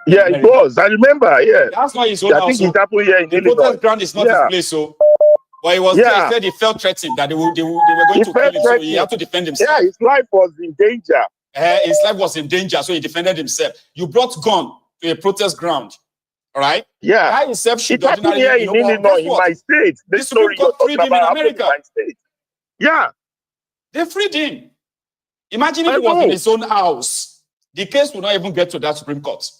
S14: Yeah, it was. I remember, yeah.
S1: That's not his own house.
S14: I think it happened here in
S1: the
S14: Illinois.
S1: protest ground is not his place, so. But he was there. He said he felt threatened that they were going to kill him, so he had to defend himself.
S14: Yeah, his life was in danger.
S1: His life was in danger, so he defended himself. You brought gun to a protest ground, all right?
S14: Yeah.
S1: Guy himself should
S14: it happened here in Illinois, in my state. This story you're talking about happened in my state. Yeah.
S1: They freed him. Imagine if he was in his own house. The case will not even get to that Supreme Court.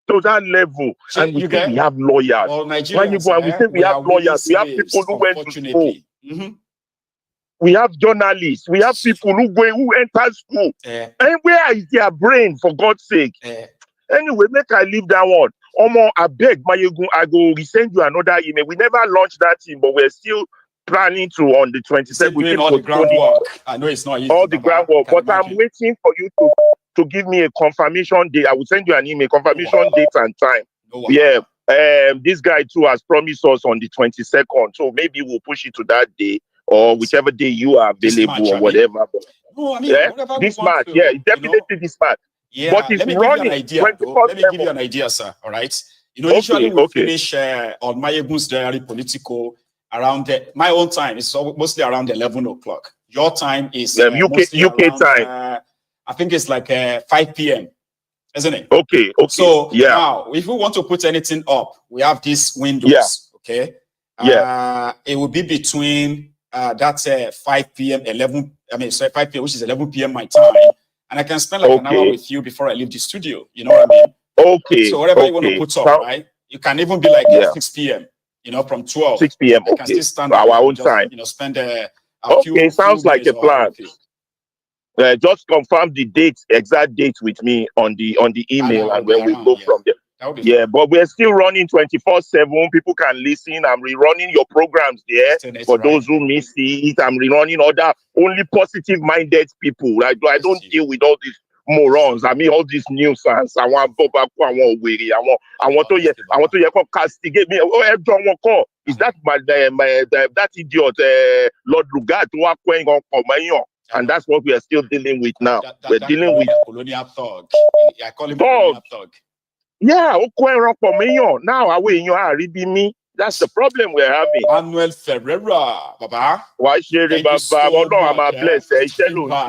S14: To that level. And we think we have lawyers.
S1: Well,
S14: when you go and we think we have lawyers, we have people who went to school. We have journalists. We have people who enter school. And where is their brain, for God's sake? Anyway, make I leave that one. Omo, I beg, Mayegun, I go resend you another email. We never launched that team, but we're still planning to on the 27th.
S1: We all the groundwork. I know it's not easy.
S14: All the groundwork, but I'm waiting for you to give me a confirmation date. I will send you an email, confirmation date and time. Yeah. This guy too has promised us on the 22nd, so maybe we'll push it to that day or whichever day you are available or whatever. This March, definitely this March.
S1: Yeah,
S14: but it's running.
S1: Let me give you an idea, sir. All right. Usually we finish on Mayegun's diary political around my own time. It's mostly around 11 o'clock. Your time is
S14: UK time.
S1: I think it's like 5 p.m. Isn't it?
S14: Okay.
S1: So now, if we want to put anything up, we have these windows.
S14: Yeah.
S1: Okay. It will be between that's 5 p.m. 5 p.m. which is 11 p.m. my time. And I can spend like an hour with you before I leave the studio. You know what I mean?
S14: Okay.
S1: So whatever you want to put up, right? You can even be like 6 p.m. From 12.
S14: 6 p.m.
S1: I can still stand
S14: our own time.
S1: Spend a
S14: few. Sounds like a plan. Just confirm the date, exact date with me on the email, and when we go from there. Yeah, but we're still running 24/7. People can listen. I'm rerunning your programs there for those who miss it. I'm rerunning other only positive-minded people. I don't deal with all these morons. I mean, all these nuisance. I want Bobaku. I want Wiri. I want to castigate me. Oh, John Woko. Is that that idiot Lord Lugard who are going on Komayon? And that's what we are still dealing with now. We're dealing with
S1: colonial thug. I call him colonial thug.
S14: Yeah, now me. That's the problem we're having.
S1: Manuel Ferreira, Baba.
S14: Why should I'm blessed.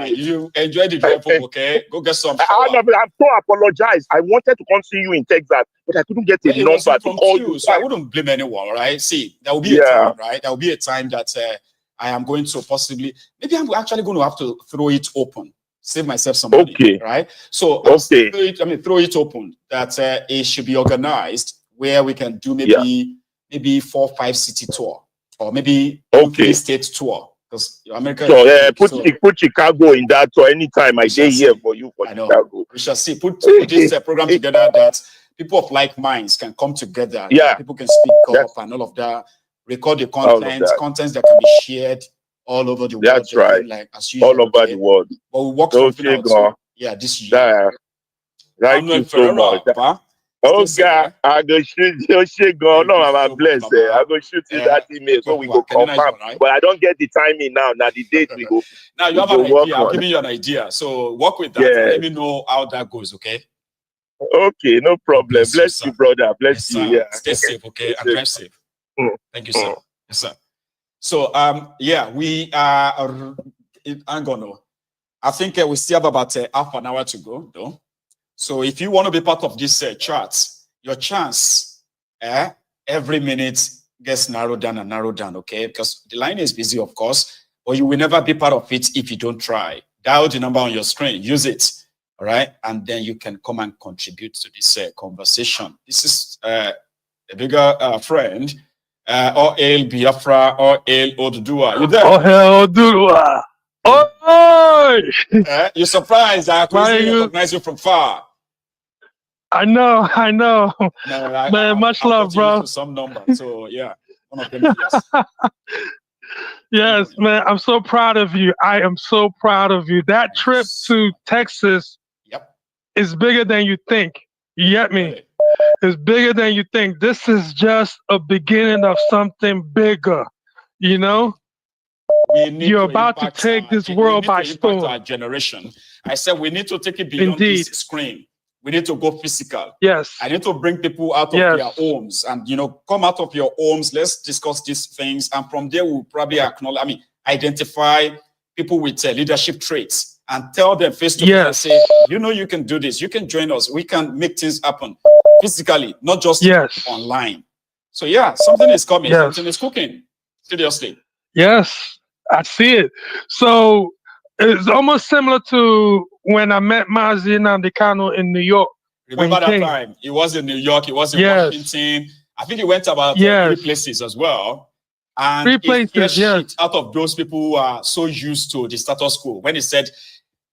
S1: You enjoy the drive home, okay? Go get some.
S14: I'm so apologize. I wanted to come see you in Texas, but I couldn't get a number to call you.
S1: So I wouldn't blame anyone, right? See, there will be a time, right? There will be a time that I am going to possibly, maybe I'm actually going to have to throw it open, save myself some money, right? So throw it open that it should be organized where we can do maybe 4 or 5 city tour or maybe 3 state tour because America.
S14: So put Chicago in that tour anytime I stay here for you for Chicago.
S1: We shall see. Put this program together that people of like minds can come together.
S14: Yeah.
S1: People can speak up and all of that, record the contents that can be shared all over the world.
S14: That's right.
S1: Like as usual.
S14: All over the world.
S1: But we work something out. So, yeah, this year.
S14: Thank you so much. Oh God, I go shoot your shit go. No, I'm blessed. I go shoot you that email so we go confirm. But I don't get the timing now. Now the date we go.
S1: Now you have an idea. I'm giving you an idea. So work with that. Let me know how that goes. Okay.
S14: Okay, no problem. Bless you, brother. Bless you. Yeah.
S1: Stay safe. Okay, and drive safe. Thank you, sir. Yes, sir. So yeah, we are. I'm gonna. I think we still have about half an hour to go, though. So if you want to be part of this chart, your chance every minute gets narrowed down and narrowed down, okay? Because the line is busy, of course, but you will never be part of it if you don't try. Dial the number on your screen, use it, all right? And then you can come and contribute to this conversation. This is a bigger friend, or El Biafra, or El Odudua. You there?
S15: Oh, hell, Odudua. Oh!
S1: You're surprised I recognize you from far.
S15: I know.
S1: No,
S15: man, much love, bro.
S1: Some number, so yeah, one of them. Yes.
S15: Yes, man. I'm so proud of you. I am so proud of you. That trip to Texas is bigger than you think. You get me? It's bigger than you think. This is just a beginning of something bigger. You know? You're about to take this world by storm.
S1: Our generation. I said we need to take it beyond this screen. We need to go physical.
S15: Yes.
S1: I need to bring people out of their homes and, come out of your homes. Let's discuss these things. And from there, we'll probably identify people with leadership traits and tell them face to face and say, you can do this. You can join us. We can make things happen physically, not just online. So yeah, something is coming. Something is cooking. Seriously.
S15: Yes, I see it. So it's almost similar to when I met Mazi Nnamdi Kanu in New York.
S1: Remember that time? He was in New York. He was in Washington. I think he went about 3 places as well. And
S15: 3 places,
S1: out of those people who are so used to the status quo. When he said,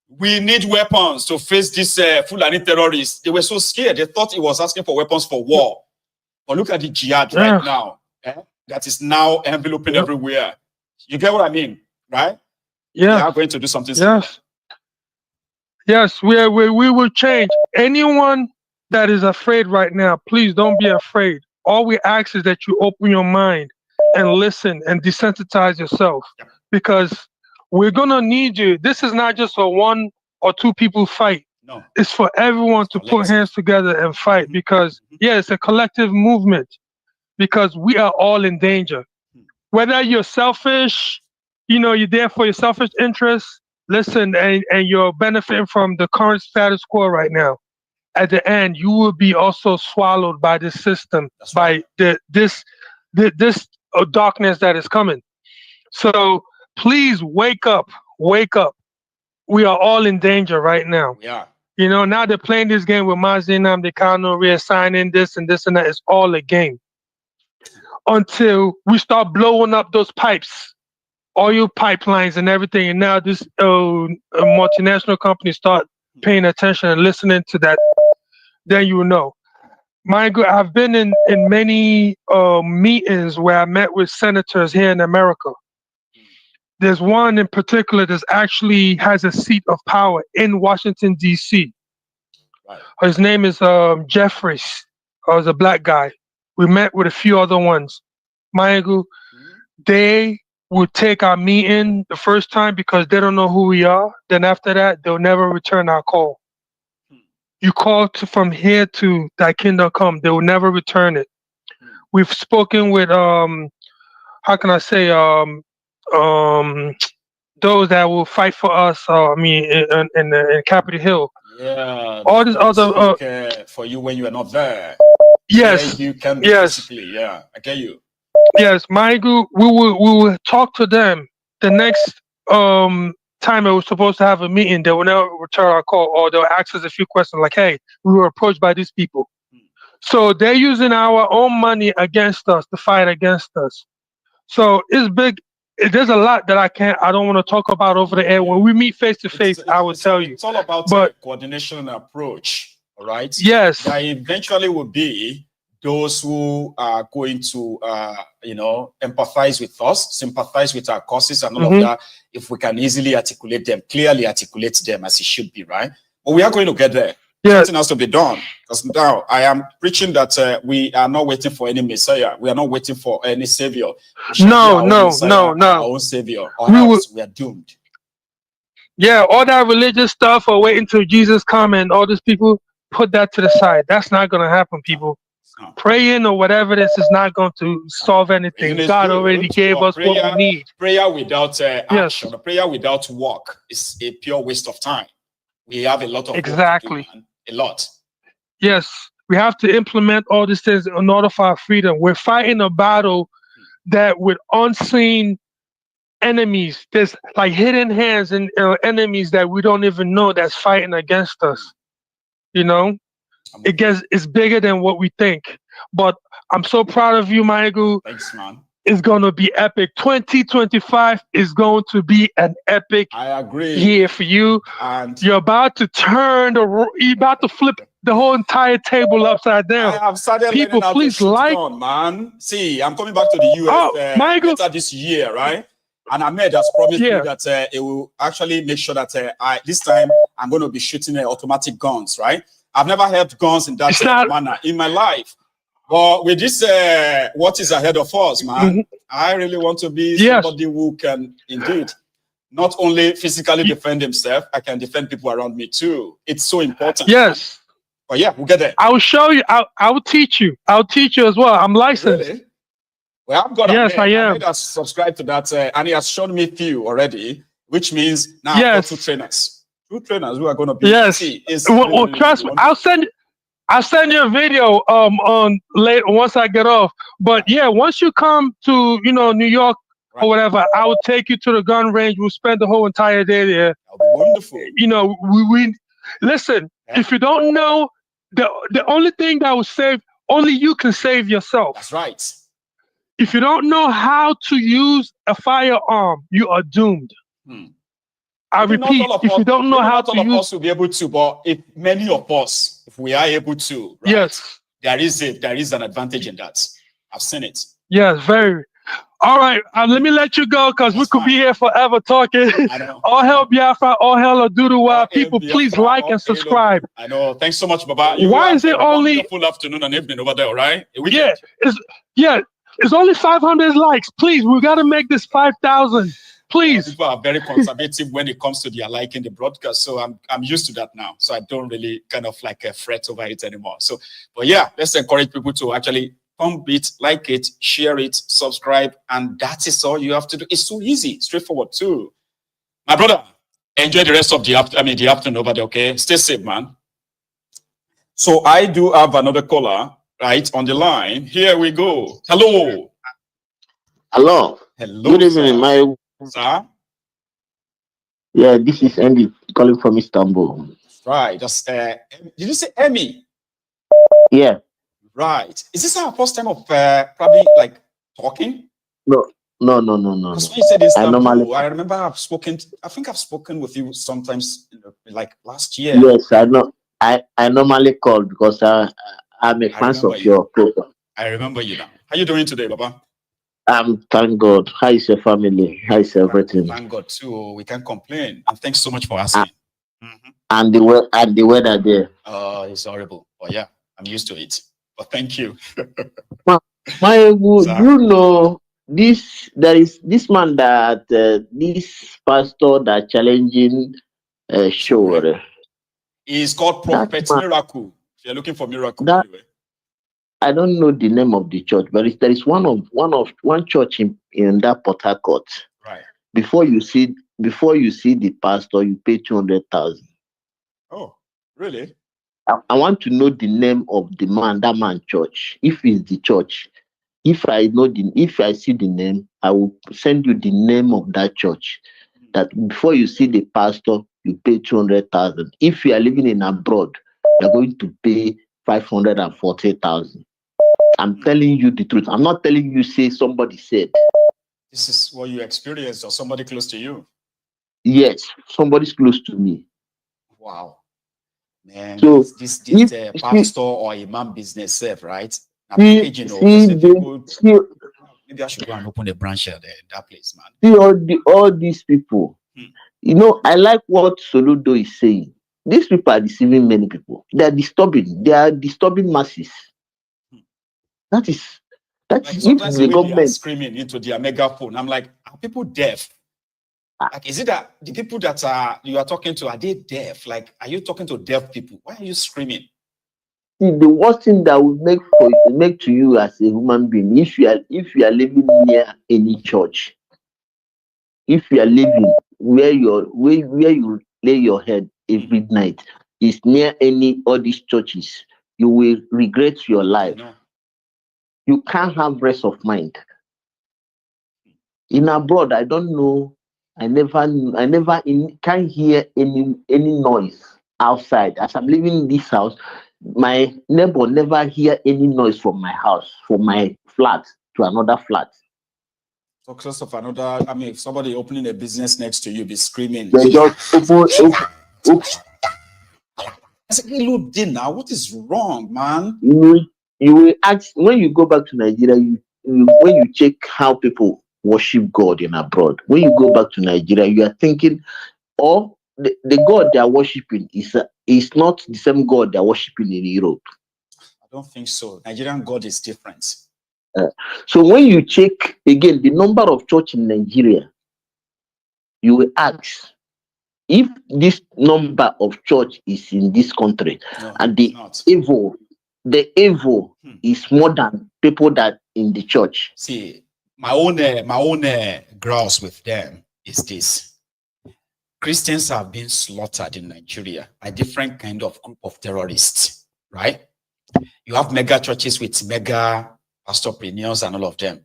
S1: we need weapons to face this Fulani terrorists, they were so scared. They thought he was asking for weapons for war. But look at the jihad right now. That is now enveloping everywhere. You get what I mean, right?
S15: Yeah.
S1: We are going to do something similar.
S15: Yes, we will change. Anyone that is afraid right now, please don't be afraid. All we ask is that you open your mind and listen and desensitize yourself, because we're going to need you. This is not just a 1 or 2 people fight.
S1: No.
S15: It's for everyone to put hands together and fight, because, it's a collective movement, because we are all in danger. Whether you're selfish, you're there for your selfish interests, listen, and you're benefiting from the current status quo right now. At the end, you will be also swallowed by this system, by this darkness that is coming. So please wake up. We are all in danger right now.
S1: Yeah.
S15: Now they're playing this game with Mazi Nnamdi Kanu, reassigning this and this and that. It's all a game. Until we start blowing up those pipes, oil pipelines and everything, and now this multinational company start paying attention and listening to that, then you will know. I've been in many meetings where I met with senators here in America. There's one in particular that actually has a seat of power in Washington, D.C. Right. His name is Jeffries. He's a black guy. We met with a few other ones. They will take our meeting the first time because they don't know who we are. Then after that, they'll never return our call. You call from here to thy kingdom come, they will never return it. We've spoken with how can I say those that will fight for us. In Capitol Hill.
S1: Yeah.
S15: All this other
S1: for you when you are not there.
S15: Yes.
S1: You can basically. Yeah, I get you.
S15: Yes, we will talk to them the next time I was supposed to have a meeting. They will never return our call, or they'll ask us a few questions like, hey, we were approached by these people. So they're using our own money against us to fight against us. So it's big. There's a lot that I don't want to talk about over the air. When we meet face to face, I will tell you.
S1: It's all about coordination and approach. all right?
S15: Yes.
S1: There eventually will be those who are going to, empathize with us, sympathize with our causes and all of that, if we can easily articulate them, clearly articulate them as it should be, right? But we are going to get there.
S15: Yes.
S1: Something has to be done. Because now I am preaching that we are not waiting for any Messiah. We are not waiting for any Savior.
S15: No.
S1: Our own Savior. Or else we are doomed.
S15: Yeah, all that religious stuff or waiting till Jesus come and all these people, put that to the side. That's not going to happen, people. No. Praying or whatever this is not going to solve anything. God already gave us what we need.
S1: Prayer without action, prayer without work is a pure waste of time. We have a lot of work to do, man. A lot.
S15: Yes, we have to implement all these things in order for our freedom. We're fighting a battle that with unseen enemies, there's like hidden hands and enemies that we don't even know that's fighting against us. You know, it's bigger than what we think. But I'm so proud of you, Michael.
S1: Thanks, man.
S15: It's going to be epic. 2025 is going to be an epic year for you.
S1: And
S15: you're about to you're about to flip the whole entire table upside down.
S1: I have started
S15: people, please like.
S1: Man, see, I'm coming back to the US later this year, right? And Ahmed has promised me that it will actually make sure that this time I'm going to be shooting automatic guns, right? I've never held guns in that manner in my life. But with this, what is ahead of us, man, I really want to be somebody who can indeed not only physically defend himself, I can defend people around me too. It's so important.
S15: Yes.
S1: But yeah, we'll get there.
S15: I will show you. I will teach you. I'll teach you as well. I'm licensed.
S1: Really? Well, I've got
S15: I am.
S1: I subscribed to that, and he has shown me few already, which means now I've got two trainers who are going to be.
S15: Yes. Well, trust me. I'll send you a video on later once I get off. But yeah, once you come to New York or whatever, I will take you to the gun range. We'll spend the whole entire day there.
S1: That'll be wonderful.
S15: We listen. Yeah. If you don't know, the only thing that will save, only you can save yourself.
S1: That's right.
S15: If you don't know how to use a firearm, you are doomed. I repeat, if you don't know how to use,
S1: all of us will be able to, but if many of us, if we are able to, right,
S15: yes,
S1: there is an advantage in that. I've seen it.
S15: Yes, very. All right, let me let you go because we could be here forever talking. All hell Biafra, all hell Oduduwa. People, please like and subscribe.
S1: I know. Thanks so much, Baba.
S15: Why is it only
S1: full afternoon and evening over there, right?
S15: It's only 500 likes. Please, we got to make this 5,000. Please.
S1: People are very conservative when it comes to their liking the broadcast, so I'm used to that now. So I don't really kind of like fret over it anymore. So, but yeah, let's encourage people to actually pump it, like it, share it, subscribe, and that is all you have to do. It's so easy, straightforward too. My brother, enjoy the rest of the afternoon over there. Okay, stay safe, man. So I do have another caller right on the line. Here we go. Hello.
S16: Hello.
S1: Hello.
S16: Good evening, my.
S1: Sir?
S16: Yeah, this is Andy calling from Istanbul.
S1: Right. Just did you say Emmy?
S16: Yeah.
S1: Right. Is this our first time of probably like talking?
S16: No.
S1: Because when you said Istanbul, I remember I think I've spoken with you sometimes like last year.
S16: Yes, I know. I normally call because I'm a fan of your program.
S1: I remember you now. How you doing today, Baba?
S16: Thank God. How is your family? How is everything?
S1: Thank God too. We can't complain. And thanks so much for asking.
S16: And the weather there.
S1: Oh, it's horrible. But yeah, I'm used to it. But thank you.
S16: You know this? There is this man that this pastor that challenging show.
S1: He's called Prophet Miracle. If you're looking for miracle, anyway.
S16: I don't know the name of the church, but there is one church in that Port Harcourt.
S1: Right.
S16: Before you see the pastor, you pay 200,000.
S1: Oh, really?
S16: I want to know the name of that man church. If it's the church, if I see the name, I will send you the name of that church. That before you see the pastor, you pay 200,000. If you are living in abroad, you're going to pay 540,000. I'm telling you the truth. I'm not telling you say somebody said.
S1: This is what you experienced or somebody close to you?
S16: Yes, somebody's close to me.
S1: Wow. Man,
S16: So
S1: this
S16: if
S1: pastor or imam business self, right? Now,
S16: see,
S1: packaging, maybe I should go and open a branch there in that place, man.
S16: see all these people. You know, I like what Soludo is saying. These people are deceiving many people. They are disturbing. They are disturbing masses. That is
S1: Like
S16: if
S1: sometimes
S16: the
S1: when they are
S16: government
S1: screaming into their megaphone, I'm like, are people deaf? Like, is it that the people that you are talking to, are they deaf? Like, are you talking to deaf people? Why are you screaming?
S16: see the worst thing that will make to you as a human being, if you are living near any church, if you are living where you lay your head every night is near any all these churches, you will regret your life. You can't have rest of mind. In abroad, I don't know. I never can't hear any noise outside. As I'm living in this house, my neighbor never hear any noise from my house, from my flat to another flat.
S1: Success of another. I mean, if somebody opening a business next to you be screaming.
S16: They just open.
S1: I said, hey, look, dinner. What is wrong, man?
S16: You will ask when you go back to Nigeria. When you check how people worship God in abroad, when you go back to Nigeria, you are thinking, oh, the God they are worshiping is not the same God they are worshiping in Europe.
S1: I don't think so. Nigerian God is different.
S16: So when you check again the number of church in Nigeria, you will ask if this number of church is in this country, and the evil is more than people that in the church.
S1: See, my own grouse with them is this: Christians have been slaughtered in Nigeria by different kind of group of terrorists, right? You have mega churches with mega pastorpreneurs and all of them.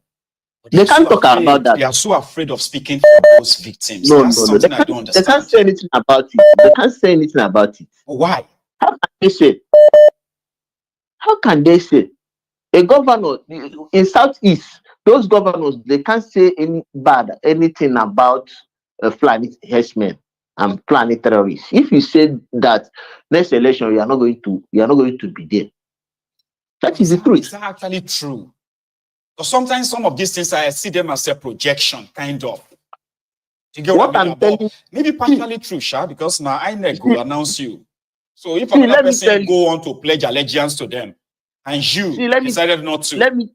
S16: They can't talk about that.
S1: They are so afraid of speaking for those victims.
S16: No.
S1: Something I don't understand.
S16: They can't say anything about it. They can't say anything about it.
S1: Why?
S16: How can they say? How can they say? A governor in Southeast, those governors, they can't say anything about Fulani herdsmen and Fulani terrorists. If you say that next election you are not going to be there. That is the truth.
S1: Is that actually true? Because sometimes some of these things I see them as a projection, kind of. You get what I mean? Maybe partially true, Sha, because now INEC will announce you. So if another person go on to pledge allegiance to them, and you decided not to,
S16: let me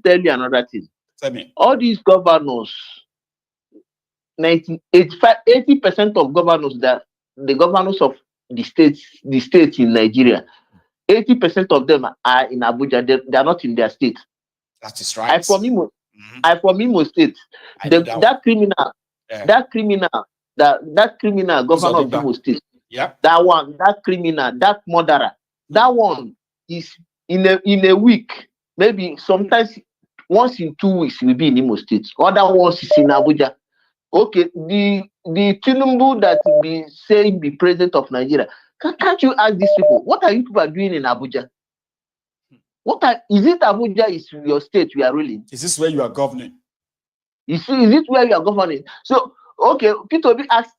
S16: tell you another thing.
S1: Tell me.
S16: All these governors, 80% of governors, the governors of the states in Nigeria, 80% of them are in Abuja. They are not in their state.
S1: That is right.
S16: I'm from Imo State. That criminal governor of Imo State.
S1: Yeah.
S16: That criminal, that murderer, that one is in a week, maybe sometimes once in 2 weeks he will be in Imo State. Other ones is in Abuja. Okay, the Tinubu that will be saying be president of Nigeria. Can't you ask these people, what are you people doing in Abuja? Is it Abuja is your state we are ruling?
S1: Is this where you are governing?
S16: Is it where you are governing? So, okay, P2B asked,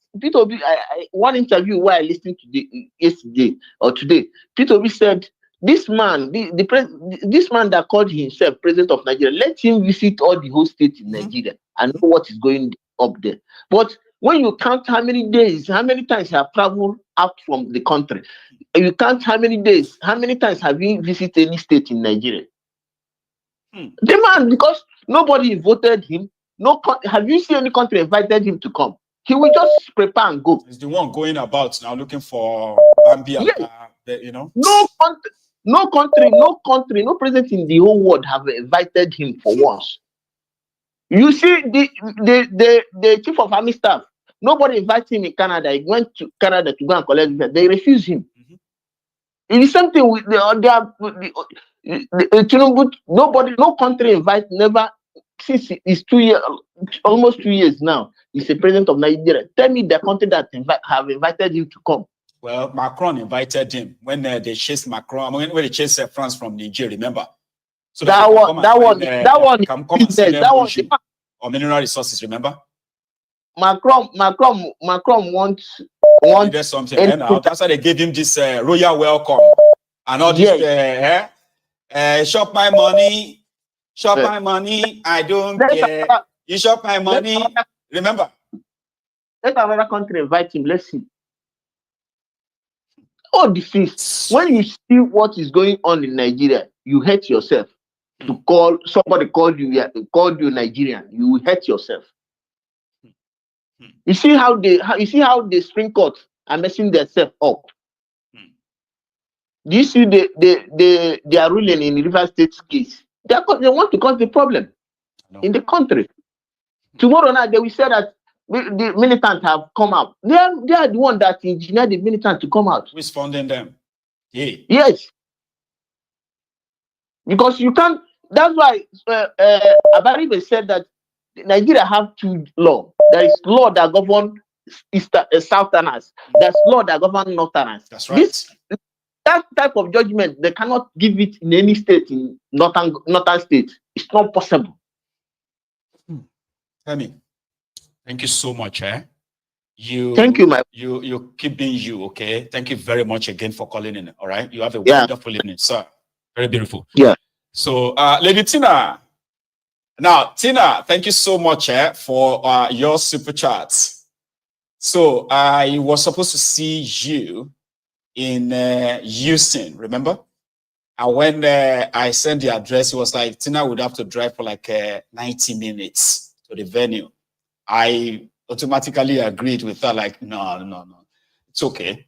S16: one interview where I listened to yesterday or today, P2B said, this man, this man that called himself president of Nigeria, let him visit all the whole state in Nigeria and know what is going up there. But when you count how many days, how many times you have traveled out from the country, you count how many days, how many times have you visited any state in Nigeria? The man, because nobody voted him, have you seen any country invited him to come? He will just prepare and go.
S1: He's the one going about now looking for Bambi, you know?
S16: No country, no president in the whole world have invited him for once. You see, the chief of army staff, nobody invited him in Canada. He went to Canada to go and collect visa. They refused him. It's the same thing with nobody, no country invite, never, since it's 2 years, almost 2 years now, he's a president of Nigeria. Tell me the country that have invited him to come.
S1: Well, Macron invited him when they chased Macron, when they chased France from Niger, remember? So
S16: that one
S1: or mineral resources, remember?
S16: Macron wants
S1: want something. That's why they gave him this royal welcome and all this. Shop my money, my money. I don't care. You shop my money. Remember?
S16: Let another country invite him. Let's see. All the things. When you see what is going on in Nigeria, you hate yourself. To call somebody called you Nigerian, you will hate yourself. You see how the Supreme Court are messing themselves up. Do you see they are ruling in the River State's case? They want to cause the problem in the country. Tomorrow night they will say that the militants have come out. They are the one that engineered the militants to come out.
S1: Who's funding them? Yeah.
S16: Yes. Because you can't. That's why Abaribe said that Nigeria have two laws. There is law that governs Southerners. There's law that governs Northerners.
S1: That's right.
S16: That type of judgment, they cannot give it in any state in northern state. It's not possible.
S1: Femi, thank you so much.
S16: Thank you,
S1: you keep being you, okay? Thank you very much again for calling in. All right. You have a wonderful evening, sir. Very beautiful.
S16: Yeah.
S1: So Lady Tina. Now, Tina, thank you so much for your super chats. So I was supposed to see you in Houston, remember? And when I sent the address, it was like Tina would have to drive for like 90 minutes to the venue. I automatically agreed with her, like, no, it's okay,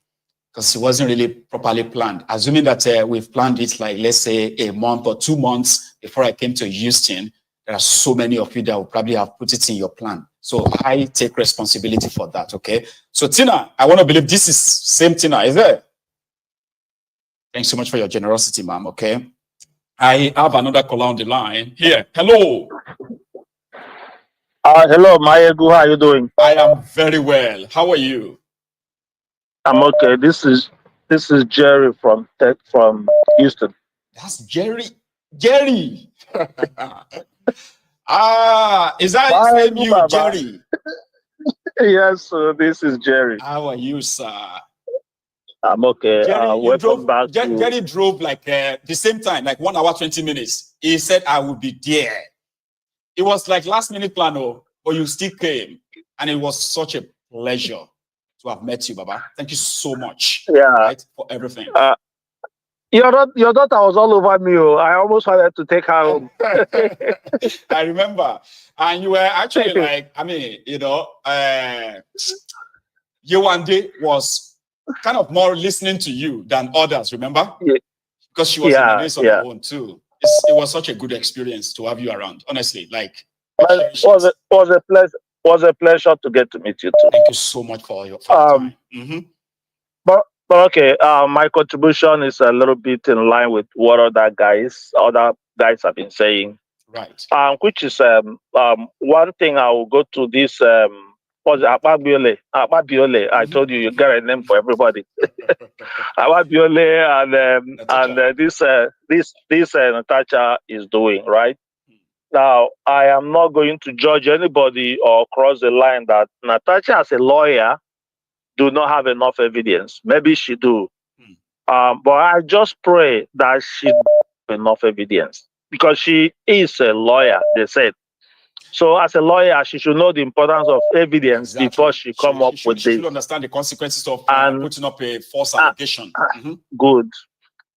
S1: because it wasn't really properly planned. Assuming that we've planned it, like, let's say a month or 2 months before I came to Houston, there are so many of you that will probably have put it in your plan. So I take responsibility for that, okay? So Tina, I want to believe this is same Tina, is it? Thanks so much for your generosity, ma'am, okay? I have another caller on the line. Here, hello.
S17: Hello, Mayegu, how are you doing?
S1: I am very well. How are you?
S17: I'm okay. This is Jerry from Houston.
S1: That's Jerry. Jerry. Is that you, Jerry?
S17: Yes, this is Jerry.
S1: How are you, sir?
S17: I'm okay.
S1: Jerry drove like the same time, like 1 hour, 20 minutes. He said, I will be there. It was like last minute plan, but you still came. And it was such a pleasure to have met you, Baba. Thank you so much for everything.
S17: Your daughter was all over me. I almost wanted to take her home.
S1: I remember. And you were actually like, I mean, Yewande was kind of more listening to you than others, remember?
S17: Yeah.
S1: Because she was in the midst on her own too. It was such a good experience to have you around, honestly. Like,
S17: it was a pleasure to get to meet you too.
S1: Thank you so much for your time.
S17: But okay, my contribution is a little bit in line with what other guys have been saying.
S1: Right.
S17: Which is one thing I will go to this Agba Biole. I told you got a name for everybody. Agba Biole and this Natasha is doing right. Now, I am not going to judge anybody or cross the line that Natasha as a lawyer do not have enough evidence. Maybe she do. But I just pray that she have enough evidence because she is a lawyer, they said. So as a lawyer, she should know the importance of evidence before she come up with this.
S1: She should understand the consequences of putting up a false allegation.
S17: Good.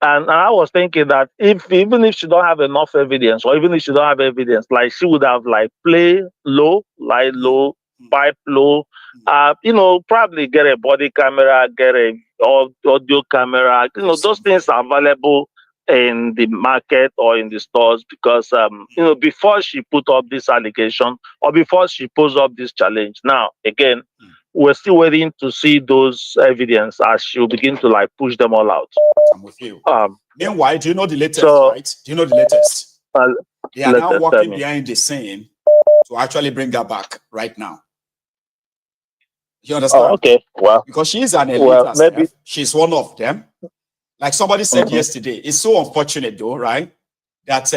S17: And I was thinking that even if she don't have enough evidence, or even if she don't have evidence, like she would have like play low, lie low, pipe low, probably get a body camera, get a audio camera. Those things are available in the market or in the stores because before she put up this allegation or before she posed up this challenge. Now again, we're still waiting to see those evidence as she'll begin to like push them all out.
S1: I'm with you. Meanwhile, do you know the latest, right? Do you know the latest? They are now working behind the scene to actually bring her back right now. You understand?
S17: Oh, okay. Well,
S1: because she is an elite maybe she's one of them. Like somebody said yesterday, it's so unfortunate though, right? That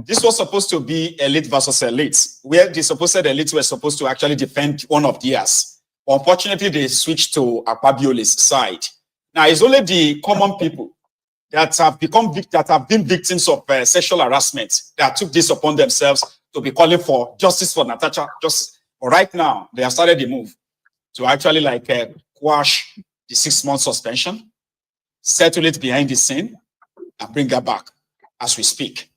S1: this was supposed to be elite versus elite, where the supposed elite were supposed to actually defend one of theirs. Unfortunately, they switched to Akpabiole's side. Now, it's only the common people that have been victims of sexual harassment that took this upon themselves to be calling for justice for Natasha. Just right now, they have started the move to actually quash the 6-month suspension, settle it behind the scene, and bring her back as we speak.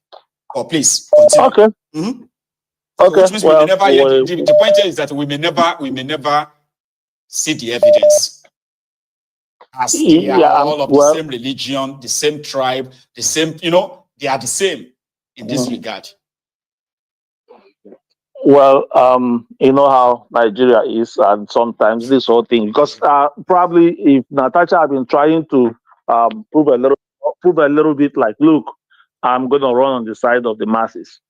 S1: Oh, please continue.
S17: Okay.
S1: Mm-hmm.
S17: Okay.
S1: So, which means the point here is that we may never see the evidence. As they are all of the same religion, the same tribe, the same, they are the same in this regard.
S17: Well, you know how Nigeria is, and sometimes this whole thing, because probably if Natasha had been trying to prove a little bit like, look, I'm going to run on the side of the masses.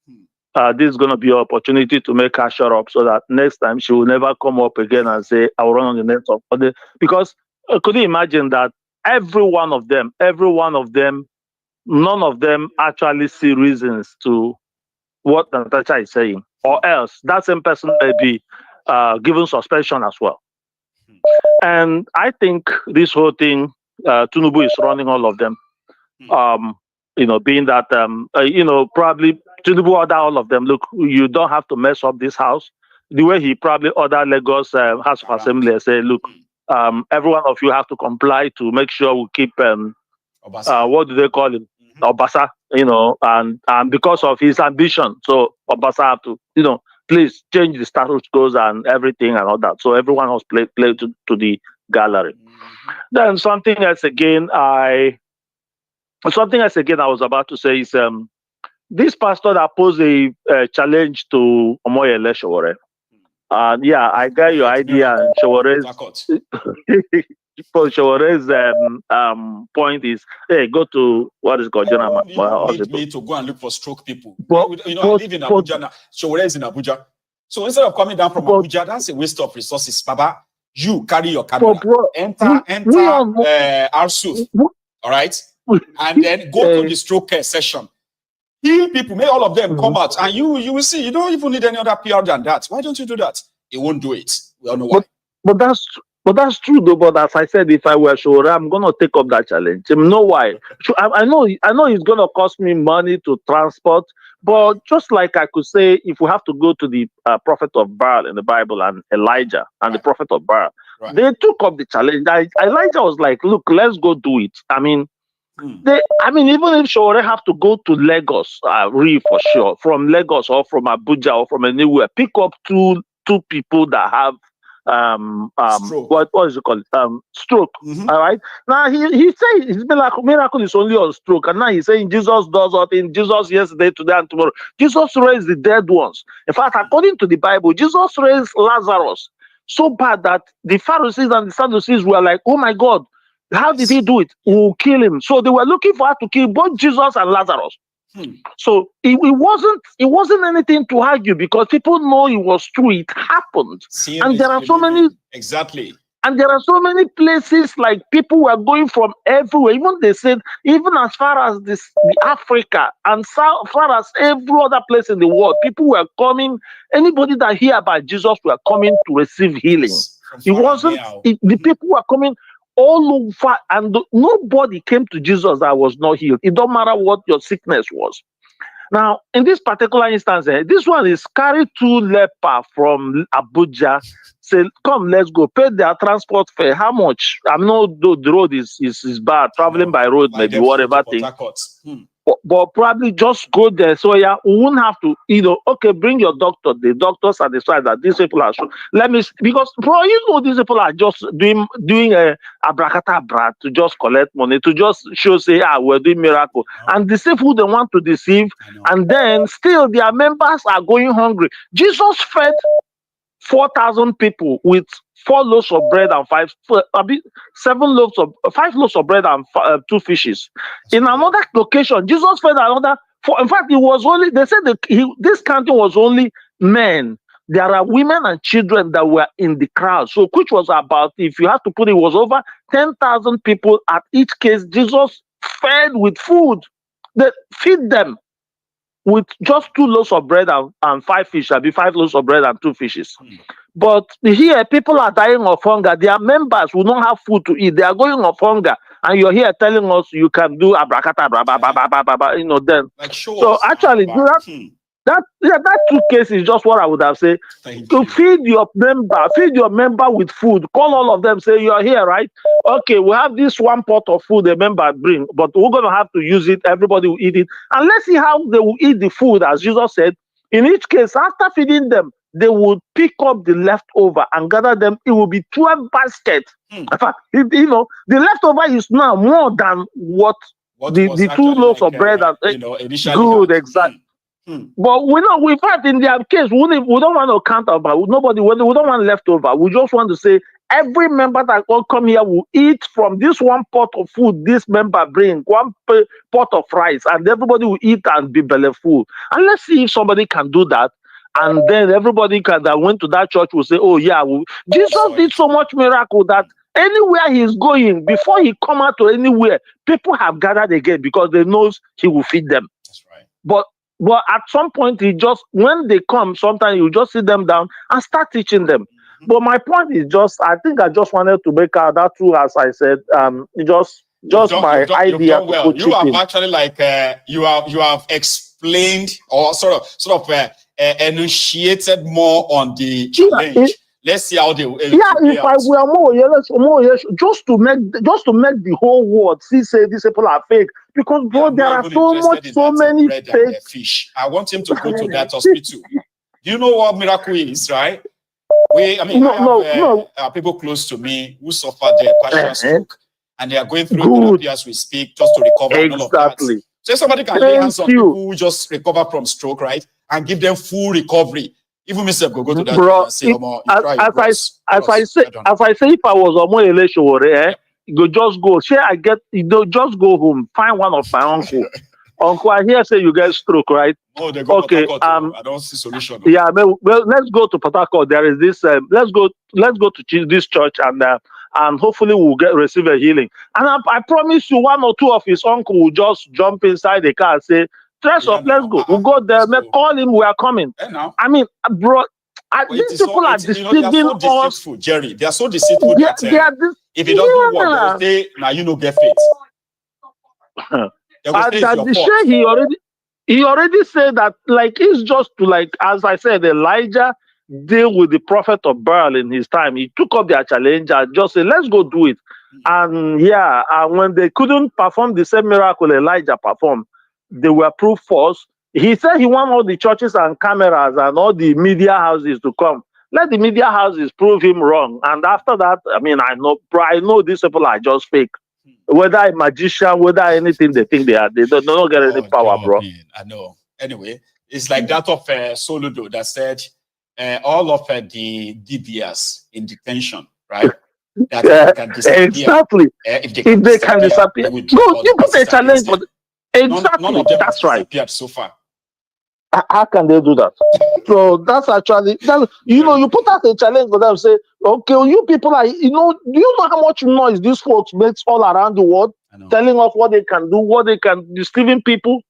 S17: This is going to be an opportunity to make her shut up, so that next time she will never come up again and say, I will run on the next of the. Because could you imagine that every one of them, none of them actually see reasons to what Natasha is saying, or else that same person may be given suspension as well. And I think this whole thing, Tinubu is running all of them. Being that, probably Tinubu order all of them, look, you don't have to mess up this house. The way he probably ordered Lagos House of Assembly and say, look, every one of you have to comply to make sure we keep, what do they call him? Obasa, and because of his ambition. So Obasa have to, please change the status quo and everything and all that. So everyone was played to the gallery. Then something else again I was about to say is this pastor that posed a challenge to Omoyele Sowore. And I got your idea, and Sowore's point is, hey, go to what is called Jonah.
S1: You need me to go and look for stroke people. I live in Abuja now. Sowore is in Abuja. So instead of coming down from Abuja, that's a waste of resources. Baba, you carry your camera, enter Arsu, all right? And then go to the stroke care session. Heal people, make all of them come out, and you will see. You don't even need any other PR than that. Why don't you do that? He won't do it. We all know why.
S17: But that's true though. But as I said, if I were sure, I'm gonna take up that challenge. You know why? I know it's gonna cost me money to transport. But just like I could say, if we have to go to the prophet of Baal in the Bible and Elijah and the prophet of Baal, they took up the challenge. Elijah was like, look, let's go do it. I mean, even if Sowore have to go to Lagos, really for sure, from Lagos or from Abuja or from anywhere, pick up two people that have what is it called? Stroke. All right. Now he say his miracle is only on stroke, and now he's saying Jesus does what in Jesus yesterday, today, and tomorrow. Jesus raised the dead ones. In fact, according to the Bible, Jesus raised Lazarus so bad that the Pharisees and the Sadducees were like, "Oh my God, how did he do it? We'll kill him." So they were looking for how to kill both Jesus and Lazarus. So it wasn't anything to argue, because people know it was true. It happened, and there are so many and there are so many places, like people were going from everywhere. Even they said, even as far as the Africa and so far as every other place in the world, people were coming. Anybody that hear about Jesus were coming to receive healing. It wasn't the people were coming all over, and nobody came to Jesus that was not healed. It don't matter what your sickness was. Now, in this particular instance, this one is carried 2 lepers from Abuja. Say, come, let's go. Pay their transport fare. How much? I know the road is bad. Traveling by road, maybe whatever thing. But probably just go there. So we won't have to, okay, bring your doctor. The doctors are decided that these people are because these people are just doing a abracadabra to just collect money, to just show, say, we're doing miracle. And deceive who they want to deceive. And then still their members are going hungry. Jesus fed 4,000 people with 4 loaves of bread and 5 loaves of bread and 2 fishes. In another location, Jesus fed another 4. In fact, it was only, they said that this counting was only men. There are women and children that were in the crowd. So which was about, if you have to put it, was over 10,000 people at each case. Jesus fed with food. They feed them. with just 2 loaves of bread and 5 fish. There'll be 5 loaves of bread and 2 fishes. But here, people are dying of hunger. Their members will not have food to eat. They are going of hunger. And you're here telling us you can do abracadabra, you know, then.
S1: Like
S17: so actually, that 2 cases is just what I would have said. To feed your member with food. Call all of them, say, you're here, right? Okay, we have this 1 pot of food the member bring, but we're going to have to use it. Everybody will eat it. And let's see how they will eat the food, as Jesus said. In each case, after feeding them, they will pick up the leftover and gather them. It will be 12 baskets. In fact, you know, the leftover is now more than what the 2 loaves of bread and
S1: initially
S17: good, exactly. But we know, in fact, in their case, we don't want to count about nobody. We don't want leftover. We just want to say every member that will come here will eat from this 1 pot of food this member bring, 1 pot of rice, and everybody will eat and be belly full. And let's see if somebody can do that. And then everybody that went to that church will say, "Oh yeah, Jesus did so much miracle that anywhere he's going, before he come out to anywhere, people have gathered again because they knows he will feed them."
S1: That's right.
S17: But at some point, when they come, sometimes you just sit them down and start teaching them. But my point is I think I just wanted to make out that too, as I said, my idea.
S1: You've done well. You have actually you have explained or sort of enunciated more on the challenge. Let's see how they
S17: if I were more just to make the whole world see say these people are fake, because bro, there are so many fake
S1: fish. I want him to go to that hospital. Do you know what miracle is, right? I have people close to me who suffered their partial stroke, and they are going through therapy as we speak just to recover. And all of that. So somebody can lay hands on people who just recover from stroke, right, and give them full recovery. Even Mr. Go to that and say,
S17: as I say, if I was Omo Eleshowore, you just go. Just go home, find one of my uncle. Uncle, I hear say you get stroke, right?
S1: Oh, they go okay. I don't see solution.
S17: Yeah, well, let's go to Port Harcourt. There is this. Let's go to this church and hopefully we'll receive a healing. And I promise you, 1 or 2 of his uncle will just jump inside the car and say, "Dress up, let's go." We'll go there. Call him. We are coming. I mean, bro, these people are deceiving us.
S1: Jerry, they are so deceitful. If it doesn't work, they will say, "Now you know, get fit."
S17: He already said that, like, it's just to, like, as I said, Elijah deal with the prophet of Baal in his time. He took up their challenge and just said, "Let's go do it." And when they couldn't perform the same miracle Elijah performed, they were proved false. He said he want all the churches and cameras and all the media houses to come. Let the media houses prove him wrong. And after that, I mean, I know these people are just fake. Whether a magician, whether anything they think they are, they don't get any power, bro.
S1: I know. Anyway, it's like that of Soludo that said all of the DBS in detention, right? That can disappear.
S17: Exactly. If they can disappear. No, you put a challenge for exactly.
S1: None of them
S17: that's right.
S1: Disappeared so far.
S17: How can they do that? So that's actually you put out a challenge for them. Say, okay, you people are do you know how much noise these folks makes all around the world, telling us what they can do, deceiving people.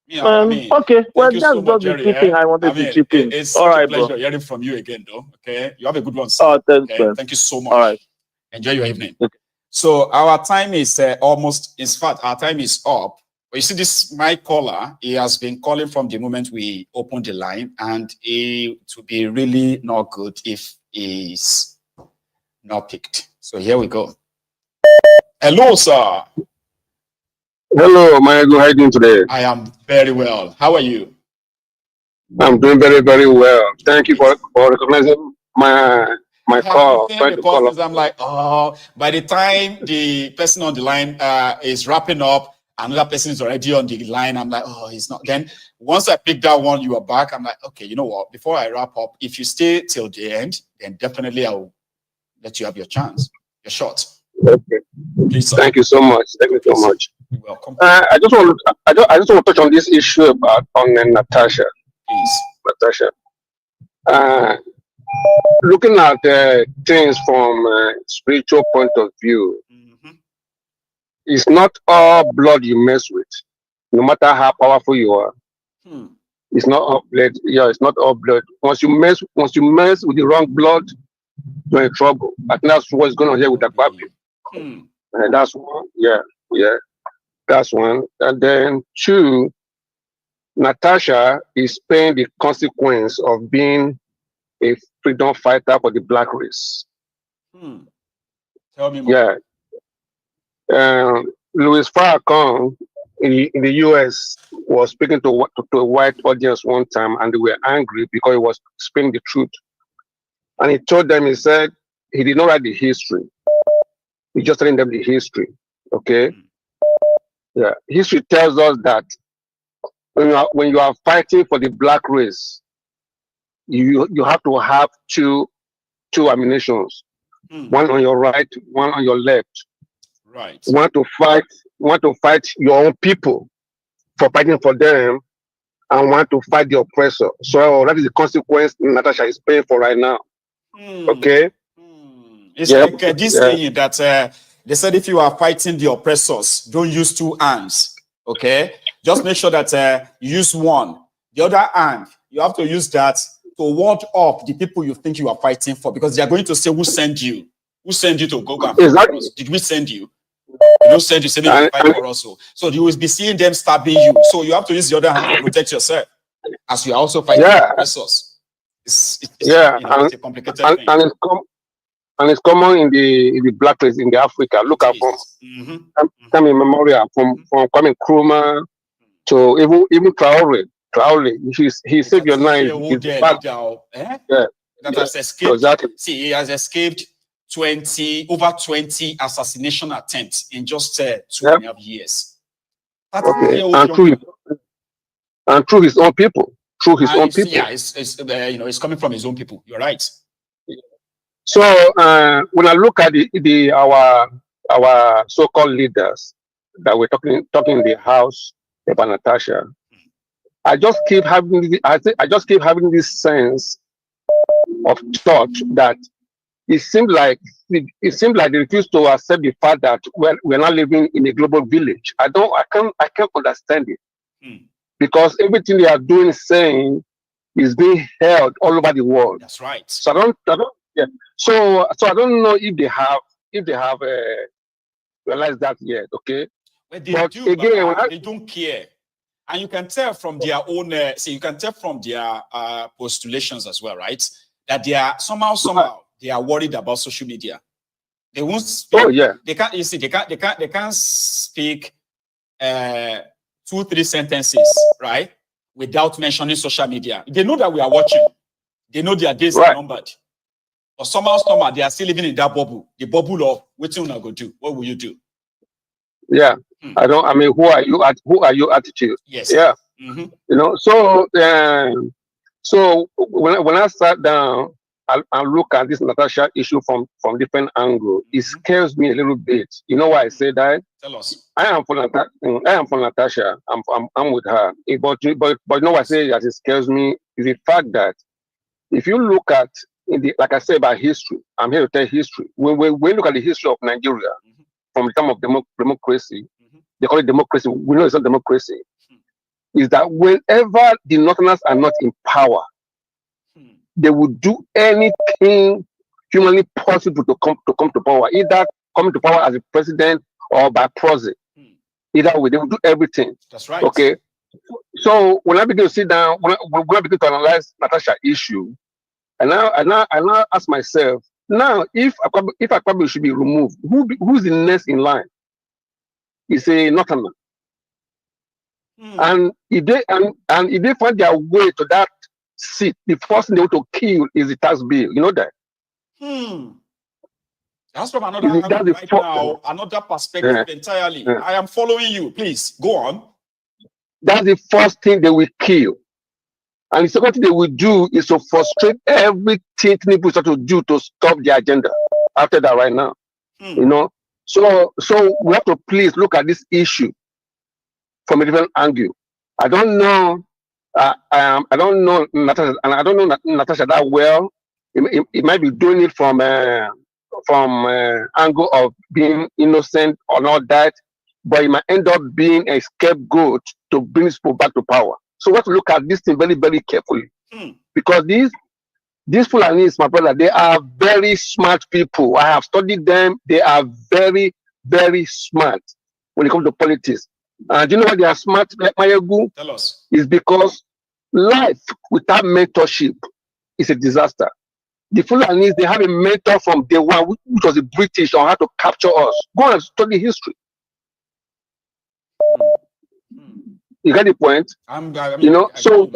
S1: Yeah,
S17: okay, well, that's just the thing I wanted to chip in.
S1: It's such a pleasure hearing from you again, though. Okay, you have a good one, sir.
S17: Thanks,
S1: okay? Thank you so much.
S17: All right,
S1: enjoy your evening.
S17: Okay.
S1: So our time is almost. In fact, our time is up. But you see, my caller, he has been calling from the moment we opened the line, and it would be really not good if he's not picked. So here we go. Hello, sir.
S18: Hello, Michael. How are you doing today?
S1: I am very well. How are you?
S18: I'm doing very, very well. Thank you for recognizing my call.
S1: I'm like, by the time the person on the line is wrapping up, another person is already on the line. I'm like, he's not. Then once I pick that one, you are back. I'm like, okay, you know what? Before I wrap up, if you stay till the end, then definitely I'll let you have your chance, your shot.
S18: Okay.
S1: Please, sir.
S18: Thank you so much. Thank you so much.
S1: You're welcome.
S18: I just want to touch on this issue about Natasha.
S1: Please.
S18: Natasha. Looking at things from a spiritual point of view, it's not all blood you mess with, no matter how powerful you are. It's not all blood. Yeah, it's not all blood. Once you mess with the wrong blood, you're in trouble. I think that's what's going on here with the public. And that's one. Yeah, that's one. And then two, Natasha is paying the consequence of being a freedom fighter for the black race.
S1: Tell me more.
S18: Yeah. Louis Farrakhan in the US was speaking to a white audience one time, and they were angry because he was speaking the truth. And he told them, he said, he did not write the history. He just telling them the history. Okay? Yeah. History tells us that when you are fighting for the black race, you have to have two ammunitions. One on your right, one on your left.
S1: Right.
S18: You want to fight your own people for fighting for them, and want to fight the oppressor. So that is the consequence Natasha is paying for right now. Okay.
S1: It's like this saying that they said if you are fighting the oppressors, don't use two hands. Okay. Just make sure that you use one. The other hand, you have to use that to ward off the people you think you are fighting for, because they are going to say, who sent you? Who sent you to go and fight for us? Did we send you? We don't send you, say you fight for us. So you will be seeing them stabbing you. So you have to use the other hand to protect yourself, as you are also fighting the oppressors. It's a complicated thing.
S18: And it's common in the black race in the Africa. Look at from memorial from Kwame Nkrumah to even Traore. He saved your life.
S1: That has escaped. Exactly. See, he has escaped over 20 assassination attempts in just 2.5 years.
S18: Okay. And through his own people.
S1: Yeah, it's coming from his own people. You're right.
S18: So when I look at our so-called leaders that we're talking in the house about Natasha, I just keep having this sense of thought that it seemed like they refuse to accept the fact that we're not living in a global village. I can't understand it. Because everything they are doing, saying, is being held all over the world.
S1: That's right.
S18: So I don't know if they have realized that yet. Okay.
S1: But they don't care, and you can tell from their own. You can tell from their postulations as well, right? That they are somehow they are worried about social media. They won't speak.
S18: Oh yeah.
S1: They can't. You see, they can't speak 2-3 sentences, right, without mentioning social media. They know that we are watching. They know their days are numbered. But somehow they are still living in that bubble. The bubble of what you go do. What will you do?
S18: Yeah. I mean, who are you attitude?
S1: Yes.
S18: Yeah. You know, so when I sat down and look at this Natasha issue from different angles, it scares me a little bit. You know why I say that?
S1: Tell us.
S18: I am for Natasha. I'm with her. But you know what I say that it scares me is the fact that if you look at like I say about history, I'm here to tell history. When we look at the history of Nigeria from the time of democracy, they call it democracy. We know it's not democracy. Is that whenever the Northerners are not in power, they will do anything humanly possible to come to power, either coming to power as a president or by proxy. Either way, they will do everything.
S1: That's right.
S18: Okay. So when I begin to sit down, when I begin to analyze Natasha issue, and now ask myself, now if Akpabio should be removed, who's the next in line? It's a Northerner. And if they find their way to that seat, the first thing they want to kill is the tax bill. You know that?
S1: That's from another angle right now, another perspective entirely. I am following you. Please go on.
S18: That's the first thing they will kill. And the second thing they will do is to frustrate everything people start to do to stop the agenda after that right now. You know? So we have to please look at this issue from a different angle. I don't know Natasha, and I don't know Natasha that well. It might be doing it from angle of being innocent or not that, but it might end up being a scapegoat to bring people back to power. So we have to look at this thing very, very carefully. Because these Fulanis, my brother, they are very smart people. I have studied them. They are very, very smart when it comes to politics. And do you know why they are smart, like Mayagu?
S1: Tell us.
S18: Is because life without mentorship is a disaster. The Fulanis, they have a mentor from day one, which was the British, on how to capture us. Go and study history. You get the point? You know, so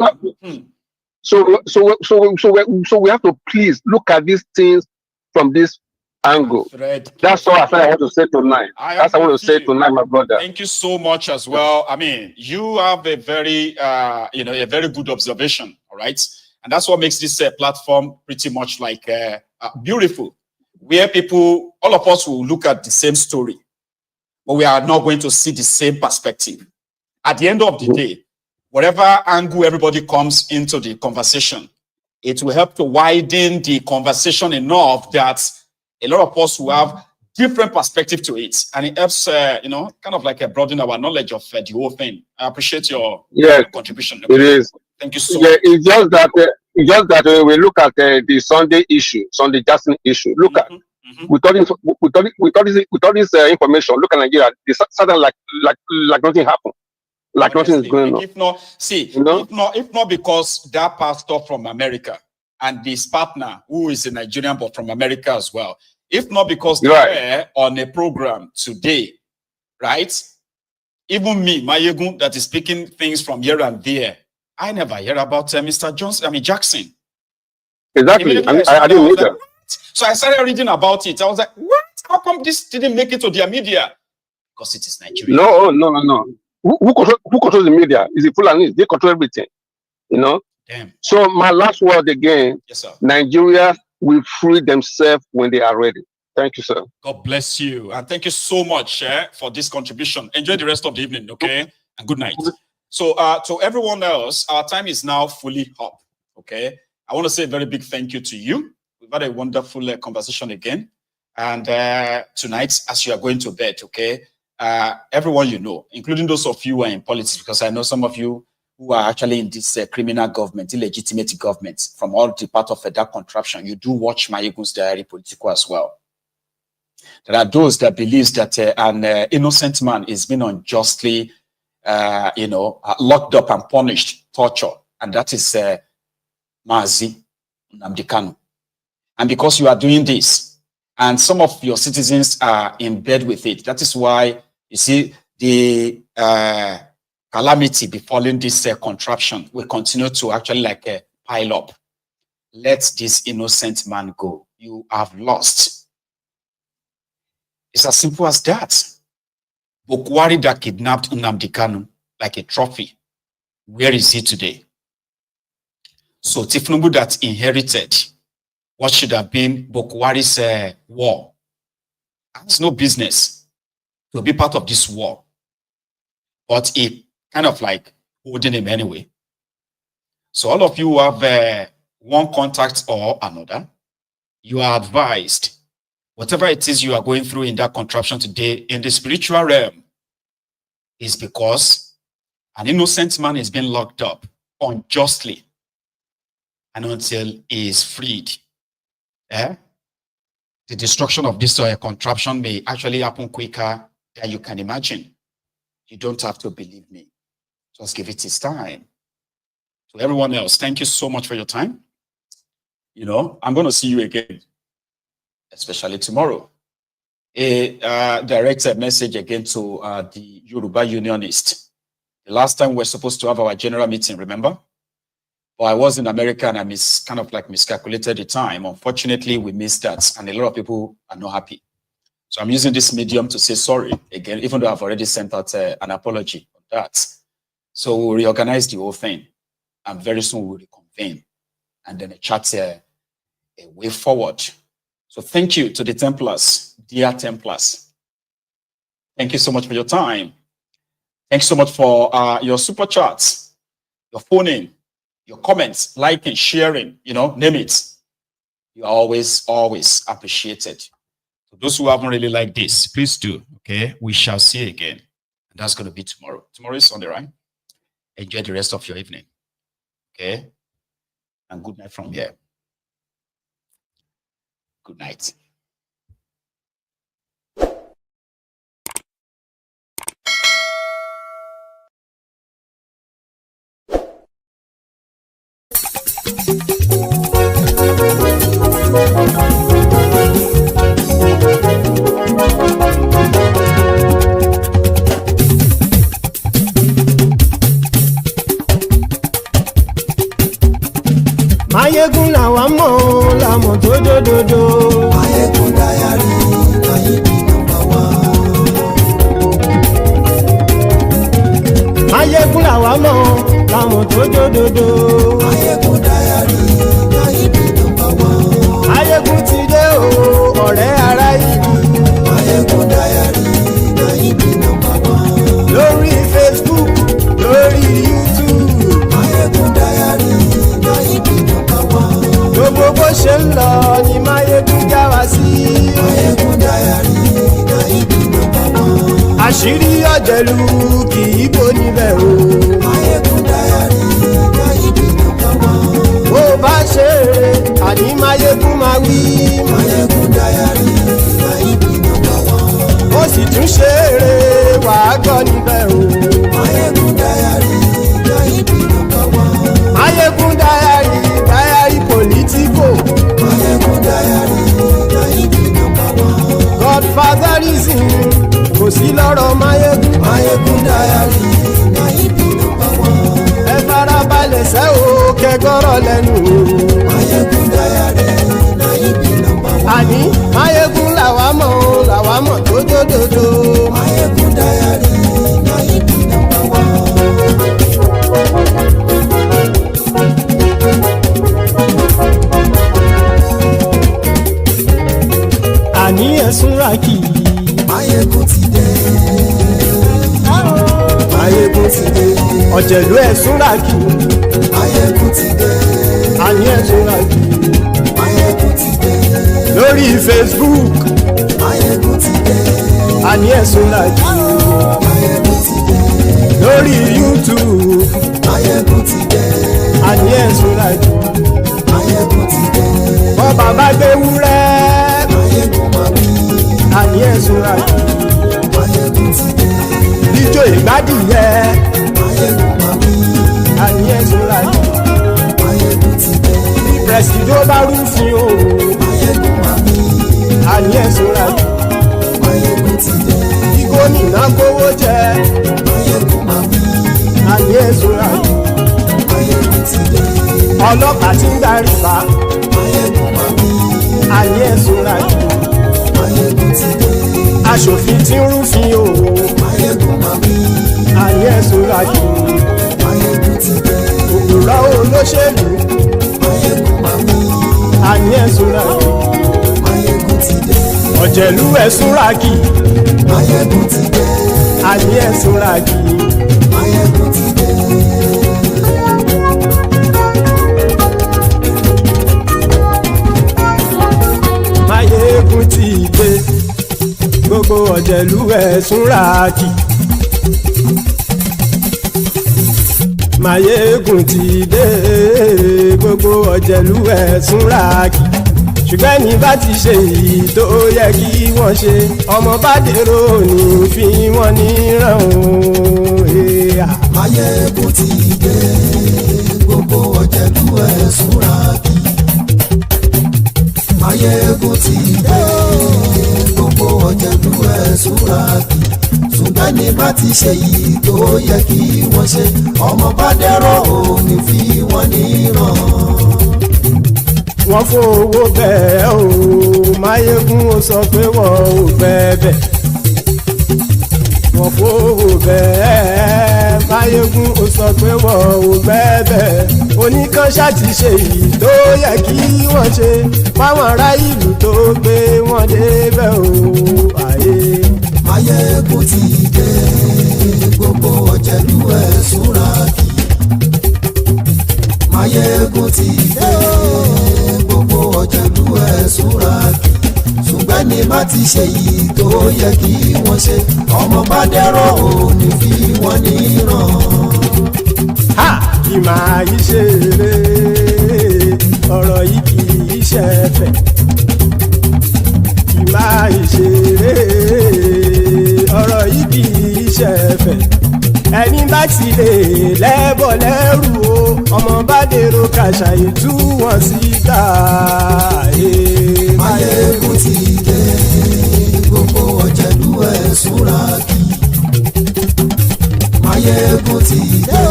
S18: we have to please look at these things from this angle. That's all I want to say tonight. That's what I want to say tonight, my brother.
S1: Thank you so much as well. I mean, you have a very, a very good observation. All right, and that's what makes this platform pretty much like beautiful, where people, all of us, will look at the same story, but we are not going to see the same perspective. At the end of the day, whatever angle everybody comes into the conversation, it will help to widen the conversation enough that a lot of us will have different perspective to it, and it helps, kind of like broaden our knowledge of the whole thing. I appreciate your contribution.
S18: It is.
S1: Thank you so much.
S18: It's just that we look at the Sunday issue, Sunday Jackson issue. Look at with all this information. Look at Nigeria. It's suddenly like nothing happened. Like nothing is going on.
S1: If not because that pastor from America and his partner, who is a Nigerian but from America as well, if not because they were on a program today, right? Even me, Mayegun, that is speaking things from here and there, I never hear about Mr. Jackson.
S18: Exactly. I didn't know that.
S1: So I started reading about it. I was like, what? How come this didn't make it to their media? Because it is Nigeria.
S18: No. Who controls the media? Is the Fulani? They control everything. You know?
S1: Damn.
S18: So my last word again,
S1: yes, sir.
S18: Nigeria will free themselves when they are ready. Thank you, sir.
S1: God bless you. And thank you so much for this contribution. Enjoy the rest of the evening, okay? And good night. So to everyone else, our time is now fully up, okay? I want to say a very big thank you to you. We've had a wonderful conversation again. And tonight, as you are going to bed, okay? Everyone you know, including those of you who are in politics, because I know some of you who are actually in this criminal government, illegitimate government, from all the part of that contraption, you do watch Mayegun's Diary Political as well. There are those that believe that an innocent man is being unjustly, locked up and punished, tortured, and that is Mazi Nnamdi Kanu. And because you are doing this, and some of your citizens are in bed with it, that is why you see the calamity befalling this contraption will continue to actually pile up. Let this innocent man go. You have lost. It's as simple as that. Bokwari that kidnapped Nnamdi Kanu like a trophy. Where is he today? So Tifnubu that inherited what should have been Bokwari's war has no business to be part of this war. But it kind of holding him anyway. So all of you who have one contact or another, you are advised, whatever it is you are going through in that contraption today in the spiritual realm is because an innocent man is being locked up unjustly, and until he is freed, the destruction of this contraption may actually happen quicker than you can imagine. You don't have to believe me. Just give it its time. To everyone else, thank you so much for your time. I'm going to see you again, especially tomorrow. A direct message again to the Yoruba Unionists. The last time we were supposed to have our general meeting, remember? But I was in America and I miscalculated the time. Unfortunately, we missed that, and a lot of people are not happy. So I'm using this medium to say sorry again, even though I've already sent out an apology on that. So we'll reorganize the whole thing, and very soon we'll reconvene, and then chart a way forward. So thank you to the Templars, dear Templars. Thank you so much for your time. Thanks so much for your super chats, your phoning, your comments, liking, sharing, name it. You are always appreciated. For those who haven't really liked this, please do, okay? We shall see again. And that's going to be tomorrow. Tomorrow is Sunday, right? Enjoy the rest of your evening. Okay? And good night from here. Good night.
S2: Mayegun làwa mọ̀ làmọ̀ tó dòdòdò. Mayegun dayari Mayebi number one. Mayegun làwa mọ̀ làmọ̀ tó dòdòdò. Mayegun dayari Mayebi number one. Mayegun ti dé o ọ̀rẹ́ ara ìlú. Mayegun dayari Mayebi number one. Lórí Facebook lórí YouTube. Mayegun dayari Mayebi number one. Gbogbo bó ṣe ń lọ ni Mayegun já wa sí. Mayegun dayari Mayebi number one. Àṣírí ọ̀jẹ̀lú kì í bò níbẹ̀ o. Mayegun dayari Mayebi number one. Bó bá ṣe eré àní Mayegun máa wí. Mayegun dayari Mayebi number one. Ó sì tún ṣe eré wàá gbọ́ níbẹ̀ o. Mayegun dayari Mayebi number one. Mayegun dayari political. Mayegun dayari Mayebi number one. Godfatherism kò sí lọ́rọ̀ Mayegun. Mayegun dayari Mayebi number one. Ẹ farabalẹ̀ sẹ́ o kẹgọ́rọ̀ lẹ́nu o. Mayegun dayari Mayebi number one. Àní Mayegun làwa mọ̀ tó dòdòdò. Mayegun dayari Mayebi number one. Àní ẹ̀sùn ràkì. Mayegun ti dé. Mayegun ti dé. Ọ̀jẹ̀lú ẹ̀sùn ràkì. Mayegun ti dé. Àní ẹ̀sùn ràkì. Mayegun ti dé. Lórí Facebook. Mayegun ti dé. Àní ẹ̀sùn ràkì. Mayegun ti dé. Lórí YouTube. Mayegun ti dé. Àní ẹ̀sùn ràkì. Mayegun ti dé. Bọ́ bàbá gbé wúrẹ́. Mayegun máa wí. Àní ẹ̀sùn ràkì. Mayegun ti dé. Ijó ìgbádìyẹ. Mayegun máa wí. Àní ẹ̀sùn ràkì. Mayegun ti dé. Bí pẹ̀sìdó bá rúfin o. Mayegun máa wí. Àní ẹ̀sùn ràkì. Mayegun ti dé. Bí gómìnà kówó jẹ. Mayegun máa wí. Àní ẹ̀sùn ràkì. Mayegun ti dé. Ọlọ́pàá ti ń darí bá. Mayegun máa wí. Àní ẹ̀sùn ràkì. Mayegun ti dé. Aṣòfin tí ń rúfin o. Mayegun máa wí. Àní ẹ̀sùn ràkì. Mayegun ti dé. Òpùrọ́ olóṣèlú. Mayegun máa wí. Àní ẹ̀sùn ràkì. Mayegun ti dé. Ọ̀jẹ̀lú ẹ̀sùn ràkì. Mayegun ti dé. Àní ẹ̀sùn ràkì. Mayegun ti dé. Mayegun ti dé. Gbogbo ọ̀jẹ̀lú ẹ̀sùn ràkì. Mayegun ti dé. Gbogbo ọ̀jẹ̀lú ẹ̀sùn ràkì. Ṣùgbọ́n ní bá ti ṣe èyí tó yẹ kí wọ́n ṣe, ọmọ bá dèrò ní fi wọ́n níran o. Mayegun ti dé. Gbogbo ọ̀jẹ̀lú ẹ̀sùn ràkì. Mayegun ti dé. Gbogbo ọ̀jẹ̀lú ẹ̀sùn ràkì. Ṣùgbọ́n ní bá ti ṣe èyí tó yẹ kí wọ́n ṣe, ọmọ bá dèrò ní fi wọ́n níran. Wọ́n fowó bẹ́ẹ̀ o. Mayegun ó sọ pé wọ́n ò bẹ́ẹ̀. Wọ́n fowó bẹ́ẹ̀. Mayegun ó sọ pé wọ́n ò bẹ́ẹ̀. Oníkanṣá ti ṣe èyí tó yẹ kí wọ́n ṣe fáwọn ará ìlú tó gbé wọn débẹ̀ o. Mayegun ti dé. Gbogbo ọ̀jẹ̀lú ẹ̀sùn ràkì. Mayegun ti dé. Gbogbo ọ̀jẹ̀lú ẹ̀sùn ràkì. Ṣùgbọ́n ní bá ti ṣe yìí tó yẹ kí wọ́n ṣe, ọmọ bá dẹ́rọ̀ ò ní fi wọ́n níran.
S19: kì máa yí ṣeré ọ̀rọ̀ yìí kì í ṣẹ̀fẹ̀ kì máa yí ṣeré ọ̀rọ̀ yìí kì í ṣẹ̀fẹ̀ ẹni bá ti lè lẹ́bọ̀ lẹ́rù o ọmọ bá dèrò kàṣà ìtú wọn síta.
S2: Máyégún ti dé gbogbo ọ̀jẹ̀lú ẹ̀ súnra kí. Máyégún ti dé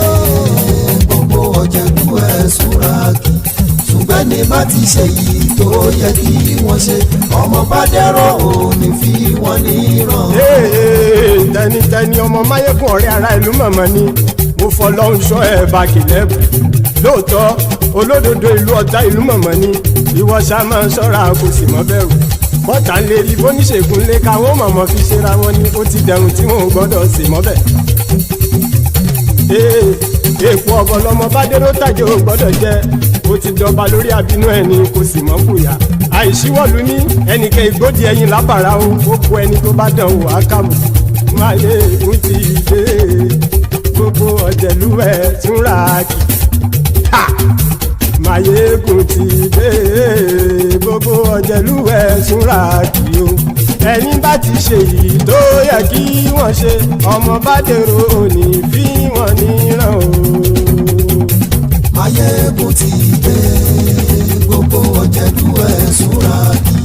S2: gbogbo ọ̀jẹ̀lú ẹ̀ súnra kí. ṣùgbọ́n ní bá ti ṣe yìí tó yẹ kí wọ́n ṣe ọmọ bá dẹ́rọ̀ ò ní fi wọ́n níran.
S19: tẹnitẹni ọmọ Máyégún ọ̀rẹ́ ara ìlú mọ̀mọ́ ni mo fọlọ́run ṣọ́ ẹ̀ bá kìlẹ́bù lóòótọ́ olódodo ìlú ọ̀tá ìlú mọ̀mọ́ ni ìwọ ṣá máa ń ṣọ́ra kò sì mọ́ bẹ̀rù bọ́tà ń lè rí bóníṣègùn lé káwọn mọ̀mọ́ fi ṣera wọn ni ó ti dẹrùn tí wọn ò gbọ́dọ̀ sè mọ́bẹ̀. èèpo ọ̀bọ̀ lọmọ bá dérò tàjẹ́ ò gbọ́dọ̀ jẹ́ ó ti jọba lórí àbínú ẹni kò sì mọ́ fòyà àìsíwọ́lu ní ẹnìkẹ́ ìgbódì ẹyin lábàrá o ó kó ẹni tó bá dán o àkàmù. Máyégún ti dé gbogbo ọ̀jẹ̀lú ẹ̀ túnra kì. Máyégún ti dé gbogbo ọ̀jẹ̀lú ẹ̀ túnra kì o ẹni bá ti ṣe yìí tó yẹ kí wọ́n ṣe ọmọ bá dèrò òní fi wọ́n níran o.
S2: Máyégún ti dé gbogbo ọ̀jẹ̀lú ẹ̀ súnra kí.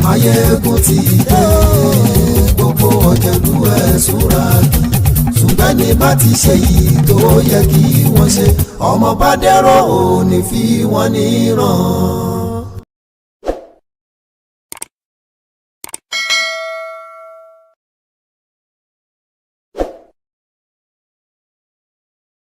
S2: Máyégún ti dé gbogbo ọ̀jẹ̀lú ẹ̀ súnra kí. ṣùgbọ́n ní bá ti ṣe yìí tó yẹ kí wọ́n ṣe ọmọ bá dẹ́rọ̀ ò ní fi wọ́n níran.